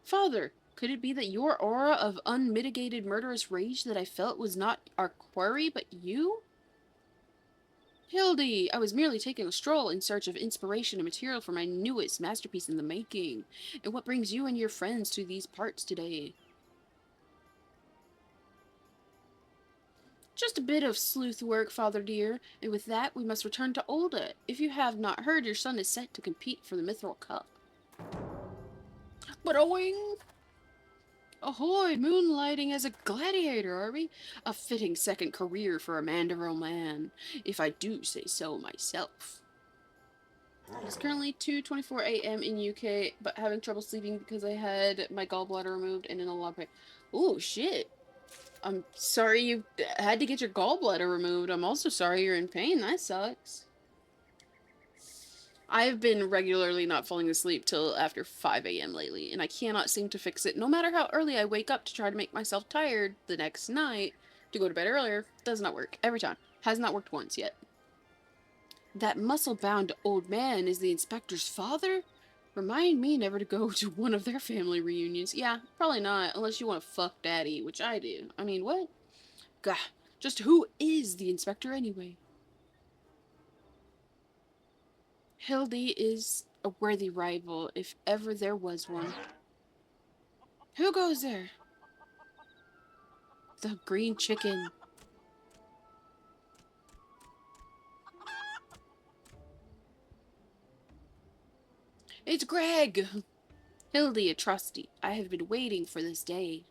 Father, could it be that your aura of unmitigated murderous rage that I felt was not our quarry, but you? Hildy, I was merely taking a stroll in search of inspiration and material for my newest masterpiece in the making. And what brings you and your friends to these parts today? Just a bit of sleuth work, father dear, and with that we must return to Olda. If you have not heard, your son is set to compete for the Mithril Cup. Ba-doing! Ahoy, moonlighting as a gladiator, are we? A fitting second career for a Manderville man, if I do say so myself. It's currently 2:24 a.m. in UK, but having trouble sleeping because I had my gallbladder removed and in a lot of pain. Oh, shit. I'm sorry you had to get your gallbladder removed. I'm also sorry you're in pain. That sucks. I've been regularly not falling asleep till after 5 a.m. lately, and I cannot seem to fix it. No matter how early I wake up to try to make myself tired the next night to go to bed earlier, does not work. Every time. Has not worked once yet. That muscle-bound old man is the inspector's father? Remind me never to go to one of their family reunions. Yeah, probably not, unless you want to fuck daddy, which I do. I mean, what? Gah, just who is the inspector anyway? Hildy is a worthy rival, if ever there was one. Who goes there? The green chicken. It's Greg! Hildy, a trusty. I have been waiting for this day.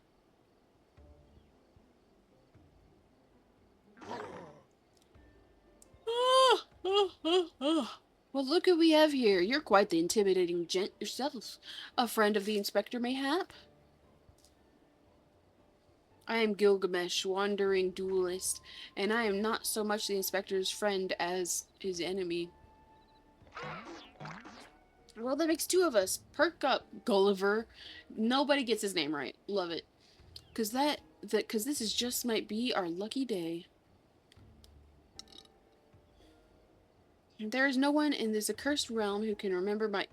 Well, look who we have here. You're quite the intimidating gent yourself. A friend of the inspector, mayhap? I am Gilgamesh, wandering duelist, and I am not so much the inspector's friend as his enemy. Well, that makes two of us. Perk up, Gulliver. Nobody gets his name right. Love it. Cause this is just might be our lucky day. There is no one in this accursed realm who can remember my...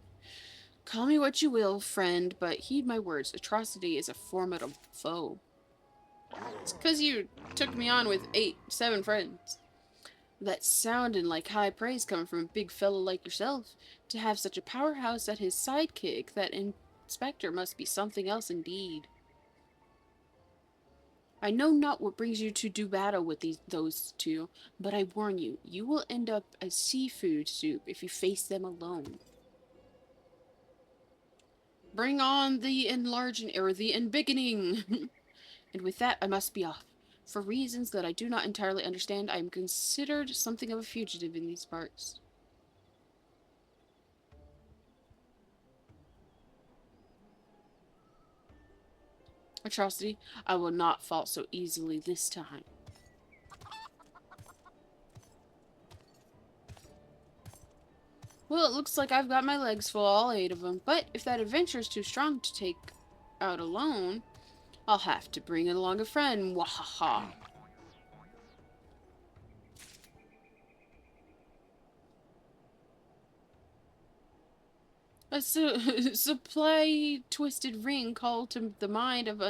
Call me what you will, friend, but heed my words. Atrocity is a formidable foe. It's because you took me on with 7 friends. That sounded like high praise coming from a big fellow like yourself. To have such a powerhouse at his sidekick, that inspector must be something else indeed. I know not what brings you to do battle with those two, but I warn you, you will end up as seafood soup if you face them alone. Bring on the enlarging, or the embiggening! And with that, I must be off. For reasons that I do not entirely understand, I am considered something of a fugitive in these parts. Atrocity, I will not fall so easily this time. Well, it looks like I've got my legs full, all 8 of them. But if that adventure is too strong to take out alone, I'll have to bring along a friend. Wahaha. A supply twisted ring called to the mind of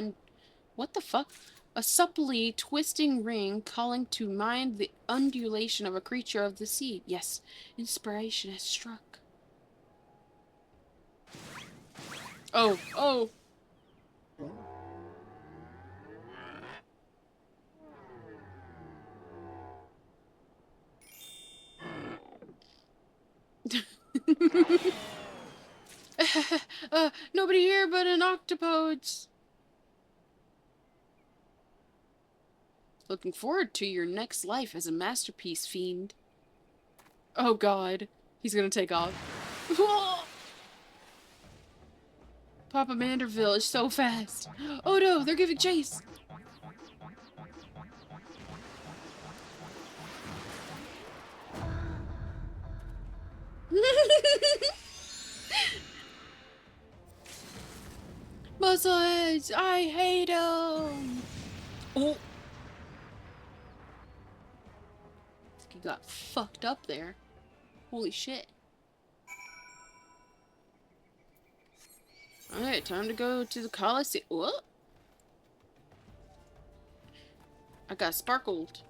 what the fuck? A supply twisting ring calling to mind the undulation of a creature of the sea. Yes, inspiration has struck. Oh, oh. Nobody here but an octopode. Looking forward to your next life as a masterpiece, fiend. Oh god. He's gonna take off. Papa Manderville is so fast. Oh no, they're giving chase. Muscleheads, I hate them. got fucked up there. Holy shit. Alright, time to go to the Coliseum. What? I got sparkled.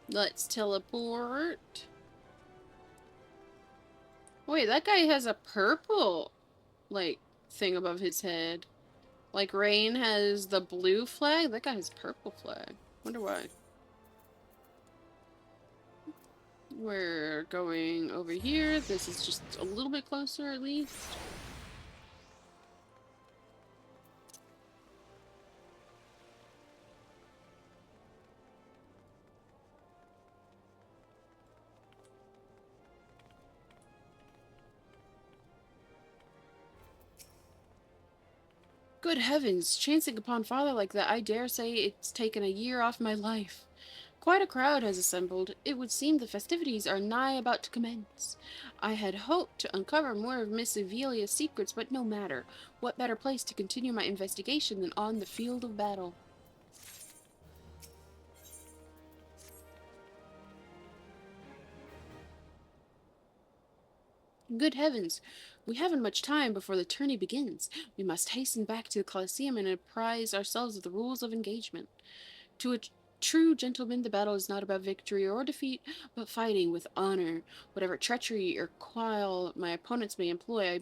Let's teleport. Wait, that guy has a purple, like, thing above his head. Like, Rain has the blue flag. That guy has purple flag. Wonder why. We're going over here. This is just a little bit closer, at least. Good heavens, chancing upon father like that, I dare say it's taken a year off my life. Quite a crowd has assembled. It would seem the festivities are nigh about to commence. I had hoped to uncover more of Miss Evelia's secrets, but no matter. What better place to continue my investigation than on the field of battle? Good heavens, we haven't much time before the tourney begins. We must hasten back to the Colosseum and apprise ourselves of the rules of engagement. To a true gentleman, the battle is not about victory or defeat, but fighting with honor. Whatever treachery or guile my opponents may employ,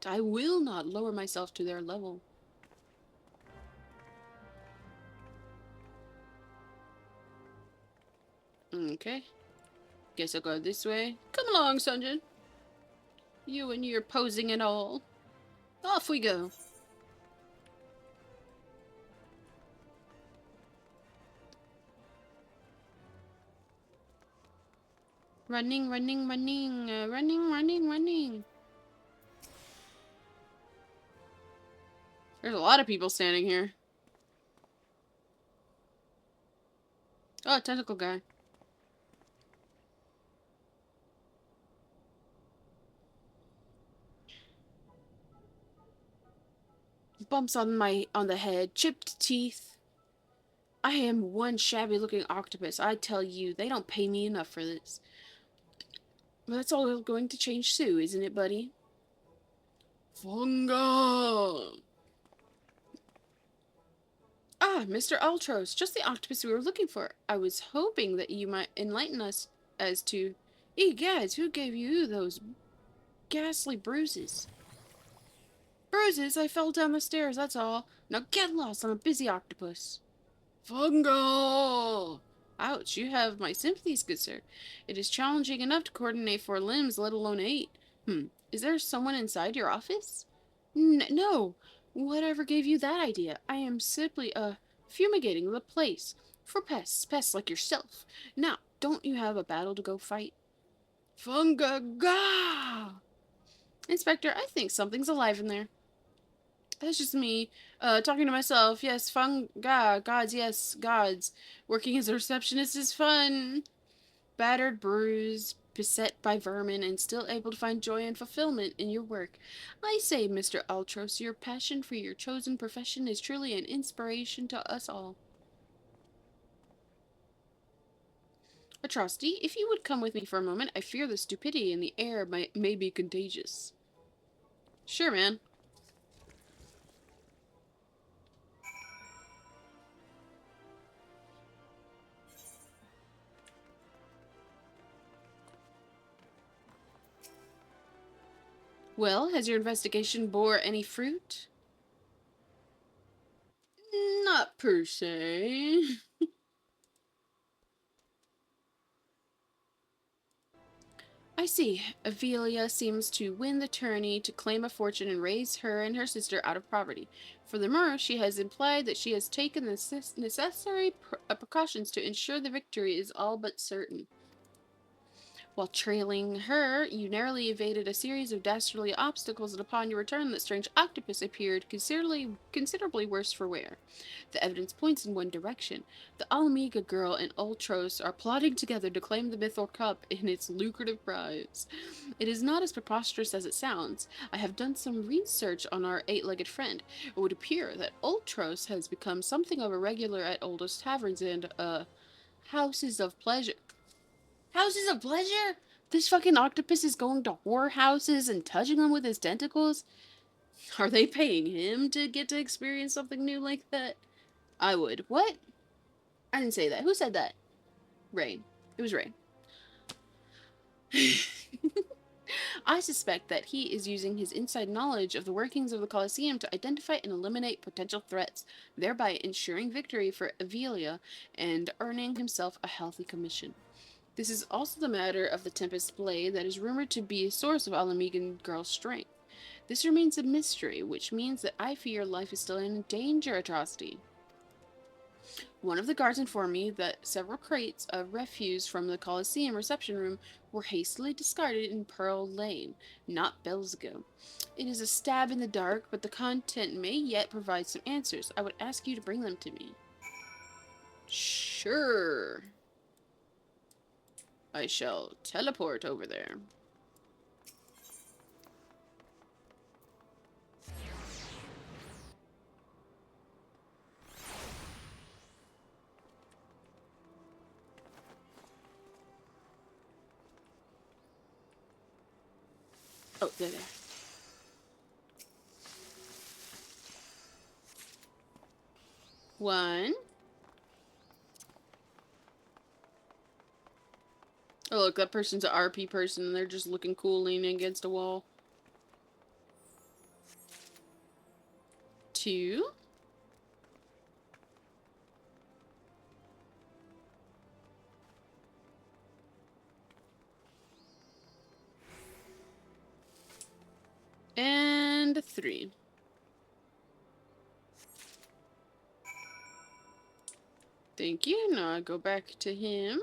I will not lower myself to their level. Okay. Guess I'll go this way. Come along, Sunjin. You and your posing and all. Off we go. Running, running, running, running, running, running. There's a lot of people standing here. Oh, tentacle guy. Bumps on the head, chipped teeth. I am one shabby looking octopus. I tell you, they don't pay me enough for this. But that's all going to change soon, isn't it, buddy? Funga! Ah, Mr. Ultros, just the octopus we were looking for. I was hoping that you might enlighten us as to... Egads, who gave you those ghastly bruises? Bruises? I fell down the stairs, that's all. Now get lost, I'm a busy octopus. Fungal! Ouch, you have my sympathies, good sir. It is challenging enough to coordinate 4 limbs, let alone 8. Is there someone inside your office? No. Whatever gave you that idea? I am simply, fumigating the place. For pests like yourself. Now, don't you have a battle to go fight? Funga-ga! Inspector, I think something's alive in there. That's just me, talking to myself. Yes, gods, yes, gods. Working as a receptionist is fun. Battered, bruised, beset by vermin, and still able to find joy and fulfillment in your work. I say, Mr. Ultros, your passion for your chosen profession is truly an inspiration to us all. Atrocity, if you would come with me for a moment, I fear the stupidity in the air may be contagious. Sure, man. Well, has your investigation bore any fruit? Not per se. I see. Avelia seems to win the tourney to claim a fortune and raise her and her sister out of poverty. Furthermore, she has implied that she has taken the necessary precautions to ensure the victory is all but certain. While trailing her, you narrowly evaded a series of dastardly obstacles, and upon your return, that strange octopus appeared considerably worse for wear. The evidence points in one direction. The Alamiga girl and Ultros are plotting together to claim the Mythor Cup in its lucrative prize. It is not as preposterous as it sounds. I have done some research on our eight-legged friend. It would appear that Ultros has become something of a regular at Oldest taverns and, houses of pleasure. Houses of pleasure? This fucking octopus is going to whorehouses and touching them with his tentacles? Are they paying him to get to experience something new like that? I would. What? I didn't say that. Who said that? Rain. It was Rain. I suspect that he is using his inside knowledge of the workings of the Colosseum to identify and eliminate potential threats, thereby ensuring victory for Avelia and earning himself a healthy commission. This is also the matter of the Tempest Blade that is rumored to be a source of Alamigan girl's strength. This remains a mystery, which means that I fear life is still in danger, Atrocity. One of the guards informed me that several crates of refuse from the Colosseum reception room were hastily discarded in Pearl Lane, not Belzego. It is a stab in the dark, but the content may yet provide some answers. I would ask you to bring them to me. Sure. I shall teleport over there. Oh, there. One. Oh, look, that person's an RP person, and they're just looking cool leaning against a wall. 2. And 3. Thank you. Now I go back to him.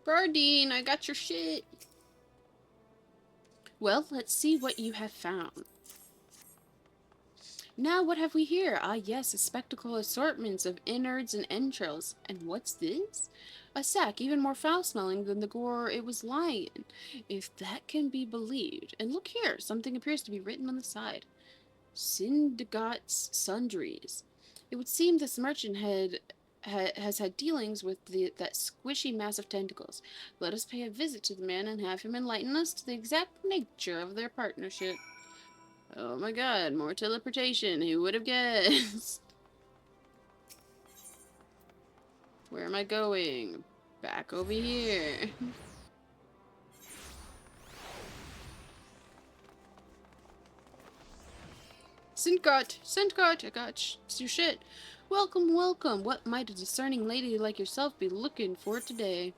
Bardine, I got your shit. Well, let's see what you have found. Now, what have we here? Ah, yes, a spectacle assortments of innards and entrails. And what's this? A sack, even more foul-smelling than the gore it was lying in, if that can be believed. And look here, something appears to be written on the side. Syndigat's Sundries. It would seem this merchant has had dealings with that squishy mass of tentacles. Let us pay a visit to the man and have him enlighten us to the exact nature of their partnership. Oh my god, more teleportation. Who would have guessed? Where am I going? Back over here. Sindgart, I got your shit. Welcome, welcome. What might a discerning lady like yourself be looking for today?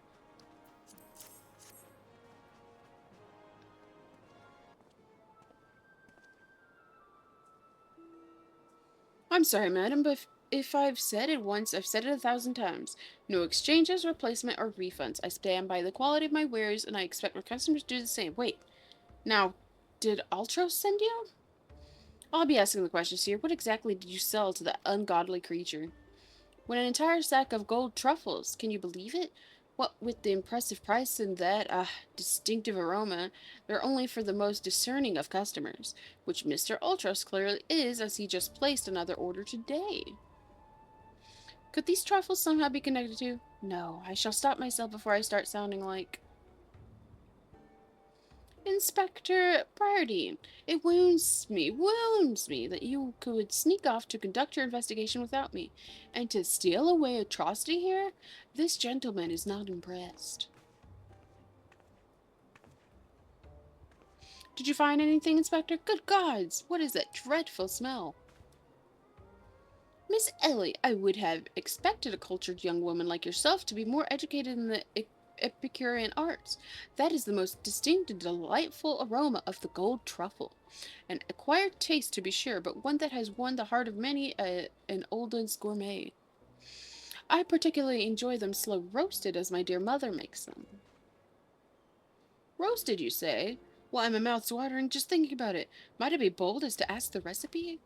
I'm sorry, madam, but if I've said it once, I've said it 1,000 times. No exchanges, replacement, or refunds. I stand by the quality of my wares, and I expect my customers to do the same. Wait, now, did Ultros send you? I'll be asking the questions here. What exactly did you sell to that ungodly creature? When an entire sack of gold truffles. Can you believe it? What with the impressive price and that, distinctive aroma, they're only for the most discerning of customers, which Mr. Ultros clearly is, as he just placed another order today. Could these truffles somehow be connected to? No, I shall stop myself before I start sounding like Inspector Bardine. It wounds me that you could sneak off to conduct your investigation without me. And to steal away Atrocity here? This gentleman is not impressed. Did you find anything, Inspector? Good gods, what is that dreadful smell? Miss Ellie, I would have expected a cultured young woman like yourself to be more educated in the Epicurean arts. That is the most distinct and delightful aroma of the gold truffle. An acquired taste, to be sure, but one that has won the heart of many an olden's gourmet. I particularly enjoy them slow roasted, as my dear mother makes them. Roasted, you say? Why, my mouth's watering just thinking about it. Might I be bold as to ask the recipe?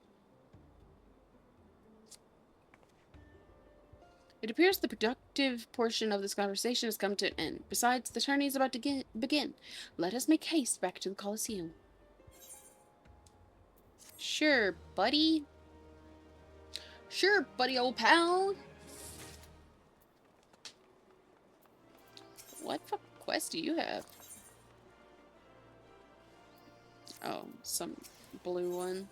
It appears the productive portion of this conversation has come to an end. Besides, the tourney is about to begin. Let us make haste back to the Colosseum. Sure, buddy. Sure, buddy, old pal. What quest do you have? Oh, some blue one.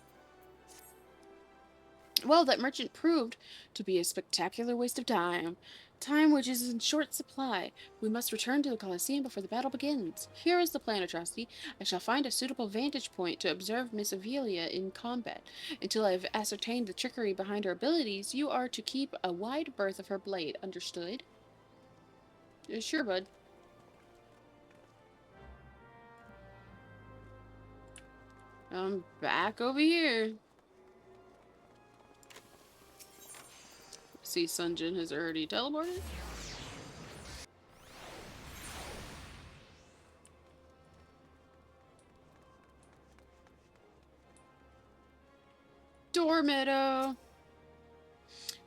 Well, that merchant proved to be a spectacular waste of time. Time which is in short supply. We must return to the Colosseum before the battle begins. Here is the plan, Atrocity. I shall find a suitable vantage point to observe Miss Avelia in combat. Until I have ascertained the trickery behind her abilities, you are to keep a wide berth of her blade. Understood? Sure, bud. I'm back over here. See, Sunjin has already teleported. Dormeadow!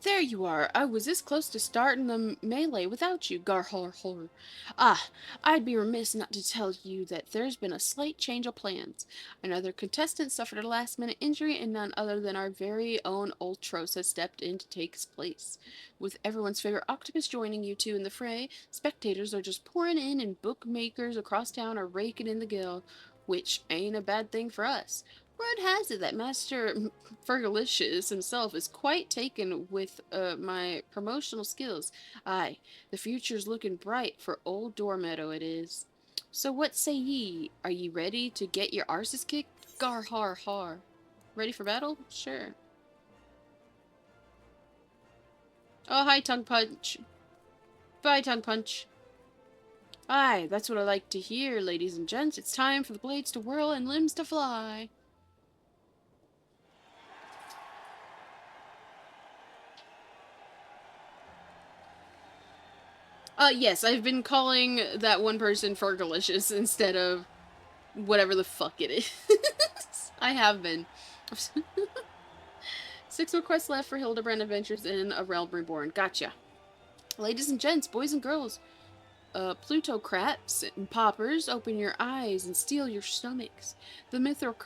There you are. I was this close to starting the melee without you, Garhor. Ah, I'd be remiss not to tell you that there's been a slight change of plans. Another contestant suffered a last-minute injury, and none other than our very own Ultros has stepped in to take his place. With everyone's favorite octopus joining you two in the fray, spectators are just pouring in, and bookmakers across town are raking in the gill, which ain't a bad thing for us. Word has it that Master Fergalicious himself is quite taken with my promotional skills. Aye, the future's looking bright for old Dormeadow, it is. So what say ye? Are ye ready to get your arses kicked? Gar har har. Ready for battle? Sure. Oh, hi, Tongue Punch. Bye, Tongue Punch. Aye, that's what I like to hear, ladies and gents. It's time for the blades to whirl and limbs to fly. Yes, I've been calling that one person Fergalicious instead of whatever the fuck it is. I have been. 6 more quests left for Hildibrand Adventures in A Realm Reborn. Gotcha. Ladies and gents, boys and girls, plutocrats and poppers, open your eyes and steel your stomachs. The Mithril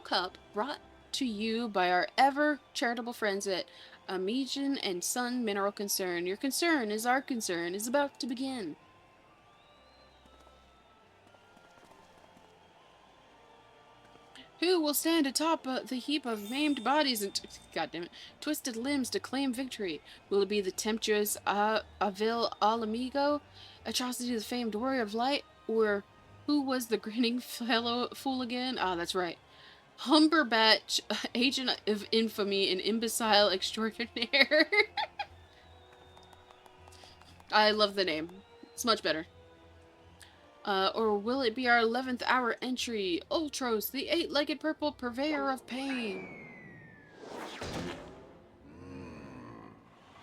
Cup brought to you by our ever charitable friends at Amijan and Sun Mineral Concern. Your concern is our concern is about to begin. Who will stand atop the heap of maimed bodies and twisted limbs to claim victory? Will it be the tempestuous Avil Alamigo, Atrocity the famed warrior of light, or who was the grinning fool again? Ah, that's right. Humberbatch, agent of infamy and imbecile extraordinaire. I love the name. It's much better. Or will it be our 11th hour entry, Ultros, the 8-legged purple purveyor of pain?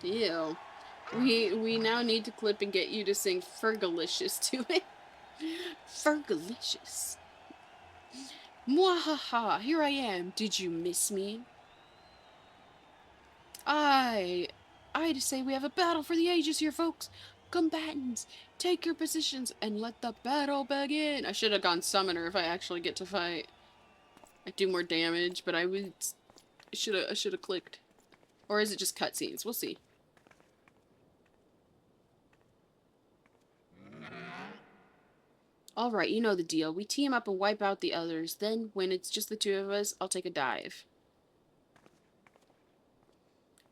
Ew. We now need to clip and get you to sing Fergalicious to it. Fergalicious. Mwahaha, here I am. Did you miss me? I to say we have a battle for the ages here, folks. Combatants, take your positions and let the battle begin. I should have gone summoner if I actually get to fight. I do more damage, but I should have clicked. Or is it just cutscenes? We'll see. Alright, you know the deal. We team up and wipe out the others. Then, when it's just the two of us, I'll take a dive.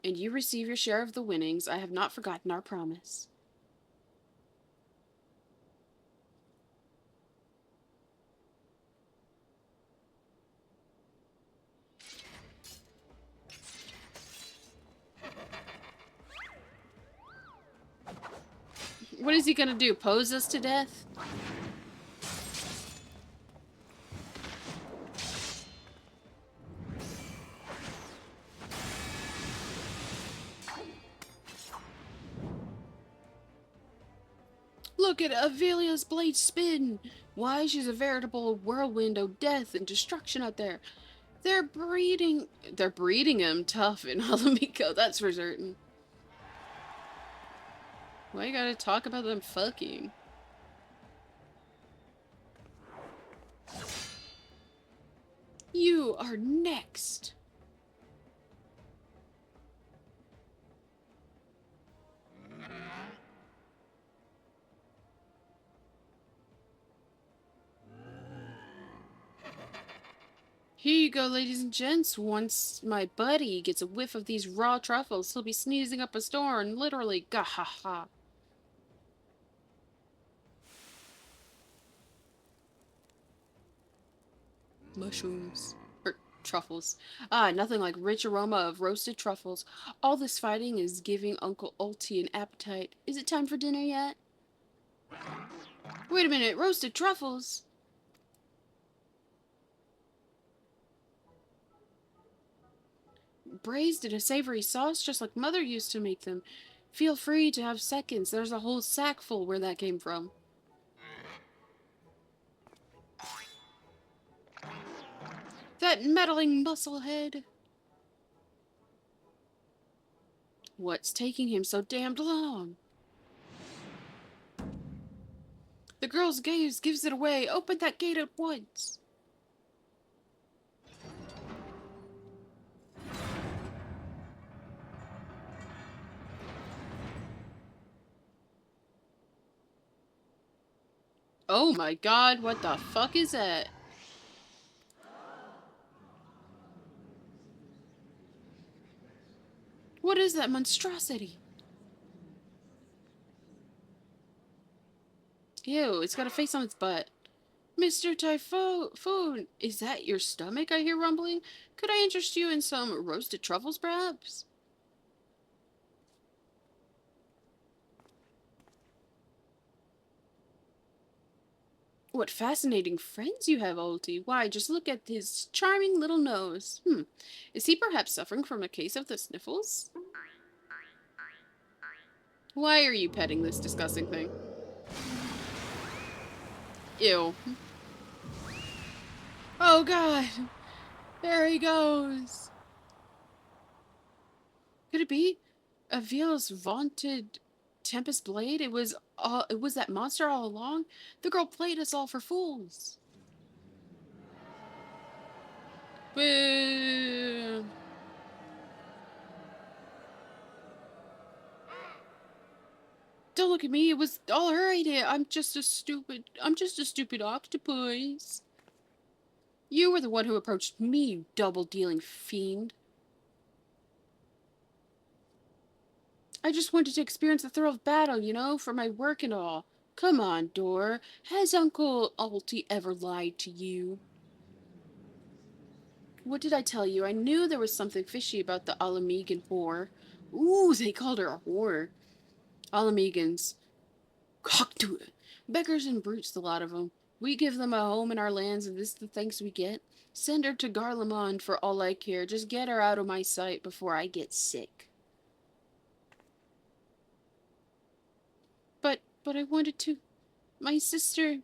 And you receive your share of the winnings. I have not forgotten our promise. What is he gonna do? Pose us to death? Look at Avelia's blade spin! Why, she's a veritable whirlwind of death and destruction out there. They're breeding him tough in Alamiko, that's for certain. Why you gotta talk about them fucking? You are next. Here you go, ladies and gents. Once my buddy gets a whiff of these raw truffles, he'll be sneezing up a storm, literally. Gahaha. Mushrooms. Or truffles. Ah, nothing like rich aroma of roasted truffles. All this fighting is giving Uncle Ulti an appetite. Is it time for dinner yet? Wait a minute, roasted truffles? Braised in a savory sauce, just like Mother used to make them. Feel free to have seconds. There's a whole sack full where that came from. That meddling musclehead! What's taking him so damned long? The girl's gaze gives it away. Open that gate at once. Oh my god, what the fuck is that? What is that monstrosity? Ew, it's got a face on its butt. Mr. Typhoon, is that your stomach I hear rumbling? Could I interest you in some roasted truffles, perhaps? What fascinating friends you have, Ulti. Why, just look at his charming little nose. Is he perhaps suffering from a case of the sniffles? Why are you petting this disgusting thing? Ew. Oh god! There he goes! Could it be Avil's vaunted Tempest Blade? It was that monster all along? The girl played us all for fools. Boo! Don't look at me, it was all her idea. I'm just a stupid octopus. You were the one who approached me, you double-dealing fiend. I just wanted to experience the thrill of battle, you know, for my work and all. Come on, Dor. Has Uncle Ulti ever lied to you? What did I tell you? I knew there was something fishy about the Alamegan whore. Ooh, they called her a whore. Alamegans. Beggars and brutes, the lot of them. We give them a home in our lands, and this is the thanks we get. Send her to Garlemald for all I care. Just get her out of my sight before I get sick. But I wanted to... My sister...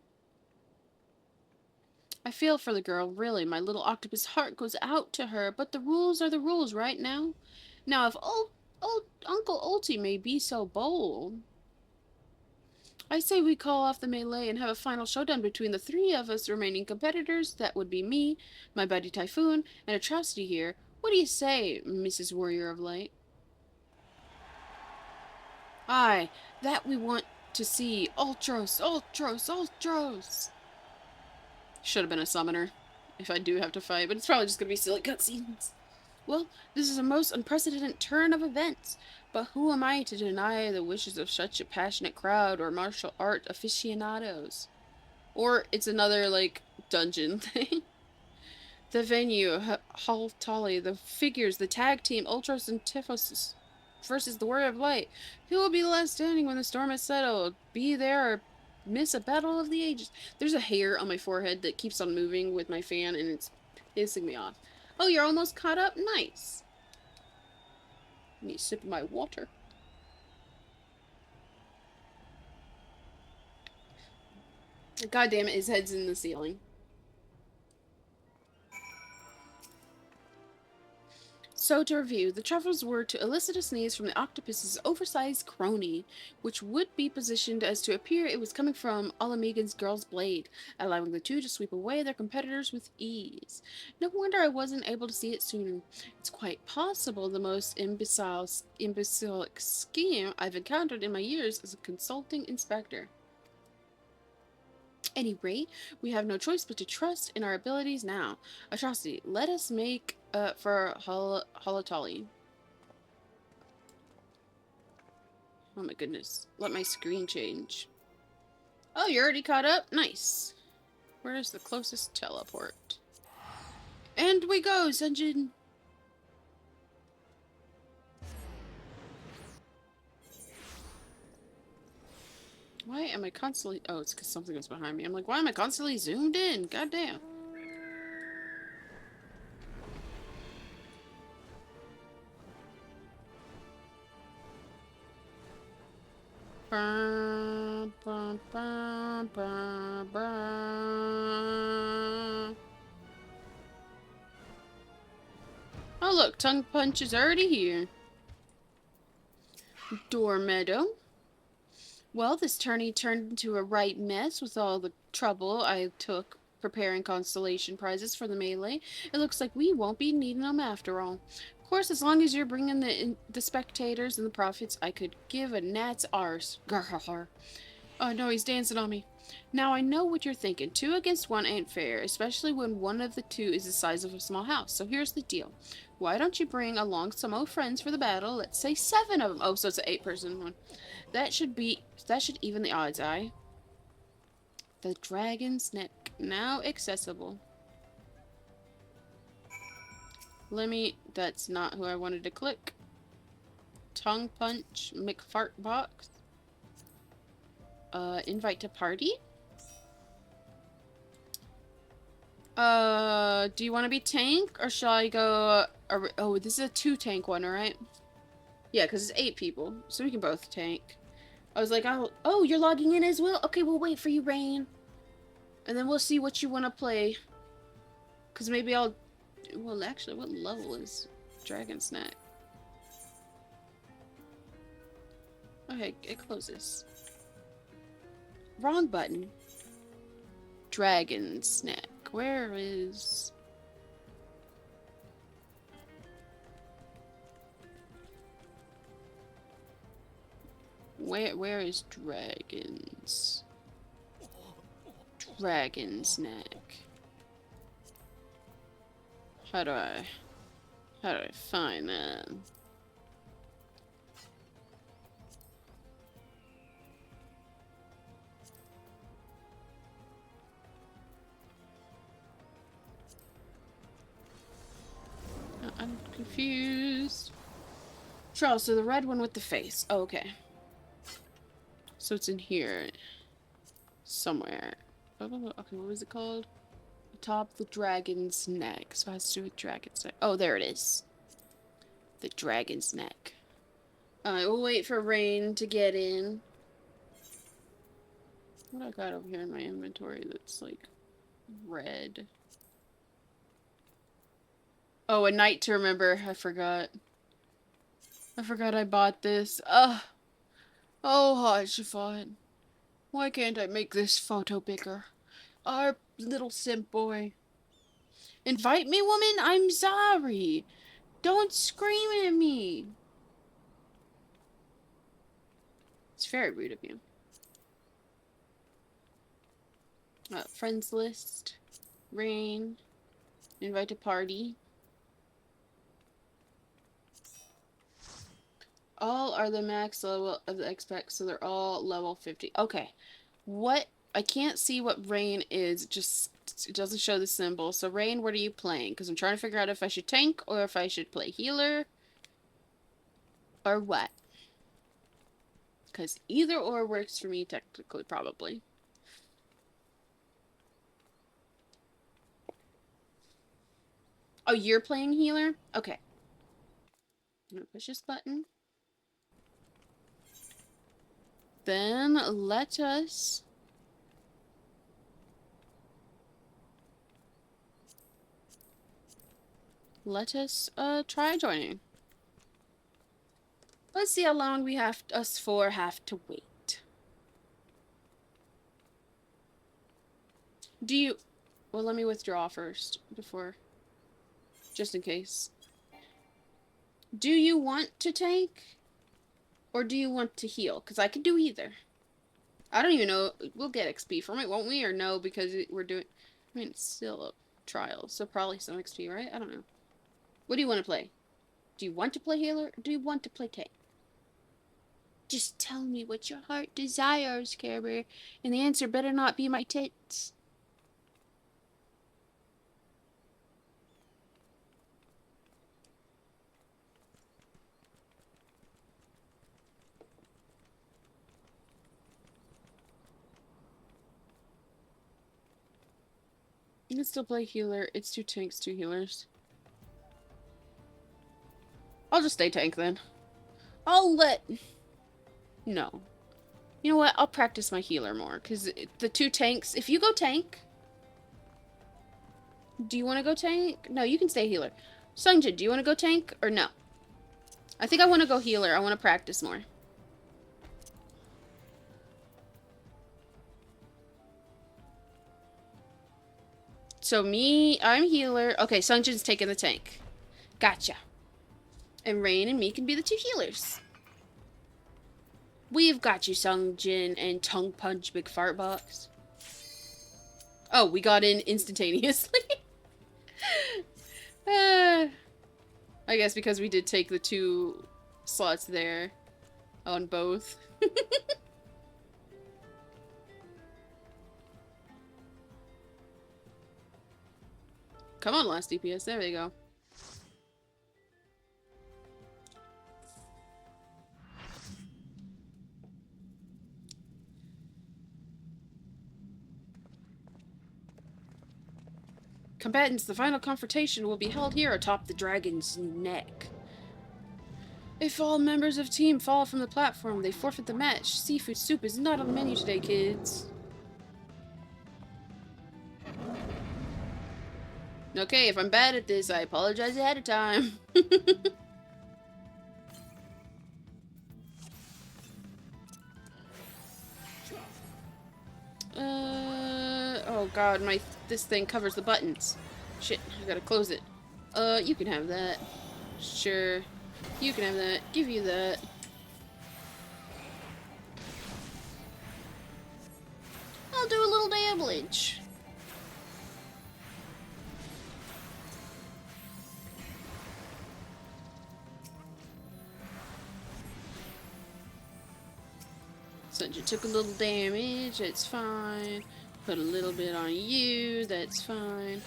I feel for the girl, really. My little octopus heart goes out to her, but the rules are the rules, right now? Now, if Uncle Ulti may be so bold... I say we call off the melee and have a final showdown between the three of us remaining competitors. That would be me, my buddy Typhoon, and Atrocity here. What do you say, Mrs. Warrior of Light? Aye, that we want to see. Ultros, Ultros, Ultros! Should have been a summoner, if I do have to fight, but it's probably just gonna be silly cutscenes. Well, this is a most unprecedented turn of events, but who am I to deny the wishes of such a passionate crowd or martial art aficionados? Or it's another, like, dungeon thing. The venue, Hall Tolly, the figures, the tag team, Ultros and versus the warrior of light. Who will be the last standing when the storm has settled? Be there or miss a battle of the ages. There's a hair on my forehead that keeps on moving with my fan, and it's pissing me off. Oh, you're almost caught up? Nice. Let me sip my water. God damn it, his head's in the ceiling. So to review, the truffles were to elicit a sneeze from the octopus's oversized crony, which would be positioned as to appear it was coming from Olamigan's girl's blade, allowing the two to sweep away their competitors with ease. No wonder I wasn't able to see it sooner. It's quite possible the most imbecile scheme I've encountered in my years as a consulting inspector. At any rate, we have no choice but to trust in our abilities now. Atrocity, let us make for Holotolly. Oh my goodness. Let my screen change. Oh, you're already caught up? Nice. Where is the closest teleport? And we go, Sunjin! Why am I constantly... Oh, it's because something was behind me. I'm like, why am I constantly zoomed in? God damn. Oh look, Tongue Punch is already here. Door Meadow. Well, this tourney turned into a right mess with all the trouble I took preparing constellation prizes for the melee. It looks like we won't be needing them after all. Of course, as long as you're bringing the spectators and the profits, I could give a gnat's arse. Grrr. Oh no, he's dancing on me. Now I know what you're thinking. 2 against 1 ain't fair, especially when one of the 2 is the size of a small house. So here's the deal. Why don't you bring along some old friends for the battle? Let's say 7 of them. Oh, so it's an 8-person one. That should even the odds, aye? The Dragon's Neck, now accessible. That's not who I wanted to click. Tongue Punch, McFartbox. Invite to party? Do you want to be tank, or shall I go, oh, this is a 2-tank one, alright? Yeah, because it's 8 people, so we can both tank. I was like, oh, you're logging in as well? Okay, we'll wait for you, Rain. And then we'll see what you want to play. Because maybe well, actually, what level is Dragon's Neck? Okay, it closes. Wrong button. Dragon's Neck. Where is... Where is Dragon's Neck? How do I find that? I'm confused. Charles, so the red one with the face. Oh, okay. So it's in here. Somewhere. Oh, okay, what was it called? Atop the Dragon's Neck. So it has to do with Dragon's Neck. Oh, there it is. The Dragon's Neck. Alright, we'll wait for Rain to get in. What I got over here in my inventory that's like red? Oh, a night to remember. I forgot. I bought this. Ugh. Oh, Hajifon. Why can't I make this photo bigger? Our little simp boy. Invite me, woman? I'm sorry. Don't scream at me. It's very rude of you. Friends list. Rain. Invite to party. All are the max level of the expect, so they're all level 50. Okay. What? I can't see what Rain is. It doesn't show the symbol. So Rain, what are you playing? Because I'm trying to figure out if I should tank or if I should play healer. Or what? Because either or works for me technically, probably. Oh, you're playing healer? Okay. I'm gonna push this button. Then let us try joining. Let's see how long we have to wait. Do you... Well, let me withdraw first before... Just in case. Do you want to tank? Or do you want to heal? Because I could do either. I don't even know. We'll get XP from it, won't we? Or no, because we're doing... I mean, it's still a trial, so probably some XP, right? I don't know. What do you want to play? Do you want to play healer, or do you want to play tank? Just tell me what your heart desires, Care Bear, and the answer better not be my tits. You can still play healer. It's 2 tanks, 2 healers. I'll just stay tank then. No. You know what? I'll practice my healer more. Because the 2 tanks... If you go tank... Do you want to go tank? No, you can stay healer. Sungjin, do you want to go tank? Or no? I think I want to go healer. I want to practice more. So me, I'm healer. Okay, Sungjin's taking the tank. Gotcha. And Rain and me can be the 2 healers. We've got you, Sungjin and Tongue Punch Big Fart Box. Oh, we got in instantaneously. I guess because we did take the 2 slots there on both. Come on, last DPS. There we go. Combatants, the final confrontation will be held here atop the dragon's neck. If all members of team fall from the platform, they forfeit the match. Seafood soup is not on the menu today, kids. Okay, if I'm bad at this, I apologize ahead of time. Oh god, this thing covers the buttons. Shit, I gotta close it. You can have that. Sure. You can have that. Give you that. I'll do a little damage. Sunja took a little damage, that's fine. Put a little bit on you, that's fine.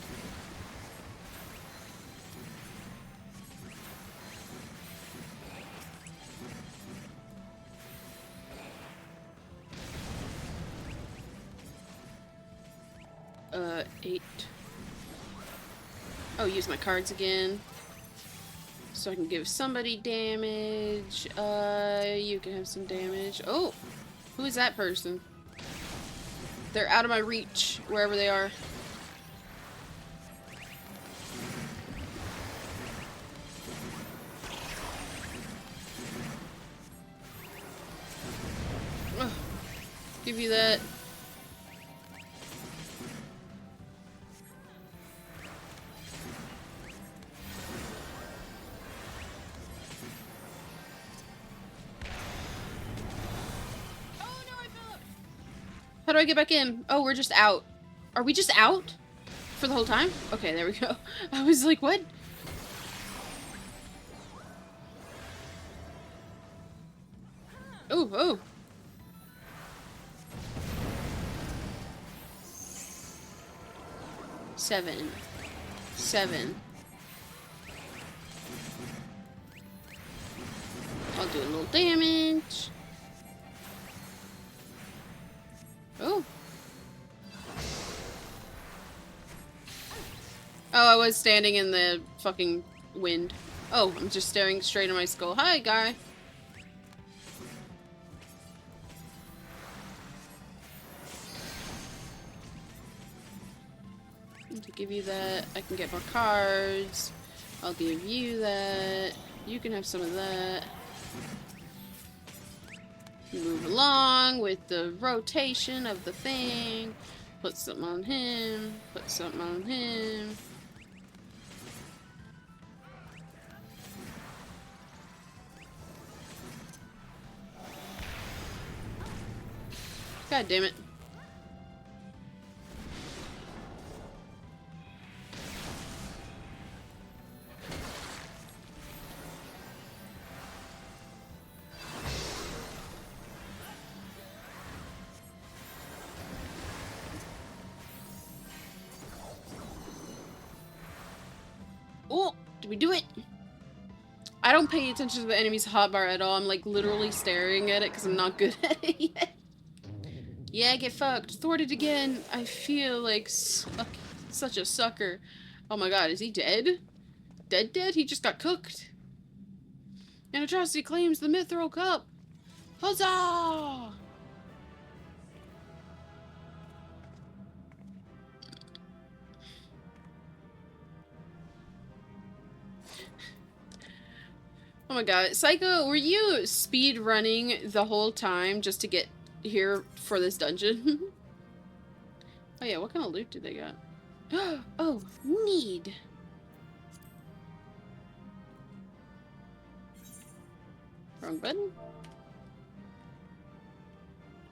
Eight. Oh, use my cards again. So I can give somebody damage. You can have some damage. Oh! Who is that person? They're out of my reach, wherever they are. Ugh. Give you that. How do I get back in? Oh, we're just out. Are we just out? For the whole time? Okay, there we go. I was like, what? Oh, oh. Seven. I'll do a little damage. Oh. Oh, I was standing in the fucking wind. Oh, I'm just staring straight at my skull. Hi, guy. To give you that, I can get more cards. I'll give you that. You can have some of that. Move along with the rotation of the thing. Put something on him. Put something on him. God damn it. Oh, did we do it? I don't pay attention to the enemy's hotbar at all. I'm like literally staring at it because I'm not good at it yet. Yeah, get fucked. Thwarted again. I feel like such a sucker. Oh my god, is he dead? Dead? He just got cooked. An atrocity claims the Mithril Cup. Huzzah! Oh my god. Psycho, were you speed running the whole time just to get here for this dungeon? Oh yeah, what kind of loot did they got? Oh, need. Wrong button?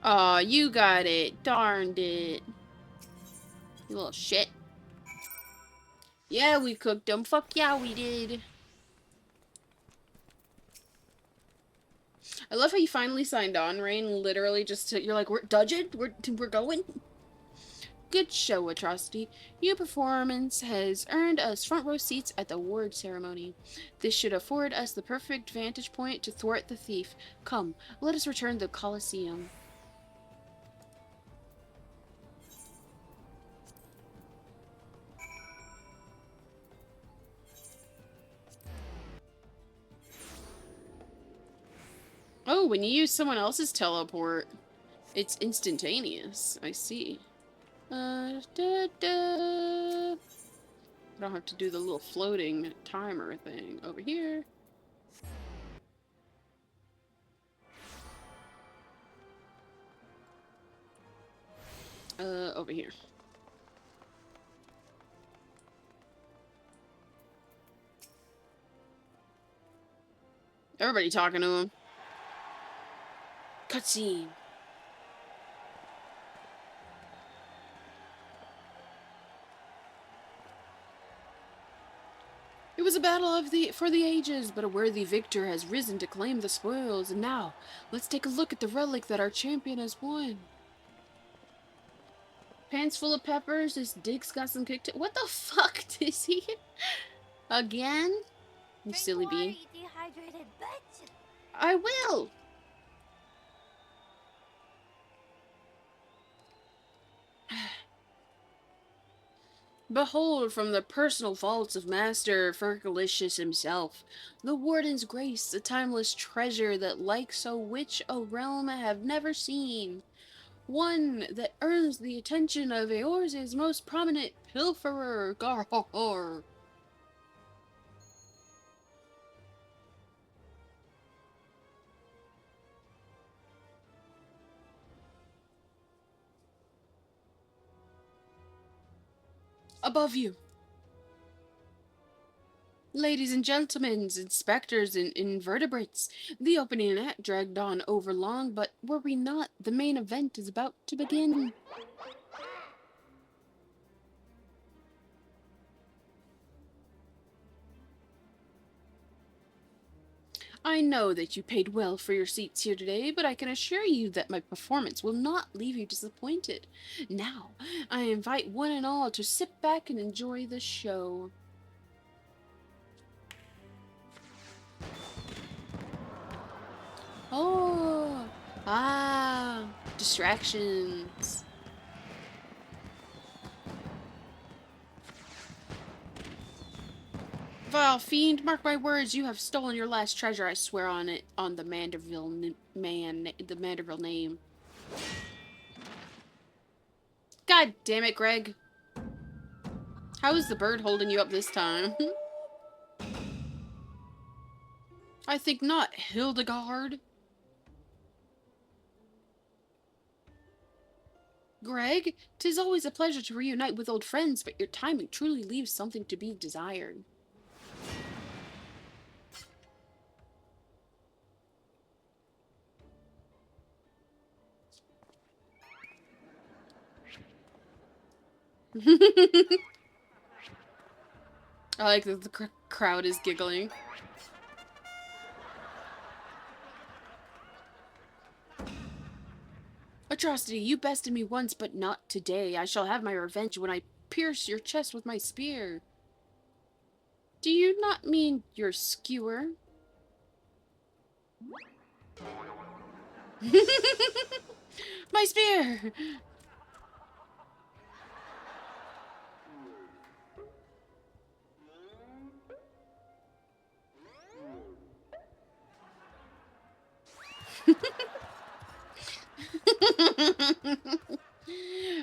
Aw, you got it. Darned it. You little shit. Yeah, we cooked them. Fuck yeah, we did. I love how you finally signed on, Rain. Literally just to, you're like, we're dungeon? We're going? Good show, Atrocity. Your performance has earned us front row seats at the award ceremony. This should afford us the perfect vantage point to thwart the thief. Come, let us return to the Colosseum. Oh, when you use someone else's teleport, it's instantaneous. I see. I don't have to do the little floating timer thing over here. Over here. Everybody talking to him. Cutscene. It was a battle for the ages, but a worthy victor has risen to claim the spoils. And now, let's take a look at the relic that our champion has won. Pants full of peppers. This dick's got some kick to. What the fuck is he? Again? You silly bee. Dehydrated bitch. I will. Behold, from the personal vaults of Master Fergalicious himself, the Warden's grace, a timeless treasure that like so which a realm have never seen. One that earns the attention of Eorze's most prominent pilferer, Garhor. Above you. Ladies and gentlemen, inspectors and invertebrates, the opening act dragged on over long, but were we not? The main event is about to begin. I know that you paid well for your seats here today, but I can assure you that my performance will not leave you disappointed. Now, I invite one and all to sit back and enjoy the show. Oh. Ah. Distractions. Vile fiend, mark my words, you have stolen your last treasure. I swear on it, on the Manderville man, the Manderville name. God damn it, Greg. How is the bird holding you up this time? I think not, Hildegard. Greg, 'tis always a pleasure to reunite with old friends, but your timing truly leaves something to be desired. I like that the crowd is giggling. Atrocity, you bested me once, but not today. I shall have my revenge when I pierce your chest with my spear. Do you not mean your skewer? My spear!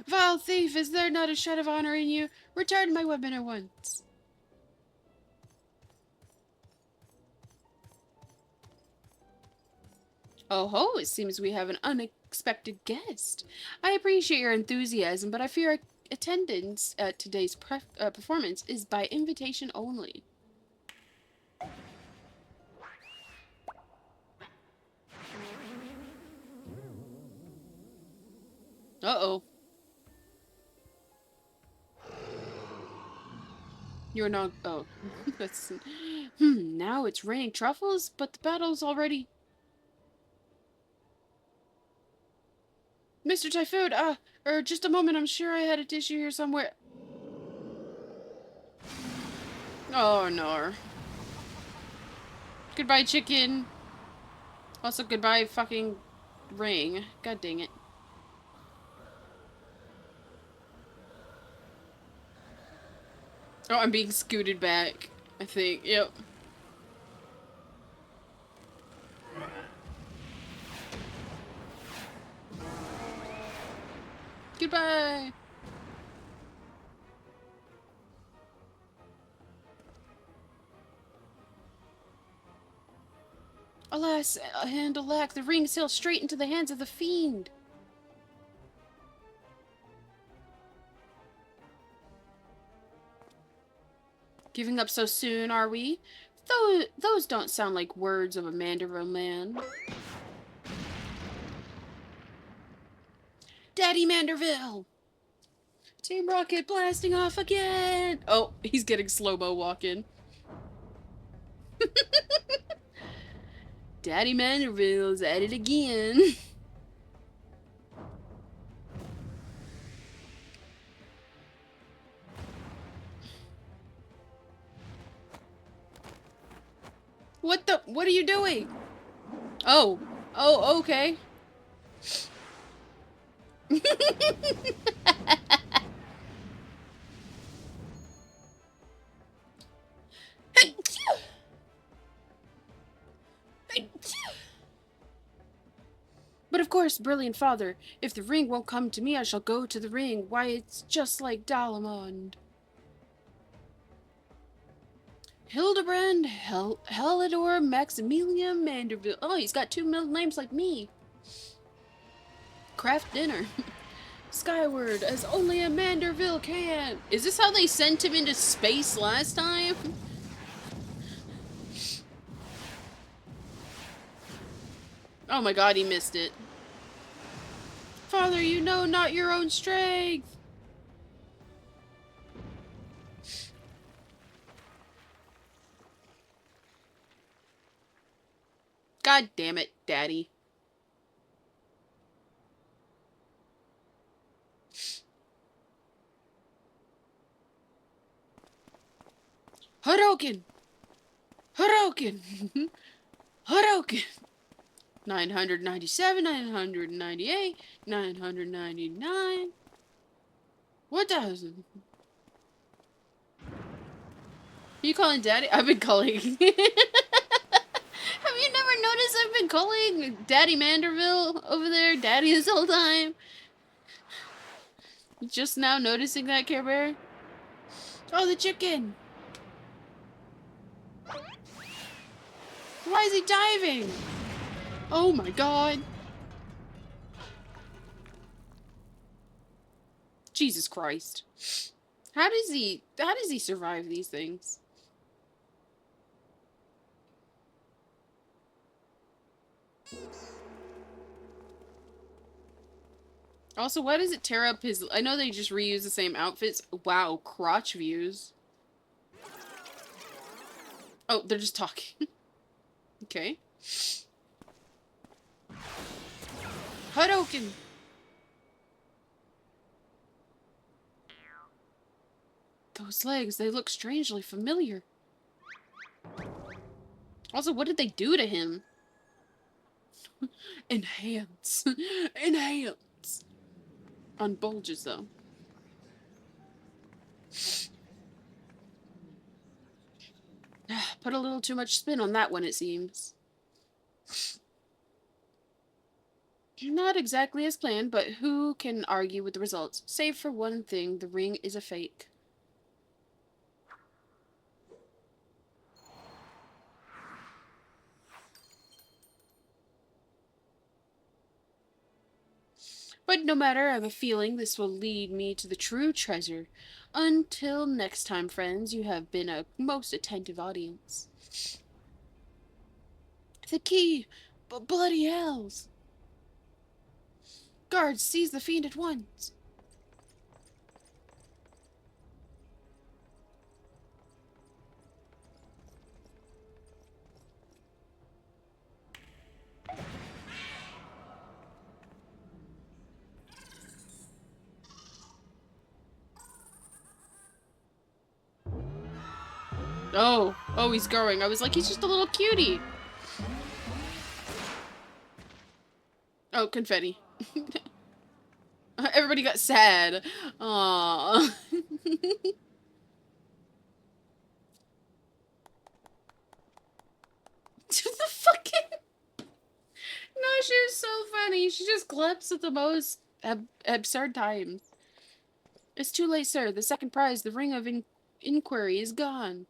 Vile thief, is there not a shred of honor in you? Return my weapon at once. Oh ho, it seems we have an unexpected guest. I appreciate your enthusiasm, but I fear attendance at today's performance is by invitation only. Uh-oh. You're not... Oh. That's... now it's raining truffles, but the battle's already... Mr. Typhoon, just a moment, I'm sure I had a tissue here somewhere. Oh, no. Goodbye, chicken. Also, goodbye, fucking ring. God dang it. Oh, I'm being scooted back, I think. Yep. Goodbye! Alas, and alack, the ring sailed straight into the hands of the fiend. Giving up so soon, are we? Those don't sound like words of a Manderville man. Daddy Manderville! Team Rocket blasting off again! Oh, he's getting slow-mo walking. Daddy Manderville's at it again. What are you doing? Oh. Oh, okay. But of course, brilliant father, if the ring won't come to me, I shall go to the ring. Why, it's just like Dalamond. Hildibrand Helidor Maximilian Manderville. Oh, he's got two middle names like me. Craft dinner. Skyward, as only a Manderville can. Is this how they sent him into space last time? Oh my god, he missed it. Father, you know not your own strength. God damn it, Daddy. Hadouken! Hadouken! Hadouken! 997, 998, 999. What does? Are you calling Daddy? I've been calling. Have you never noticed I've been calling Daddy Manderville over there Daddy this whole time? Just now noticing that, Care Bear? Oh, the chicken! Why is he diving? Oh my god. Jesus Christ. How does he survive these things? Also, why does it tear up his... I know they just reuse the same outfits. Wow, crotch views. Oh, they're just talking. Okay. Hadouken! Those legs, they look strangely familiar. Also, what did they do to him? Enhance. Enhance. On bulges, though. Put a little too much spin on that one, it seems. Not exactly as planned, but who can argue with the results? Save for one thing, the ring is a fake. But no matter, I have a feeling this will lead me to the true treasure. Until next time, friends, you have been a most attentive audience. The key! Bloody hells! Guards, seize the fiend at once! Oh, he's going. I was like, he's just a little cutie. Oh, confetti. Everybody got sad. Aww. The fucking... No, she was so funny. She just claps at the most absurd times. It's too late, sir. The second prize, the ring of inquiry, is gone.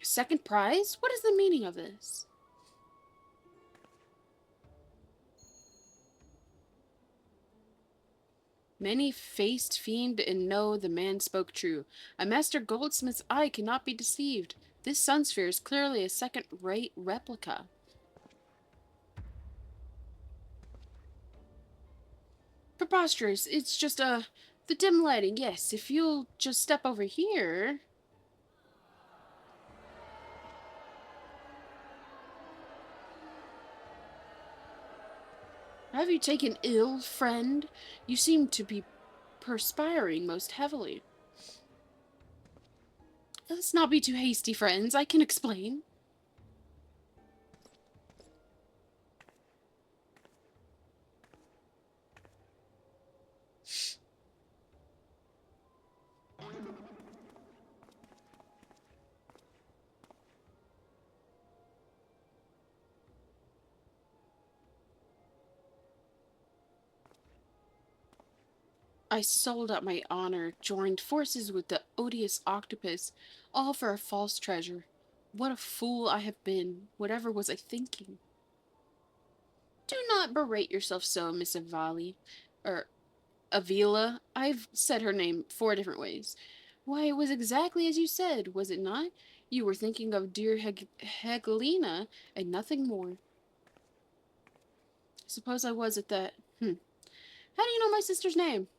Second prize? What is the meaning of this? Many faced fiend and know the man spoke true. A master goldsmith's eye cannot be deceived. This sun sphere is clearly a second-rate replica. Preposterous. It's just, the dim lighting. Yes, if you'll just step over here... Have you taken ill, friend? You seem to be perspiring most heavily. Let's not be too hasty, friends. I can explain. I sold out my honor, joined forces with the odious octopus, all for a false treasure. What a fool I have been. Whatever was I thinking? Do not berate yourself so, Miss Avali. Avila. I've said her name 4 different ways. Why, it was exactly as you said, was it not? You were thinking of dear Hegelina, and nothing more. Suppose I was at that. How do you know my sister's name?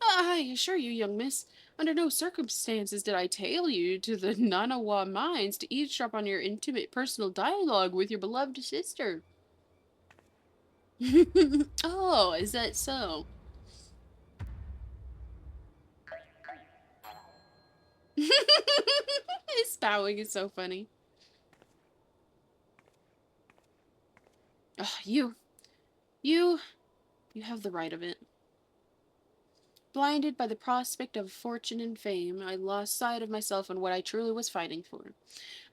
I assure you, young miss, under no circumstances did I tail you to the Nanawa mines to eavesdrop on your intimate personal dialogue with your beloved sister. Oh, is that so? His bowing is so funny. Oh, you have the right of it. Blinded by the prospect of fortune and fame, I lost sight of myself and what I truly was fighting for.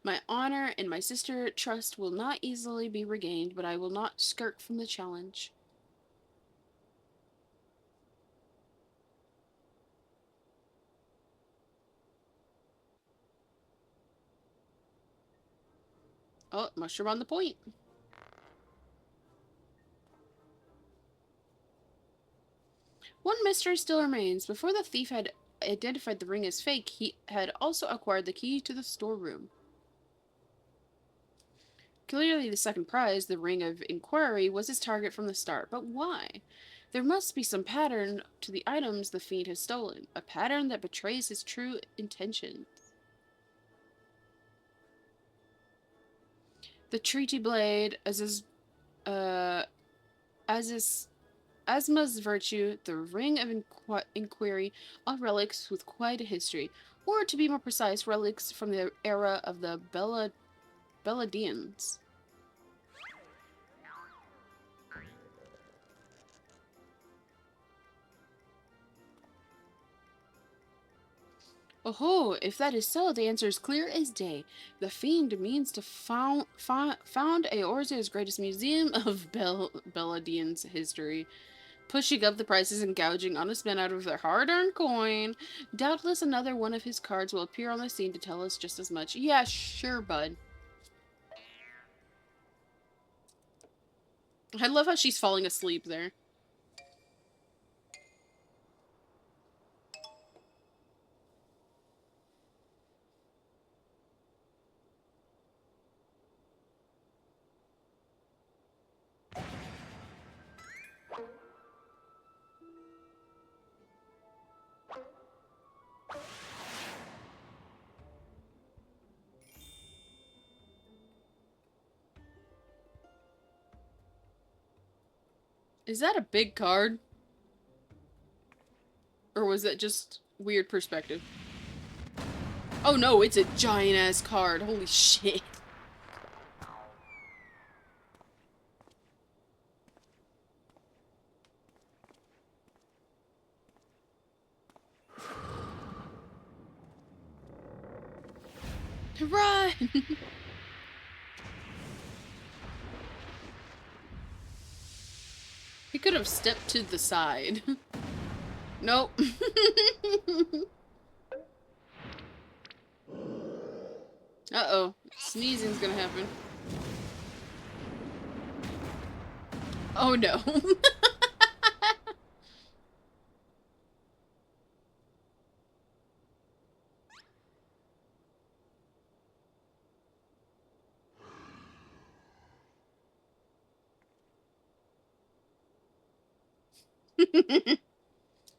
My honor and my sister trust will not easily be regained, but I will not skirt from the challenge. Oh, mushroom on the point. One mystery still remains. Before the thief had identified the ring as fake, he had also acquired the key to the storeroom. Clearly the second prize, the Ring of Inquiry, was his target from the start, but why? There must be some pattern to the items the fiend has stolen, a pattern that betrays his true intentions. The treaty blade, as Asma's virtue, the Ring of Inquiry, all relics with quite a history, or to be more precise, relics from the era of the Belladians. Oh, if that is so, the answer is clear as day. The fiend means to found Eorzea's greatest museum of Belladian's history, pushing up the prices and gouging honest men out of their hard-earned coin. Doubtless another one of his cards will appear on the scene to tell us just as much. Yeah, sure, bud. I love how she's falling asleep there. Is that a big card? Or was that just weird perspective? Oh no, it's a giant-ass card. Holy shit. Run! He could have stepped to the side. Nope. Uh-oh. Sneezing's gonna happen. Oh no.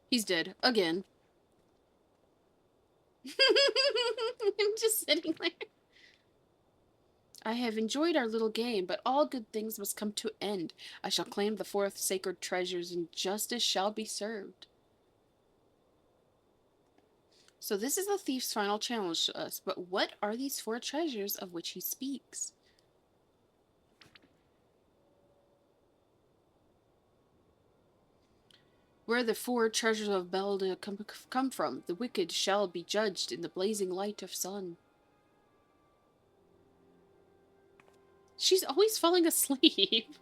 He's dead. Again. I'm just sitting there. I have enjoyed our little game, but all good things must come to an end. I shall claim the fourth sacred treasures, and justice shall be served. So this is the thief's final challenge to us, but what are these four treasures of which he speaks? Where the four treasures of Belda come from, the wicked shall be judged in the blazing light of sun. She's always falling asleep.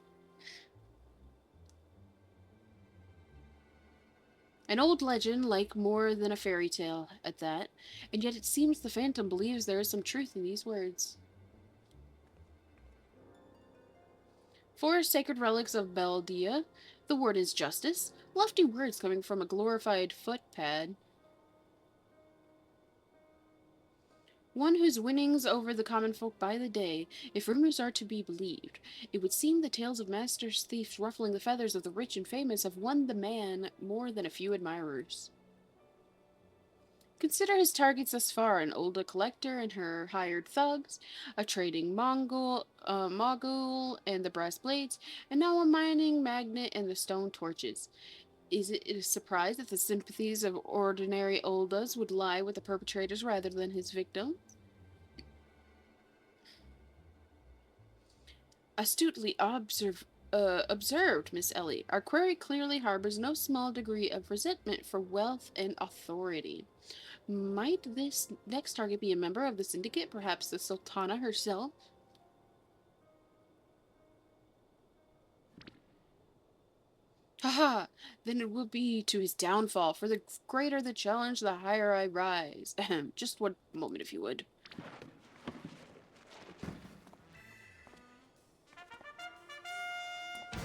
An old legend, like more than a fairy tale, at that, and yet it seems the Phantom believes there is some truth in these words. Four sacred relics of Beldia. The word is justice. Lofty words coming from a glorified footpad. One whose winnings over the common folk by the day, if rumors are to be believed. It would seem the tales of master thieves ruffling the feathers of the rich and famous have won the man more than a few admirers. Consider his targets thus far: an older collector and her hired thugs, a trading mogul and the brass blades, and now a mining magnate and the stone torches. Is it a surprise that the sympathies of ordinary Oldas would lie with the perpetrators rather than his victims? Astutely observed, Miss Ellie. Our query clearly harbors no small degree of resentment for wealth and authority. Might this next target be a member of the syndicate, perhaps the Sultana herself? Haha, then it will be to his downfall, for the greater the challenge, the higher I rise. Ahem, just one moment, if you would.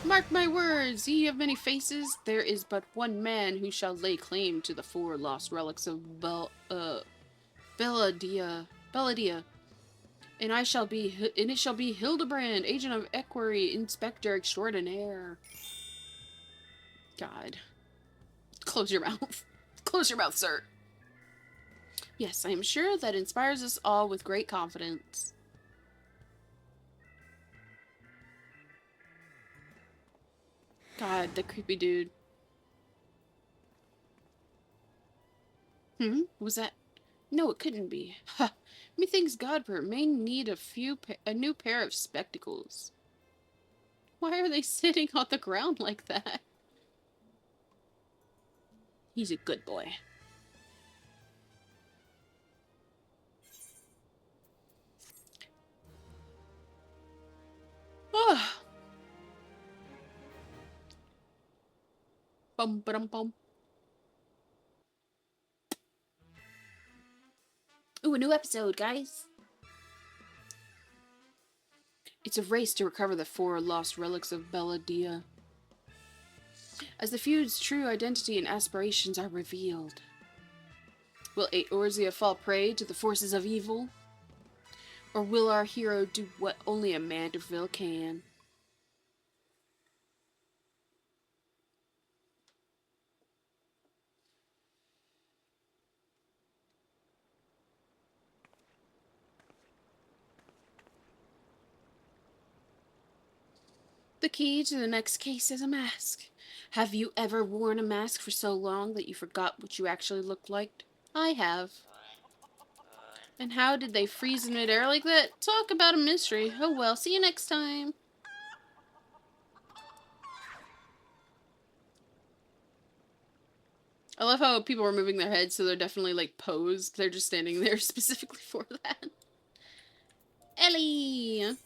Mark my words, ye of many faces, there is but one man who shall lay claim to the 4 lost relics of Belladia, and it shall be Hildibrand, agent of Equerry, inspector extraordinaire. God. Close your mouth. Close your mouth, sir. Yes, I am sure that inspires us all with great confidence. God, the creepy dude. Was that? No, it couldn't be. Ha! Methinks Godper may need a new pair of spectacles. Why are they sitting on the ground like that? He's a good boy. Oh. Bum bum bum. Ooh, a new episode, guys. It's a race to recover the 4 lost relics of Belladia. As the feud's true identity and aspirations are revealed, will Eorzea fall prey to the forces of evil? Or will our hero do what only a Manderville can? The key to the next case is a mask. Have you ever worn a mask for so long that you forgot what you actually looked like? I have. And how did they freeze in midair like that? Talk about a mystery. Oh well, see you next time. I love how people were moving their heads, so they're definitely like posed. They're just standing there specifically for that. Ellie!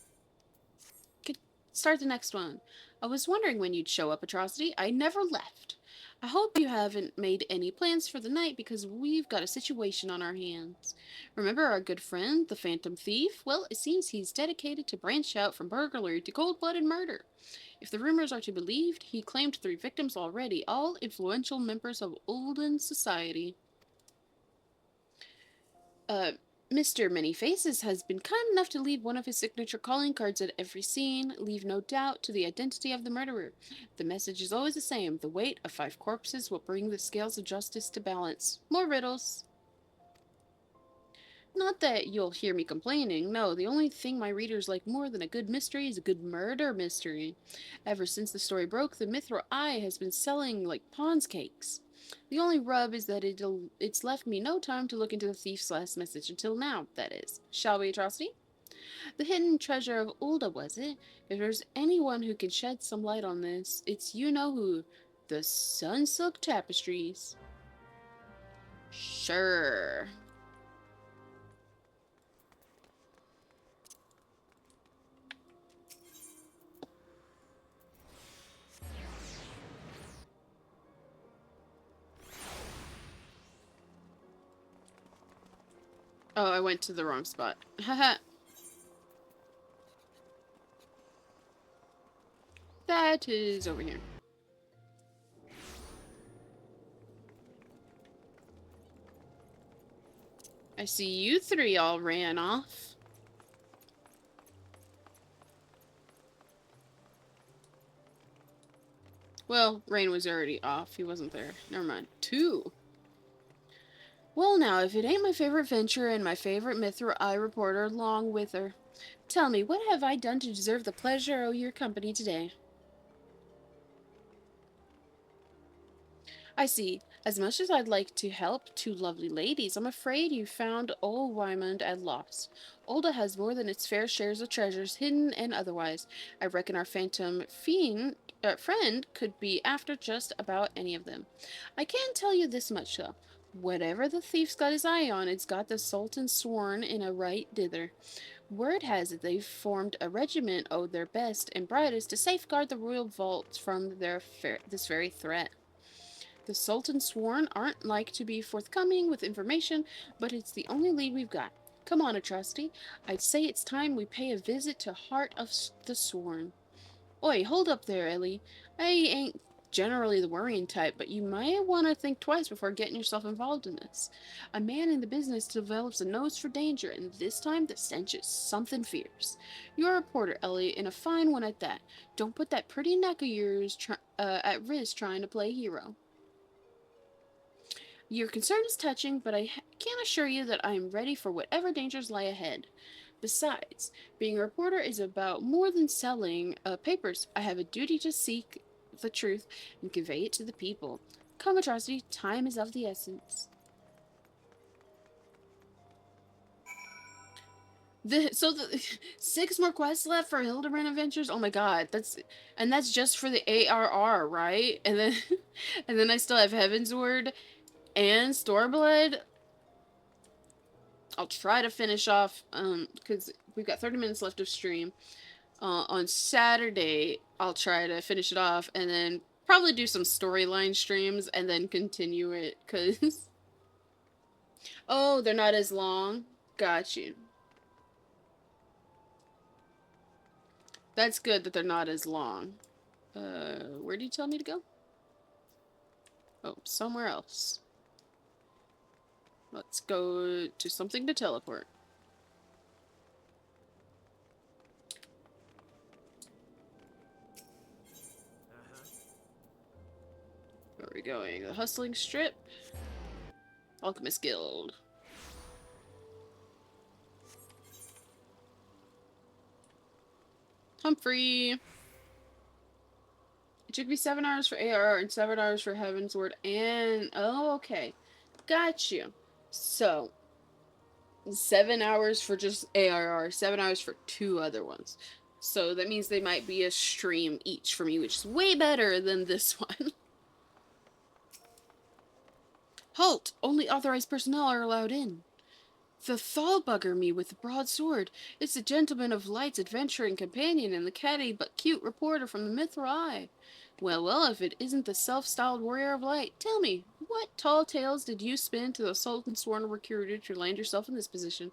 Start the next one. I was wondering when you'd show up, Atrocity. I never left. I hope you haven't made any plans for the night because we've got a situation on our hands. Remember our good friend, the Phantom Thief? Well, it seems he's dedicated to branch out from burglary to cold-blooded murder. If the rumors are to be believed, he claimed 3 victims already, all influential members of Olden society. Mr. Many Faces has been kind enough to leave one of his signature calling cards at every scene, leave no doubt to the identity of the murderer. The message is always the same. The weight of 5 corpses will bring the scales of justice to balance. More riddles. Not that you'll hear me complaining. No, the only thing my readers like more than a good mystery is a good murder mystery. Ever since the story broke, the Mithril Eye has been selling like Pond's cakes. The only rub is that it's left me no time to look into the thief's last message until now, that is. Shall we, Atrocity? The hidden treasure of Ulda, was it? If there's anyone who can shed some light on this, it's you-know-who. The Sunsilk Tapestries. Sure. Oh, I went to the wrong spot. Haha. That is over here. I see you 3 all ran off. Well, Rain was already off. He wasn't there. Never mind. 2. Well now, if it ain't my favorite venture and my favorite Mithril Eye reporter along with her. Tell me, what have I done to deserve the pleasure of your company today? I see. As much as I'd like to help two lovely ladies, I'm afraid you found old Wymond at lost. Olda has more than its fair shares of treasures, hidden and otherwise. I reckon our phantom friend could be after just about any of them. I can tell you this much, though. Whatever the thief's got his eye on, it's got the Sultan sworn in a right dither. Word has it they've formed a regiment of their best and brightest to safeguard the royal vaults from this very threat. The Sultan sworn aren't like to be forthcoming with information, but it's the only lead we've got. Come on, Atrocity. I'd say it's time we pay a visit to Heart of the Sworn. Oi, hold up there, Ellie. I ain't generally the worrying type, but you might want to think twice before getting yourself involved in this. A man in the business develops a nose for danger, and this time the stench is something fierce. You're a reporter, Ellie, and a fine one at that. Don't put that pretty neck of yours at risk trying to play hero. Your concern is touching, but I can assure you that I am ready for whatever dangers lie ahead. Besides, being a reporter is about more than selling papers. I have a duty to seek the truth and convey it to the people. Come, Atrocity, time is of the essence. So the 6 more quests left for Hildibrand Adventures. Oh my god, that's just for the ARR, right? And then and then I still have Heaven's Word and Storeblood. I'll try to finish off, because we've got 30 minutes left of stream. On Saturday, I'll try to finish it off, and then probably do some storyline streams, and then continue it, because... Oh, they're not as long? Got you. That's good that they're not as long. Where do you tell me to go? Oh, somewhere else. Let's go to something to teleport. Where are we going? The Hustling Strip? Alchemist Guild. Humphrey! It took me 7 hours for ARR and 7 hours for Heaven's Word and... Oh, okay. Got you. So, 7 hours for just ARR, 7 hours for 2 other ones. So that means they might be a stream each for me, which is way better than this one. Halt! Only authorized personnel are allowed in. The Thalbugger me with the broadsword. It's the gentleman of light's adventuring companion and the catty but cute reporter from the Mithril Eye. Well, well, if it isn't the self-styled warrior of light, tell me, what tall tales did you spin to the Sultan sworn recruiter to land yourself in this position?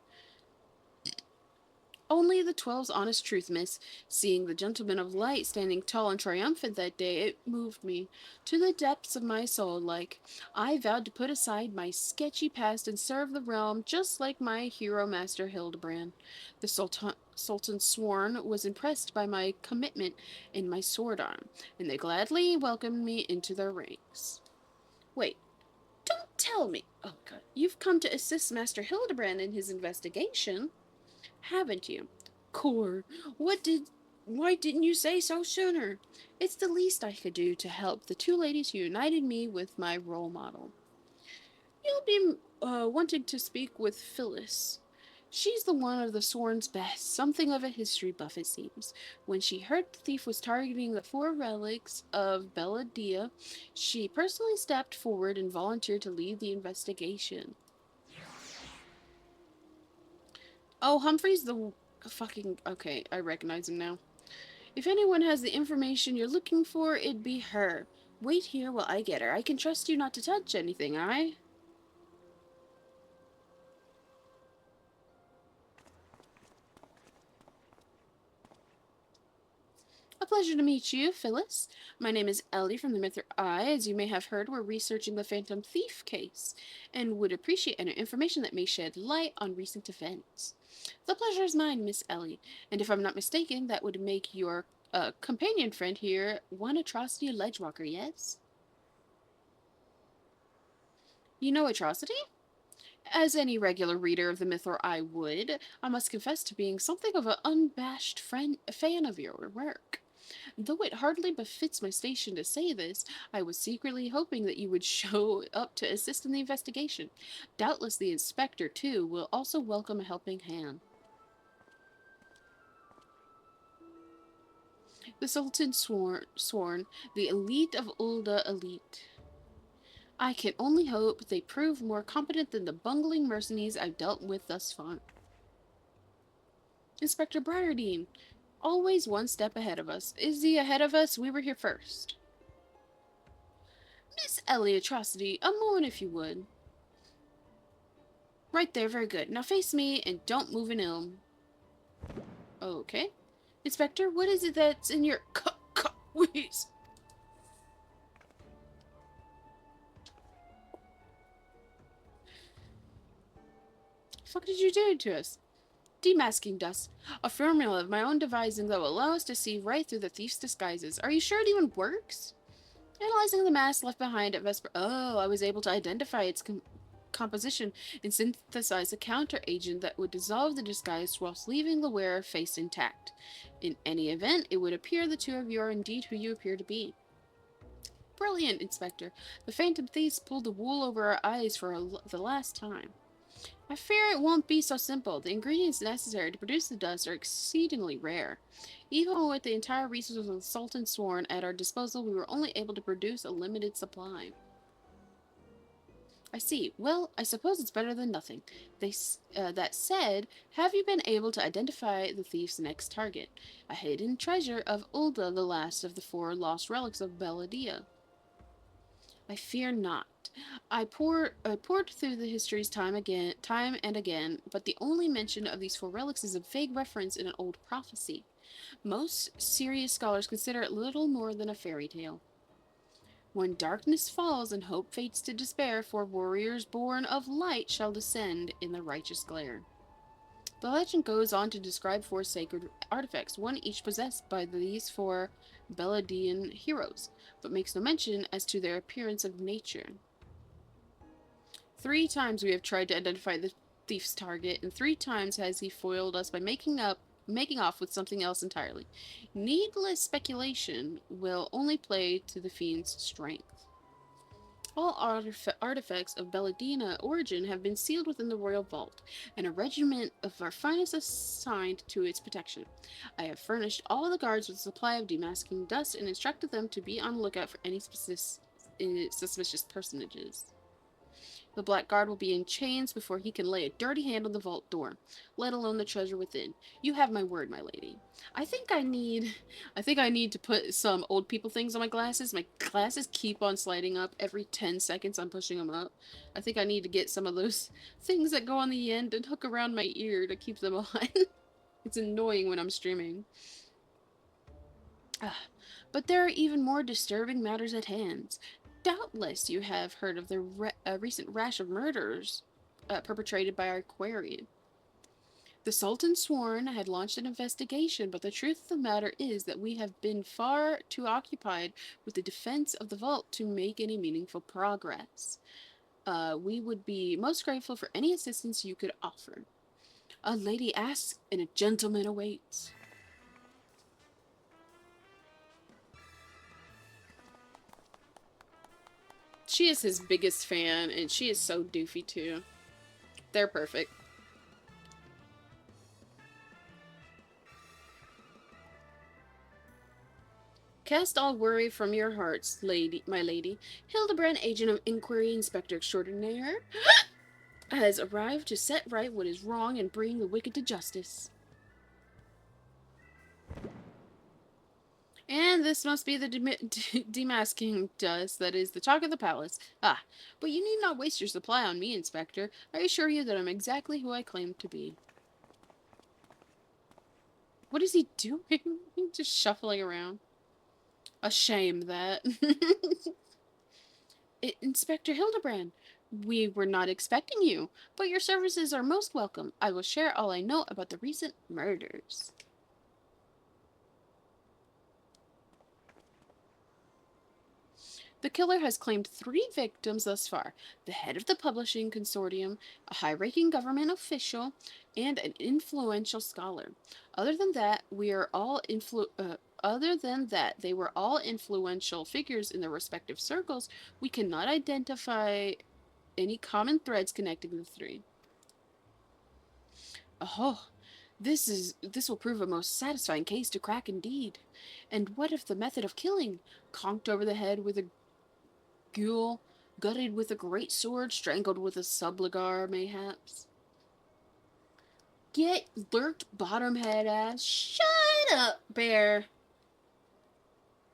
Only the 12's honest truth, miss. Seeing the gentleman of light standing tall and triumphant that day, it moved me to the depths of my soul, like. I vowed to put aside my sketchy past and serve the realm just like my hero master Hildibrand. The Sultan sworn was impressed by my commitment and my sword arm, and they gladly welcomed me into their ranks. Wait, don't tell me. Oh god, you've come to assist Master Hildibrand in his investigation. Haven't you? Core, why didn't you say so sooner? It's the least I could do to help the 2 ladies who united me with my role model. You'll be wanting to speak with Phyllis. She's the one of the Sworn's best, something of a history buff it seems. When she heard the thief was targeting the 4 relics of Belladia, she personally stepped forward and volunteered to lead the investigation. Oh, Humphrey's the fucking... Okay, I recognize him now. If anyone has the information you're looking for, it'd be her. Wait here while I get her. I can trust you not to touch anything, aye? A pleasure to meet you, Phyllis. My name is Ellie from the Mithril Eye. As you may have heard, we're researching the Phantom Thief case, and would appreciate any information that may shed light on recent events. The pleasure is mine, Miss Ellie, and if I'm not mistaken, that would make your companion friend here one Atrocity Ledgewalker, yes? You know Atrocity? As any regular reader of the Mithril Eye would, I must confess to being something of an unabashed fan of your work. Though it hardly befits my station to say this, I was secretly hoping that you would show up to assist in the investigation. Doubtless the inspector, too, will also welcome a helping hand. The Sultan sworn, the elite of Ulda elite. I can only hope they prove more competent than the bungling mercenaries I've dealt with thus far. Inspector Briardine, always one step ahead of us. Is he ahead of us? We were here first. Miss Eliotrocity, a moment if you would. Right there, very good. Now face me and don't move an ilm. Okay. Inspector, what is it that's in your wheeze? The fuck did you do to us? Demasking dust. A formula of my own devising that will allow us to see right through the thief's disguises. Are you sure it even works? Analyzing the mask left behind at Vesper. Oh, I was able to identify its composition and synthesize a counter-agent that would dissolve the disguise whilst leaving the wearer face intact. In any event, it would appear the two of you are indeed who you appear to be. Brilliant, Inspector. The phantom thieves pulled the wool over our eyes for the last time. I fear it won't be so simple. The ingredients necessary to produce the dust are exceedingly rare. Even with the entire resources of the Sultan sworn at our disposal, we were only able to produce a limited supply. I see. Well, I suppose it's better than nothing. That said, have you been able to identify the thief's next target? A hidden treasure of Ulda, the last of the 4 lost relics of Belladia. I fear not. I poured through the histories time and again, but the only mention of these 4 relics is a vague reference in an old prophecy. Most serious scholars consider it little more than a fairy tale. When darkness falls and hope fades to despair, 4 warriors born of light shall descend in the righteous glare. The legend goes on to describe 4 sacred artifacts, one each possessed by these 4 Belladian heroes, but makes no mention as to their appearance of nature. 3 times we have tried to identify the thief's target, and 3 times has he foiled us by making off with something else entirely. Needless speculation will only play to the fiend's strength. All artifacts of Belladina origin have been sealed within the royal vault, and a regiment of our finest assigned to its protection. I have furnished all the guards with a supply of demasking dust and instructed them to be on the lookout for any suspicious personages. The Black Guard will be in chains before he can lay a dirty hand on the vault door, let alone the treasure within. You have my word, my lady. I think I need to put some old people things on my glasses. My glasses keep on sliding up every 10 seconds I'm pushing them up. I think I need to get some of those things that go on the end and hook around my ear to keep them on. It's annoying when I'm streaming. But there are even more disturbing matters at hand. Doubtless you have heard of the recent rash of murders perpetrated by our Aquarian. The Sultan sworn had launched an investigation, but the truth of the matter is that we have been far too occupied with the defense of the vault to make any meaningful progress. We would be most grateful for any assistance you could offer. A lady asks, and a gentleman awaits. She is his biggest fan, and she is so doofy too. They're perfect. Cast all worry from your hearts, my lady. Hildibrand, agent of inquiry, inspector extraordinaire, has arrived to set right what is wrong and bring the wicked to justice. And this must be the demasking dust that is the talk of the palace. Ah, but you need not waste your supply on me, Inspector. I assure you that I'm exactly who I claim to be. What is he doing? Just shuffling around. A shame that. Inspector Hildibrand, we were not expecting you, but your services are most welcome. I will share all I know about the recent murders. The killer has claimed 3 victims thus far: the head of the publishing consortium, a high-ranking government official, and an influential scholar. Other than that, we are all other than that they were all influential figures in their respective circles, we cannot identify any common threads connecting the three. Oh, this will prove a most satisfying case to crack indeed. And what if the method of killing? Conked over the head with a ghoul, gutted with a great sword, strangled with a subligar, mayhaps. Get lurked, bottom head ass. Shut up, bear.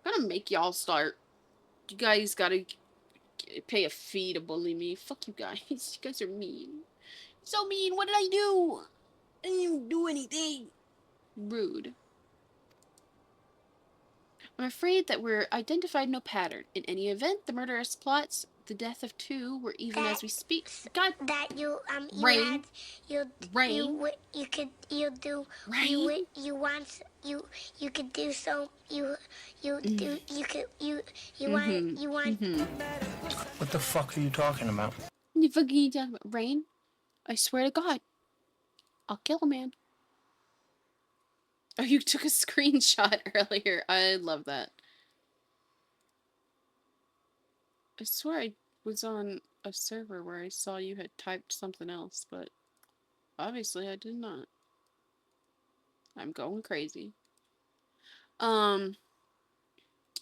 I'm gonna make y'all start. You guys gotta pay a fee to bully me. Fuck you guys. You guys are mean. So mean. What did I do? I didn't even do anything. Rude. I'm afraid that we're identified no pattern. In any event, the murderous plots the death of two were even as we speak. God, that you Rain. had you Rain. you could you do Rain. you want you could do so you do you could you want What the fuck are you talking about? You fucking talking about Rain? I swear to God, I'll kill a man. Oh, you took a screenshot earlier. I love that. I swear I was on a server where I saw you had typed something else, but obviously I did not. I'm going crazy. Have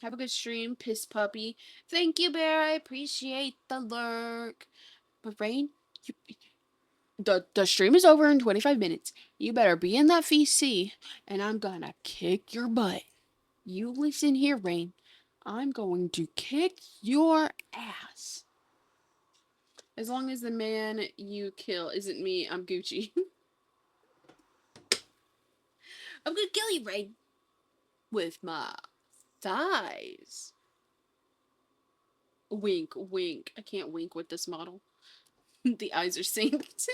a good stream, piss puppy. Thank you, Bear. I appreciate the lurk. But Rain, the stream is over in 25 minutes. You better be in that VC, and I'm gonna kick your butt. You listen here, Rain. I'm going to kick your ass. As long as the man you kill isn't me, I'm Gucci. I'm gonna kill you, Rain. With my thighs. Wink, wink. I can't wink with this model. The eyes are synced.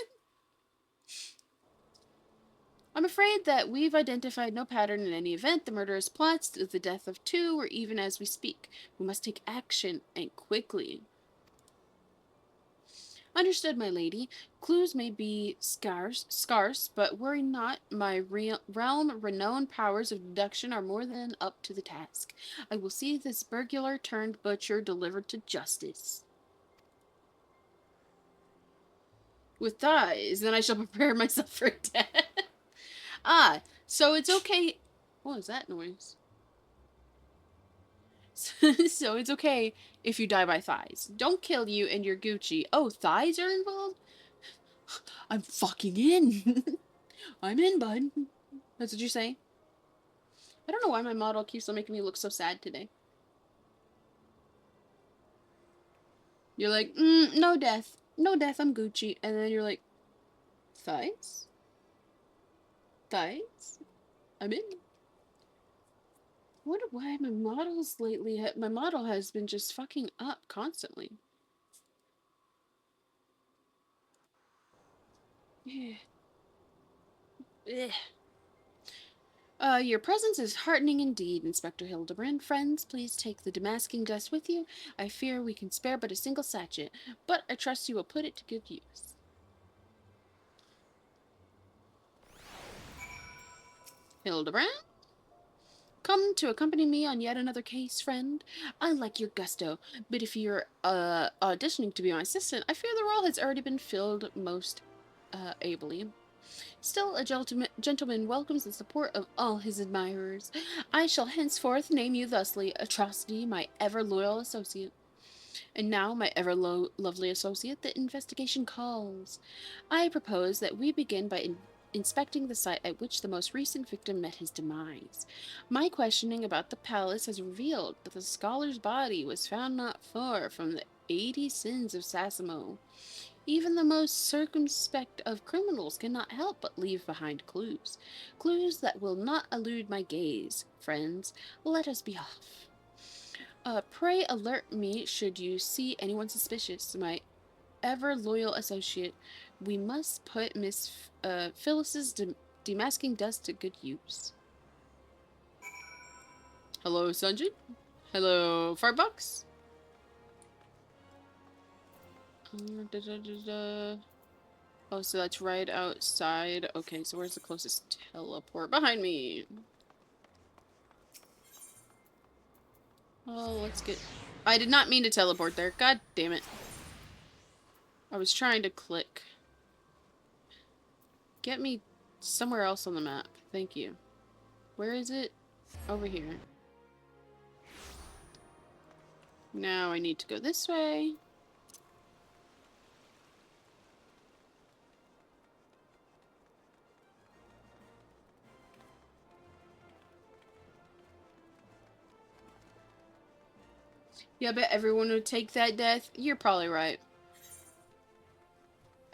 I'm afraid that we've identified no pattern in any event. The murderous plots the death of two, or even as we speak. We must take action, and quickly. Understood, my lady. Clues may be scarce, but worry not. My realm-renowned powers of deduction are more than up to the task. I will see this burglar turned butcher delivered to justice. With thighs, then I shall prepare myself for death. Ah, so it's okay. What was that noise? So it's okay if you die by thighs. Don't kill you and your Gucci. Oh, thighs are involved? I'm fucking in. I'm in, bud. That's what you say? I don't know why my model keeps on making me look so sad today. You're like, no death. No death, I'm Gucci. And then you're like, thighs? Thighs? I'm in. I wonder why my models lately, my model has been just fucking up constantly. Yeah. Your presence is heartening indeed, Inspector Hildibrand. Friends, please take the demasking dust with you. I fear we can spare but a single sachet, but I trust you will put it to good use. Hildibrand? Come to accompany me on yet another case, friend. I like your gusto, but if you're, auditioning to be my assistant, I fear the role has already been filled most, ably. Still, a gentleman welcomes the support of all his admirers. I shall henceforth name you thusly, Atrocity, my ever-loyal associate. And now, my ever-lovely associate, the investigation calls. I propose that we begin by inspecting the site at which the most recent victim met his demise. My questioning about the palace has revealed that the scholar's body was found not far from the 80 sins of Sasimo. Even the most circumspect of criminals cannot help but leave behind clues. Clues that will not elude my gaze. Friends, let us be off. Pray alert me should you see anyone suspicious. My ever-loyal associate. We must put Miss Phyllis's demasking dust to good use. Hello, Sanjay? Hello, Fartbox? Oh, so that's right outside. Okay, so where's the closest teleport? Behind me! Oh, let's get... I did not mean to teleport there. God damn it. I was trying to click. Get me somewhere else on the map. Thank you. Where is it? Over here. Now I need to go this way. Yeah, I bet everyone would take that death. You're probably right.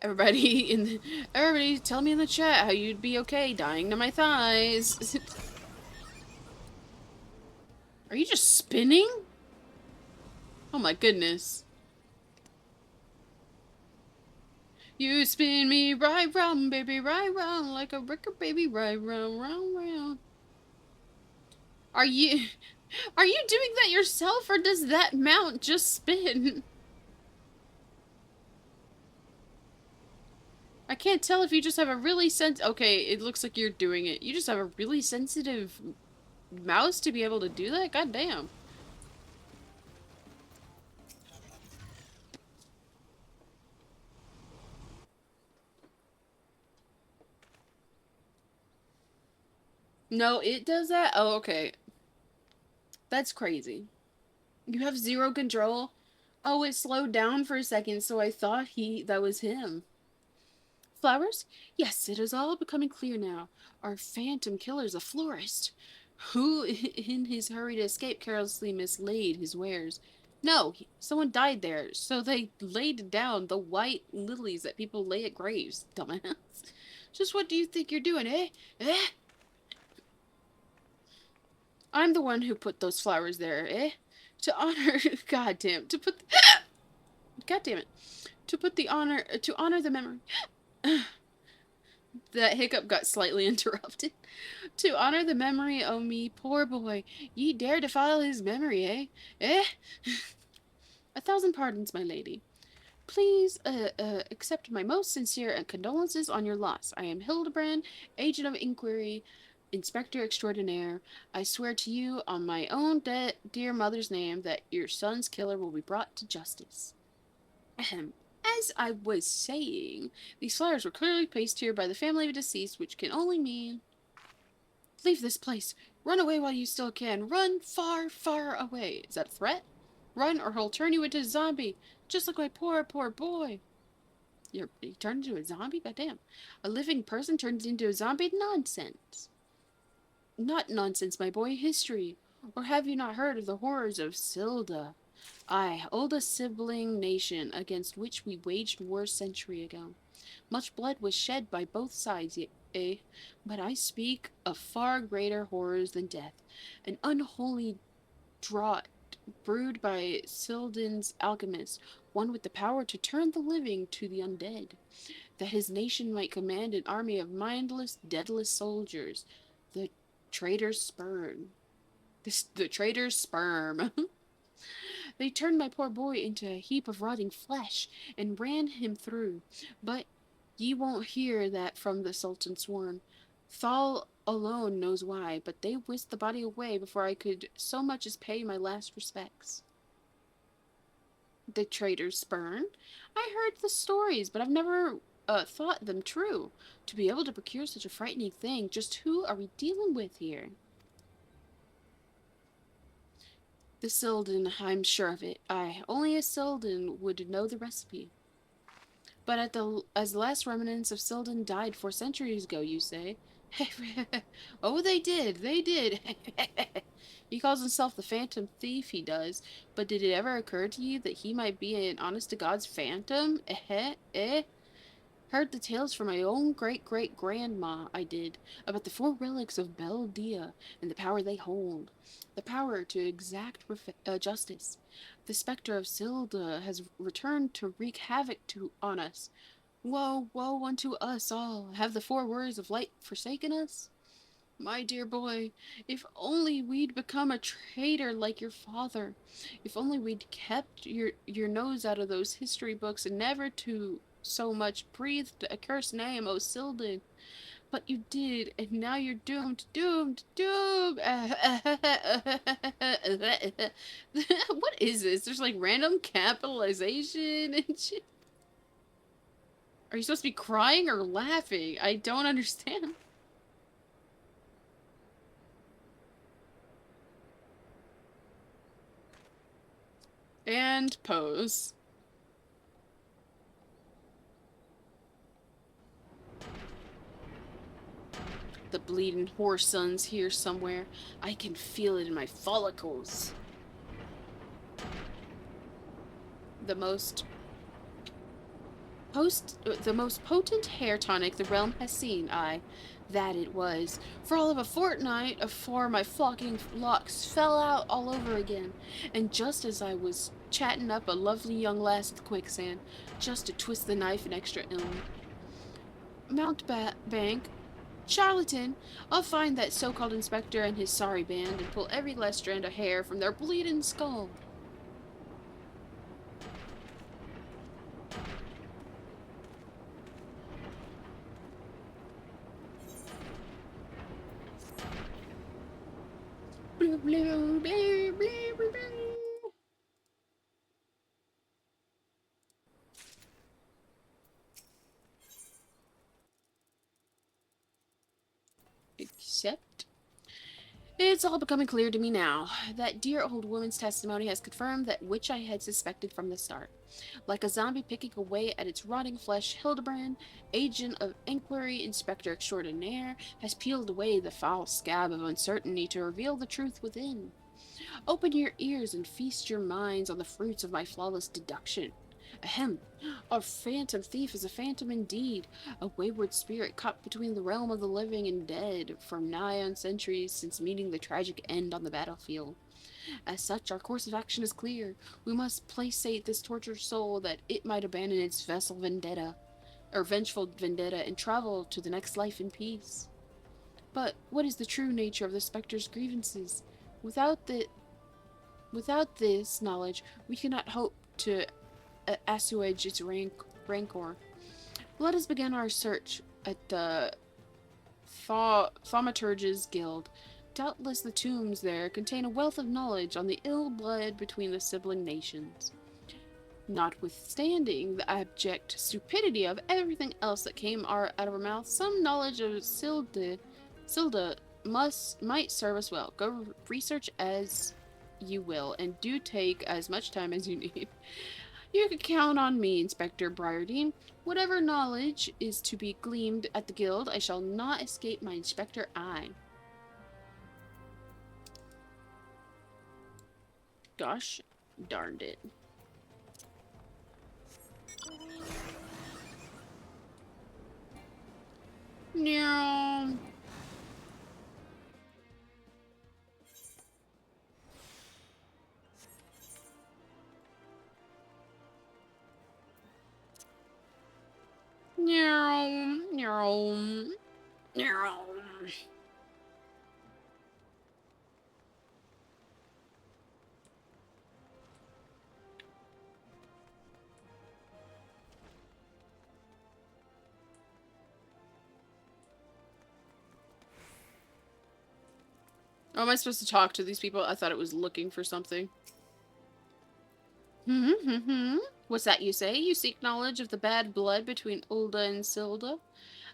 Everybody tell me in the chat how you'd be okay dying to my thighs. Are you just spinning? Oh my goodness. You spin me right round, baby, right round, like a record, baby, right round, round, round. Are you doing that yourself, or does that mount just spin? I can't tell if you just have a really okay, it looks like you're doing it. You just have a really sensitive mouse to be able to do that? God damn. No, it does that? Oh, okay. That's crazy. You have zero control? Oh, it slowed down for a second, so I thought that was him. Flowers? Yes, it is all becoming clear now. Our phantom killer's a florist, who, in his hurry to escape, carelessly mislaid his wares. No, someone died there, so they laid down the white lilies that people lay at graves, dumbass. Just what do you think you're doing, eh? Eh? I'm the one who put those flowers there, eh? To honor, goddamn, goddamn it, to honor the memory. That hiccup got slightly interrupted. To honor the memory of me, poor boy, ye dare defile his memory, eh? Eh? 1,000 pardons, my lady. Please, accept my most sincere condolences on your loss. I am Hildibrand, Agent of Inquiry, Inspector Extraordinaire. I swear to you, on my own dear mother's name, that your son's killer will be brought to justice. Ahem. As I was saying, these flyers were clearly placed here by the family of deceased, which can only mean... Leave this place. Run away while you still can. Run far, far away. Is that a threat? Run or he'll turn you into a zombie. Just like my poor, poor boy. You turned into a zombie? Goddamn. A living person turns into a zombie? Nonsense. Not nonsense, my boy. History. Or have you not heard of the horrors of Silda? Aye, oldest sibling nation against which we waged war a century ago. Much blood was shed by both sides, eh? But I speak of far greater horrors than death. An unholy draught brewed by Sildan's alchemist, one with the power to turn the living to the undead, that his nation might command an army of mindless, deadless soldiers. The traitor's sperm. The traitor's sperm. They turned my poor boy into a heap of rotting flesh, and ran him through. But ye won't hear that from the Sultan sworn. Thal alone knows why, but they whisked the body away before I could so much as pay my last respects. The traitor's spurn? I heard the stories, but I've never thought them true. To be able to procure such a frightening thing, just who are we dealing with here? The Sildan, I'm sure of it. Aye, only a Sildan would know the recipe. But as the last remnants of Sildan died 4 centuries ago, you say? Oh, they did. He calls himself the Phantom Thief, he does. But did it ever occur to you that he might be an honest-to-God's phantom? Heard the tales from my own great-great-grandma, I did, about the 4 relics of Bel Dia and the power they hold. The power to exact justice. The specter of Silda has returned to wreak havoc on us. Woe, woe unto us all. Have the 4 words of light forsaken us? My dear boy, if only we'd become a traitor like your father. If only we'd kept your nose out of those history books and never to so much breathed a cursed name, O Sildan. But you did, and now you're doomed, doomed, doomed. What is this? There's like random capitalization and shit. Are you supposed to be crying or laughing? I don't understand. And pose. The bleeding horse sun's here somewhere. I can feel it in my follicles. The most potent hair tonic the realm has seen, that it was. For all of a fortnight afore my flocking locks fell out all over again, and just as I was chatting up a lovely young lass with quicksand, just to twist the knife an extra Mountebank, charlatan, I'll find that so-called inspector and his sorry band and pull every last strand of hair from their bleeding skull. Blue, blue, blue, blue, blue, blue. Except, it's all becoming clear to me now. That dear old woman's testimony has confirmed that which I had suspected from the start. Like a zombie picking away at its rotting flesh, Hildibrand, agent of inquiry, inspector extraordinaire, has peeled away the foul scab of uncertainty to reveal the truth within. Open your ears and feast your minds on the fruits of my flawless deduction. Ahem. A phantom thief is a phantom indeed, a wayward spirit caught between the realm of the living and dead for nigh on centuries since meeting the tragic end on the battlefield. As such, our course of action is clear. We must placate this tortured soul that it might abandon its vengeful vendetta, and travel to the next life in peace. But what is the true nature of the spectre's grievances? Without this knowledge, we cannot hope to assuage its rancor. Let us begin our search at the Thaumaturge's Guild. Doubtless the tombs there contain a wealth of knowledge on the ill blood between the sibling nations. Notwithstanding the abject stupidity of everything else that came out of our mouth, some knowledge of Silda might serve us well. Go research as you will, and do take as much time as you need. You can count on me, Inspector Briardine. Whatever knowledge is to be gleaned at the guild, I shall not escape my inspector eye. Gosh darned it. No. No. No. No. Oh, am I supposed to talk to these people? I thought it was looking for something. What's that you say? You seek knowledge of the bad blood between Ulda and Silda?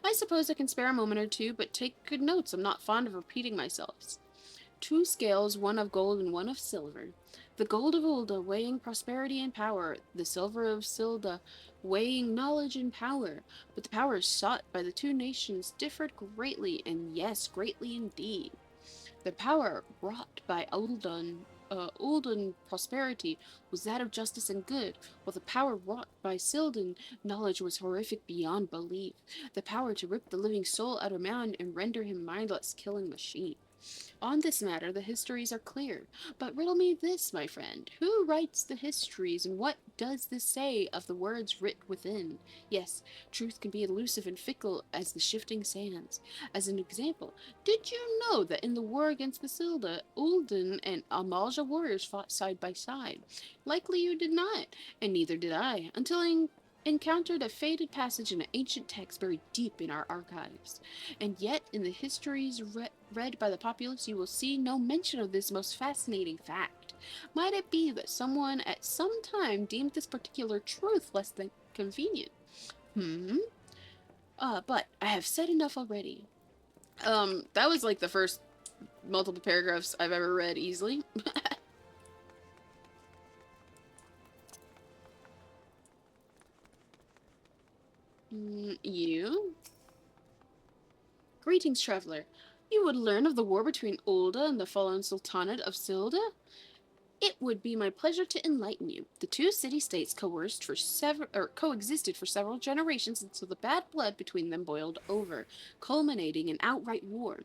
I suppose I can spare a moment or two, but take good notes. I'm not fond of repeating myself. 2 scales, one of gold and one of silver. The gold of Ulda weighing prosperity and power, the silver of Silda weighing knowledge and power. But the powers sought by the 2 nations differed greatly, and yes, greatly indeed. The power wrought by Uldan prosperity was that of justice and good, while the power wrought by Sildan knowledge was horrific beyond belief. The power to rip the living soul out of man and render him mindless killing machine. On this matter, the histories are clear. But riddle me this, my friend. Who writes the histories, and what does this say of the words writ within? Yes, truth can be elusive and fickle as the shifting sands. As an example, did you know that in the war against the Silda, Uldan and Amalja warriors fought side by side? Likely you did not, and neither did I, until encountered a faded passage in an ancient text buried deep in our archives. And yet, in the histories read by the populace, you will see no mention of this most fascinating fact. Might it be that someone at some time deemed this particular truth less than convenient? But I have said enough already. That was like the first multiple paragraphs I've ever read easily. You? Greetings, traveler. You would learn of the war between Ulda and the fallen Sultanate of Silda? It would be my pleasure to enlighten you. The two city-states coexisted for several generations until the bad blood between them boiled over, culminating in outright war.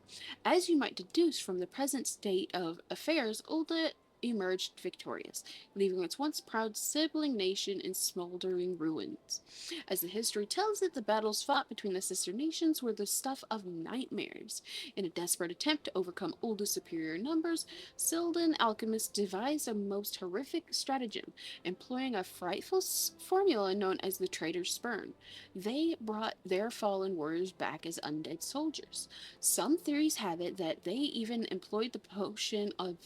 As you might deduce from the present state of affairs, Ulda emerged victorious, leaving its once proud sibling nation in smoldering ruins. As the history tells it, the battles fought between the sister nations were the stuff of nightmares. In a desperate attempt to overcome Ulda's superior numbers, Sildan alchemists devised a most horrific stratagem, employing a frightful formula known as the traitor's spurn. They brought their fallen warriors back as undead soldiers. Some theories have it that they even employed the potion on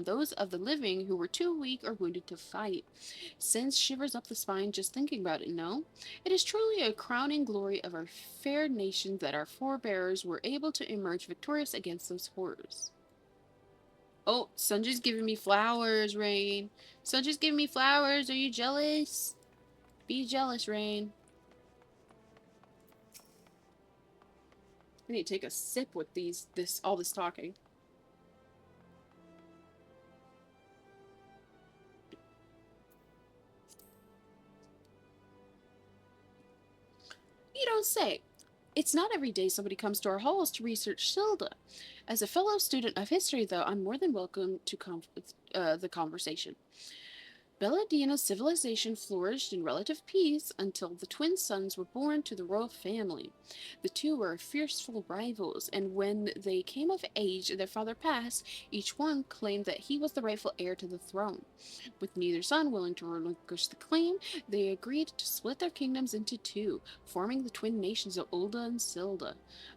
those of the living who were too weak or wounded to fight. Sends shivers up the spine just thinking about it, no? It is truly a crowning glory of our fair nation that our forebears were able to emerge victorious against those horrors. Oh, Sanji's giving me flowers, Rain. Sanji's giving me flowers. Are you jealous? Be jealous, Rain. I need to take a sip with all this talking. You don't say. It's not every day somebody comes to our halls to research Silda. As a fellow student of history, though, I'm more than welcome to the conversation. Belladina's civilization flourished in relative peace until the twin sons were born to the royal family. The two were fearful rivals, and when they came of age and their father passed, each one claimed that he was the rightful heir to the throne. With neither son willing to relinquish the claim, they agreed to split their kingdoms into two, forming the twin nations of Ulda and Silda.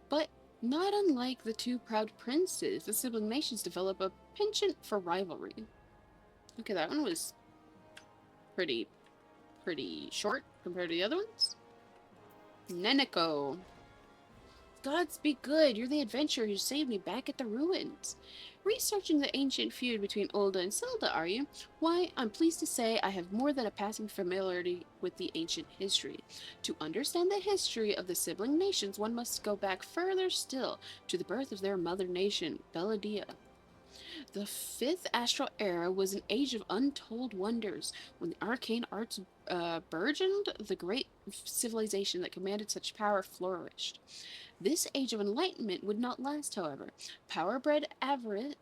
But not unlike the two proud princes, the sibling nations develop a penchant for rivalry. Okay, that one was pretty short compared to the other ones. Neneko. Gods be good, you're the adventurer who saved me back at the ruins. Researching the ancient feud between Ulda and Silda, are you? Why, I'm pleased to say I have more than a passing familiarity with the ancient history. To understand the history of the sibling nations, one must go back further still, to the birth of their mother nation, Belladia. The fifth astral era was an age of untold wonders, when the arcane arts burgeoned, the great civilization that commanded such power flourished. This age of enlightenment would not last, however. Power bred avarice,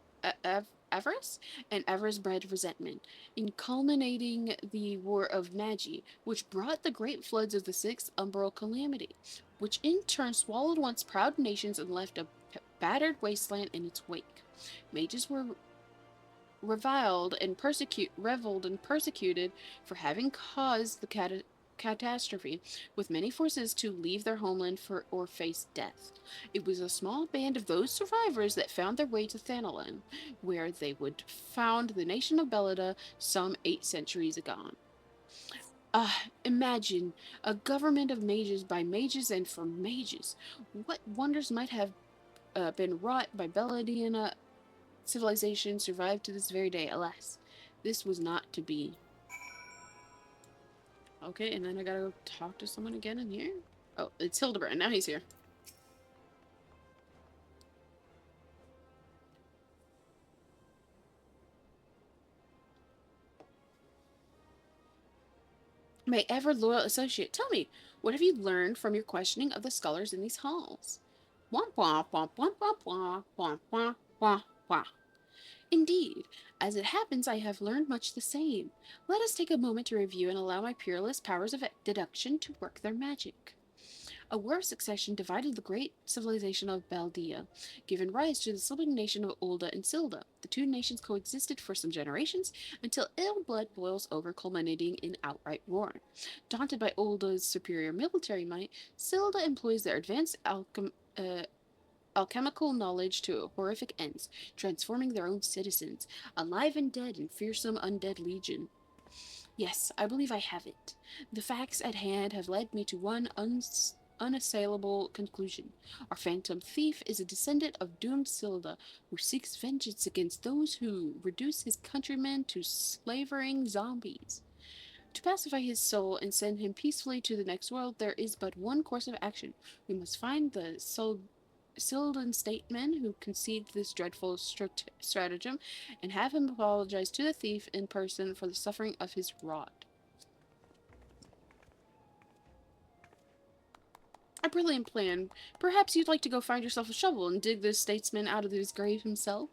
and avarice bred resentment, in culminating the War of Magi, which brought the great floods of the Sixth Umbral Calamity, which in turn swallowed once proud nations and left a battered wasteland in its wake. Mages were reviled and persecuted for having caused the catastrophe, with many forces to leave their homeland or face death. It was a small band of those survivors that found their way to Thanalan, where they would found the nation of Belida some 8 centuries agone. Imagine a government of mages by mages and for mages. What wonders might have been wrought by Belladina civilization survived to this very day. Alas, this was not to be. Okay, and then I gotta go talk to someone again in here? Oh, it's Hildibrand. Now he's here. My ever loyal associate, tell me, what have you learned from your questioning of the scholars in these halls? Womp womp womp womp womp womp womp womp womp womp. Indeed, as it happens, I have learned much the same. Let us take a moment to review and allow my peerless powers of deduction to work their magic. A war of succession divided the great civilization of Baldia, giving rise to the sibling nation of Ulda and Silda. The two nations coexisted for some generations until ill blood boils over, culminating in outright war. Daunted by Ulda's superior military might, Silda employs their advanced alchemical knowledge to horrific ends, transforming their own citizens, alive and dead in fearsome undead legion. Yes, I believe I have it. The facts at hand have led me to one unassailable conclusion. Our phantom thief is a descendant of doomed Silda, who seeks vengeance against those who reduce his countrymen to slavering zombies. To pacify his soul and send him peacefully to the next world, there is but one course of action. We must find the Sildan statesman who conceived this dreadful stratagem, and have him apologize to the thief in person for the suffering of his rod. A brilliant plan. Perhaps you'd like to go find yourself a shovel and dig this statesman out of his grave himself?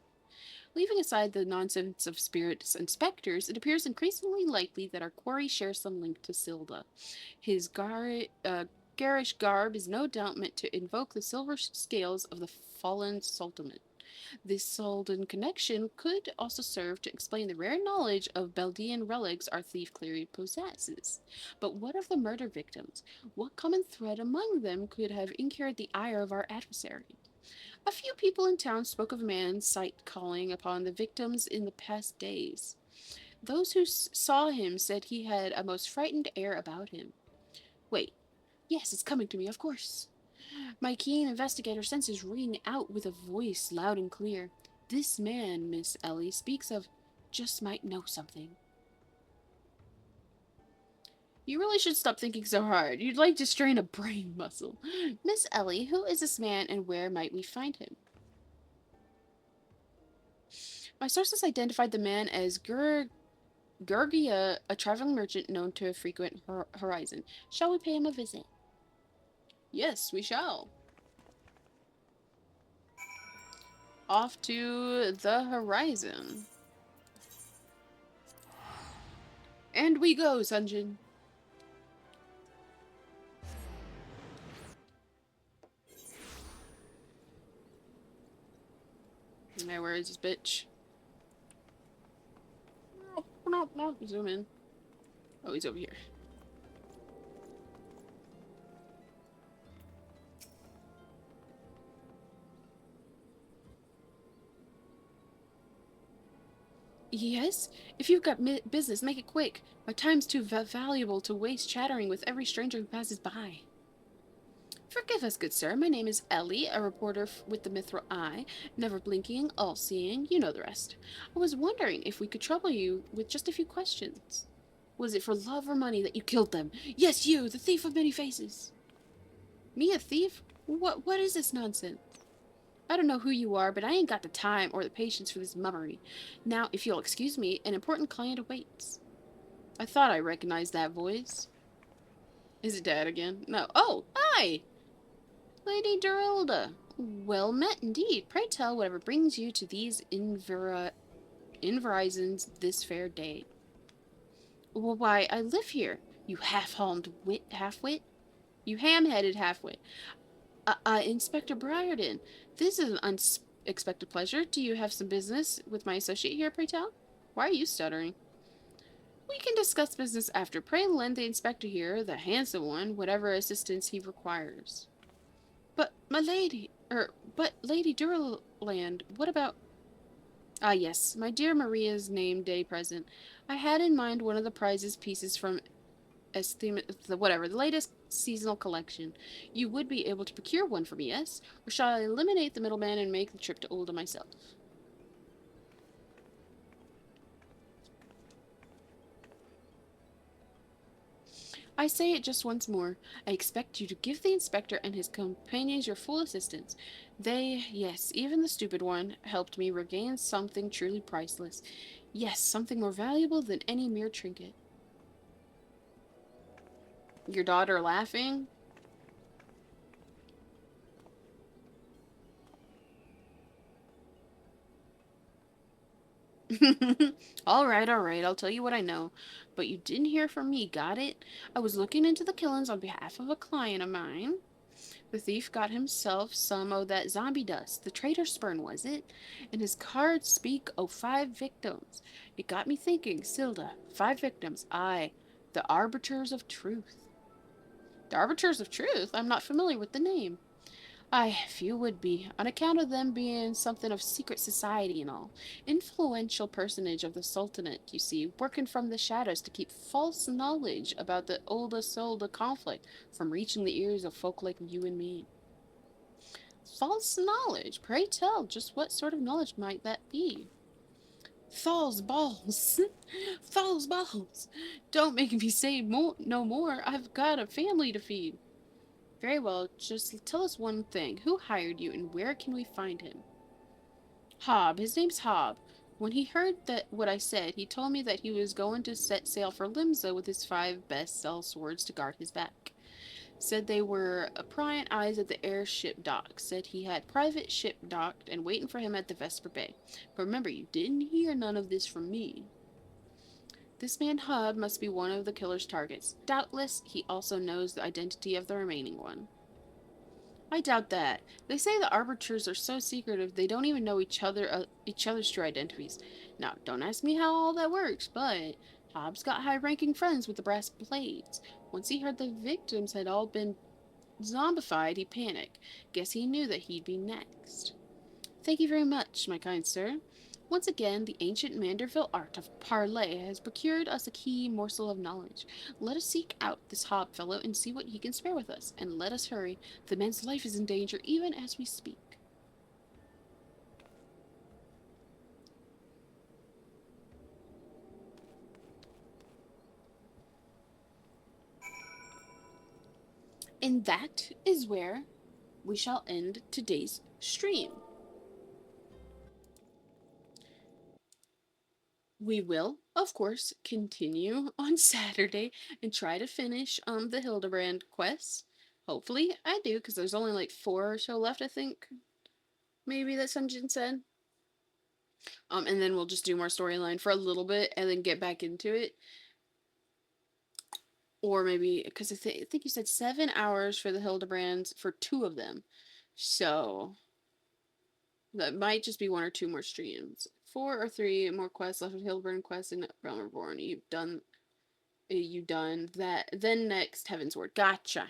Leaving aside the nonsense of spirits and specters, it appears increasingly likely that our quarry shares some link to Silda. His garish garb is no doubt meant to invoke the silver scales of the fallen sultan. This Soldan connection could also serve to explain the rare knowledge of Beldian relics our thief clearly possesses. But what of the murder victims? What common thread among them could have incurred the ire of our adversary? A few people in town spoke of a man sight calling upon the victims in the past days. Those who saw him said he had a most frightened air about him. Wait. Yes, it's coming to me, of course. My keen investigator senses ring out with a voice loud and clear. This man, Miss Ellie, speaks of just might know something. You really should stop thinking so hard. You'd like to strain a brain muscle. Miss Ellie, who is this man and where might we find him? My sources identified the man as Gurgia, a traveling merchant known to frequent Horizon. Shall we pay him a visit? Yes, we shall. Off to the Horizon. And we go, Sunjin. Now, where is this bitch? No. Zoom in. Oh, he's over here. Yes? If you've got business, make it quick. My time's too valuable to waste chattering with every stranger who passes by. Forgive us, good sir. My name is Ellie, a reporter with the Mithril Eye, never blinking, all-seeing, you know the rest. I was wondering if we could trouble you with just a few questions. Was it for love or money that you killed them? Yes, you, the thief of many faces. Me, a thief? What is this nonsense? I don't know who you are, but I ain't got the time or the patience for this mummery. Now, if you'll excuse me, an important client awaits. I thought I recognized that voice. Is it Dad again? No. Oh, hi! Lady Durilda. Well met indeed. Pray tell whatever brings you to these Inverizons this fair day. Well, why, I live here, you half-homed half-wit. You ham-headed half-wit. Inspector Briarden, this is an unexpected pleasure. Do you have some business with my associate here, pray tell? Why are you stuttering? We can discuss business after. Pray lend the inspector here, the handsome one, whatever assistance he requires. But, Lady Duriland, what about... Ah, yes, my dear Maria's name day present. I had in mind one of the prizes pieces from the latest seasonal collection. You would be able to procure one for me, yes? Or shall I eliminate the middleman and make the trip to Ulda myself? I say it just once more. I expect you to give the inspector and his companions your full assistance. They, yes, even the stupid one, helped me regain something truly priceless. Yes, something more valuable than any mere trinket. Your daughter laughing? Alright, I'll tell you what I know. But you didn't hear from me, got it? I was looking into the killings on behalf of a client of mine. The thief got himself some of that zombie dust. The traitor spurn, was it? And his cards speak of 5 victims. It got me thinking, Silda. 5 victims. Aye, the Arbiters of Truth. The Arbiters of Truth? I'm not familiar with the name. Aye, few would be, on account of them being something of secret society and all. Influential personage of the Sultanate, you see, working from the shadows to keep false knowledge about the Olda-Solda conflict from reaching the ears of folk like you and me. False knowledge? Pray tell, just what sort of knowledge might that be? Thal's balls. Thal's balls. Don't make me say no more. I've got a family to feed. Very well, just tell us one thing. Who hired you and where can we find him? Hob. His name's Hob. When he heard what I said, he told me that he was going to set sail for Limsa with his 5 best cell swords to guard his back. Said they were prying eyes at the airship dock. Said he had private ship docked and waiting for him at the Vesper Bay. But remember, you didn't hear none of this from me. This man Hub must be one of the killer's targets. Doubtless, he also knows the identity of the remaining one. I doubt that. They say the arbiters are so secretive they don't even know each other's true identities. Now, don't ask me how all that works, but Hobbs got high-ranking friends with the brass blades. Once he heard the victims had all been zombified, he panicked. Guess he knew that he'd be next. Thank you very much, my kind sir. Once again, the ancient Manderville art of parley has procured us a key morsel of knowledge. Let us seek out this Hob fellow and see what he can spare with us, and let us hurry. The man's life is in danger even as we speak. And that is where we shall end today's stream. We will, of course, continue on Saturday and try to finish the Hildibrand Quests. Hopefully I do, because there's only like 4 or so left, I think. Maybe that Sunjin said. And then we'll just do more storyline for a little bit and then get back into it. Or maybe, because I think you said 7 hours for the Hildebrands for 2 of them. So that might just be 1 or 2 more streams. 4 or 3 more quests left with Hildebrand Quest and Realm Reborn. You've done that. Then next, Heaven's Word. Gotcha.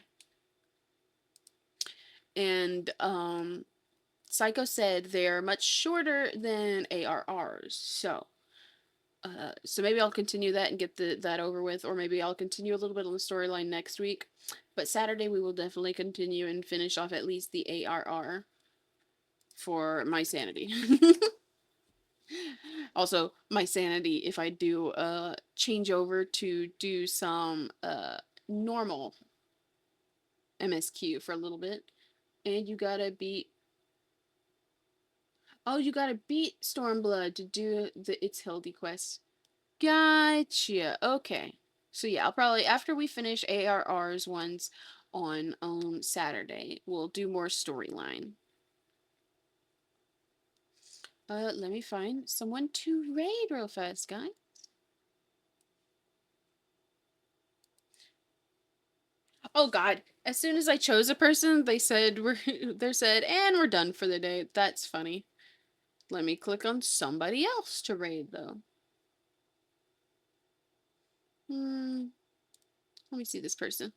And Psycho said they're much shorter than ARRs. So maybe I'll continue that and get that over with, or maybe I'll continue a little bit on the storyline next week. But Saturday we will definitely continue and finish off at least the ARR for my sanity. Also, my sanity if I do change over to do some normal MSQ for a little bit. And you gotta beat Stormblood to do the It's Hildy quest. Gotcha. Okay. So yeah, I'll probably, after we finish ARR's ones on Saturday, we'll do more storyline. Let me find someone to raid real fast, guys. Oh god, as soon as I chose a person, they said and we're done for the day. That's funny. Let me click on somebody else to raid though. Let me see this person.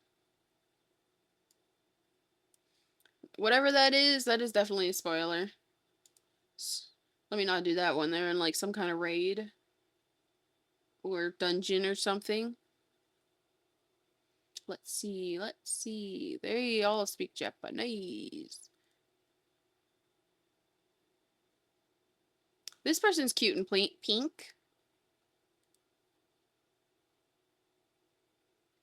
Whatever that is definitely a spoiler. Let me not do that one. They're in like some kind of raid or dungeon or something. Let's see. They all speak Japanese. This person's cute and pink.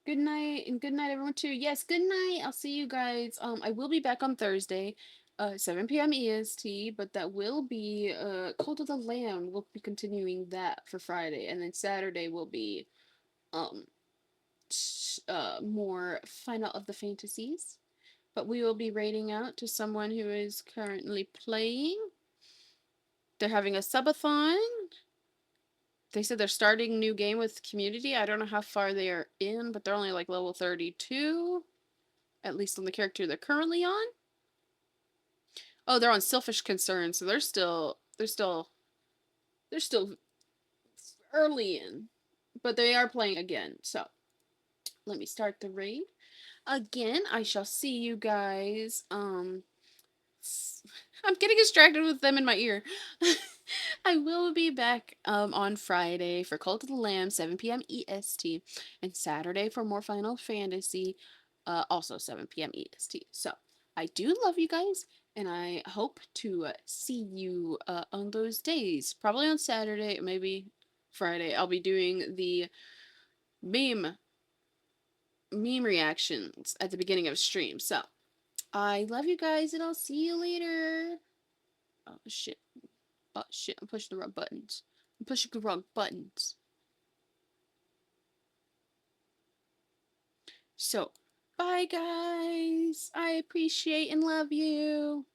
Good night, and good night everyone too. Yes, good night. I'll see you guys. I will be back on Thursday, 7 p.m. EST, but that will be Cult of the Lamb. We'll be continuing that for Friday, and then Saturday will be more Final of the Fantasies. But we will be raiding out to someone who is currently playing. They're having a subathon. They said they're starting a new game with community. I don't know how far they are in, but they're only like level 32. at least on the character they're currently on. Oh, they're on Selfish Concern, so they're still early in, but they are playing again. So let me start the raid again. I shall see you guys. I'm getting distracted with them in my ear. I will be back on Friday for Cult of the Lamb, 7 p.m. EST, and Saturday for more Final Fantasy, also 7 p.m. EST. So I do love you guys, and I hope to see you on those days. Probably on Saturday, maybe Friday. I'll be doing the meme reactions at the beginning of stream. So I love you guys, and I'll see you later. Oh shit. Oh shit, I'm pushing the wrong buttons. I'm pushing the wrong buttons. So, bye guys. I appreciate and love you.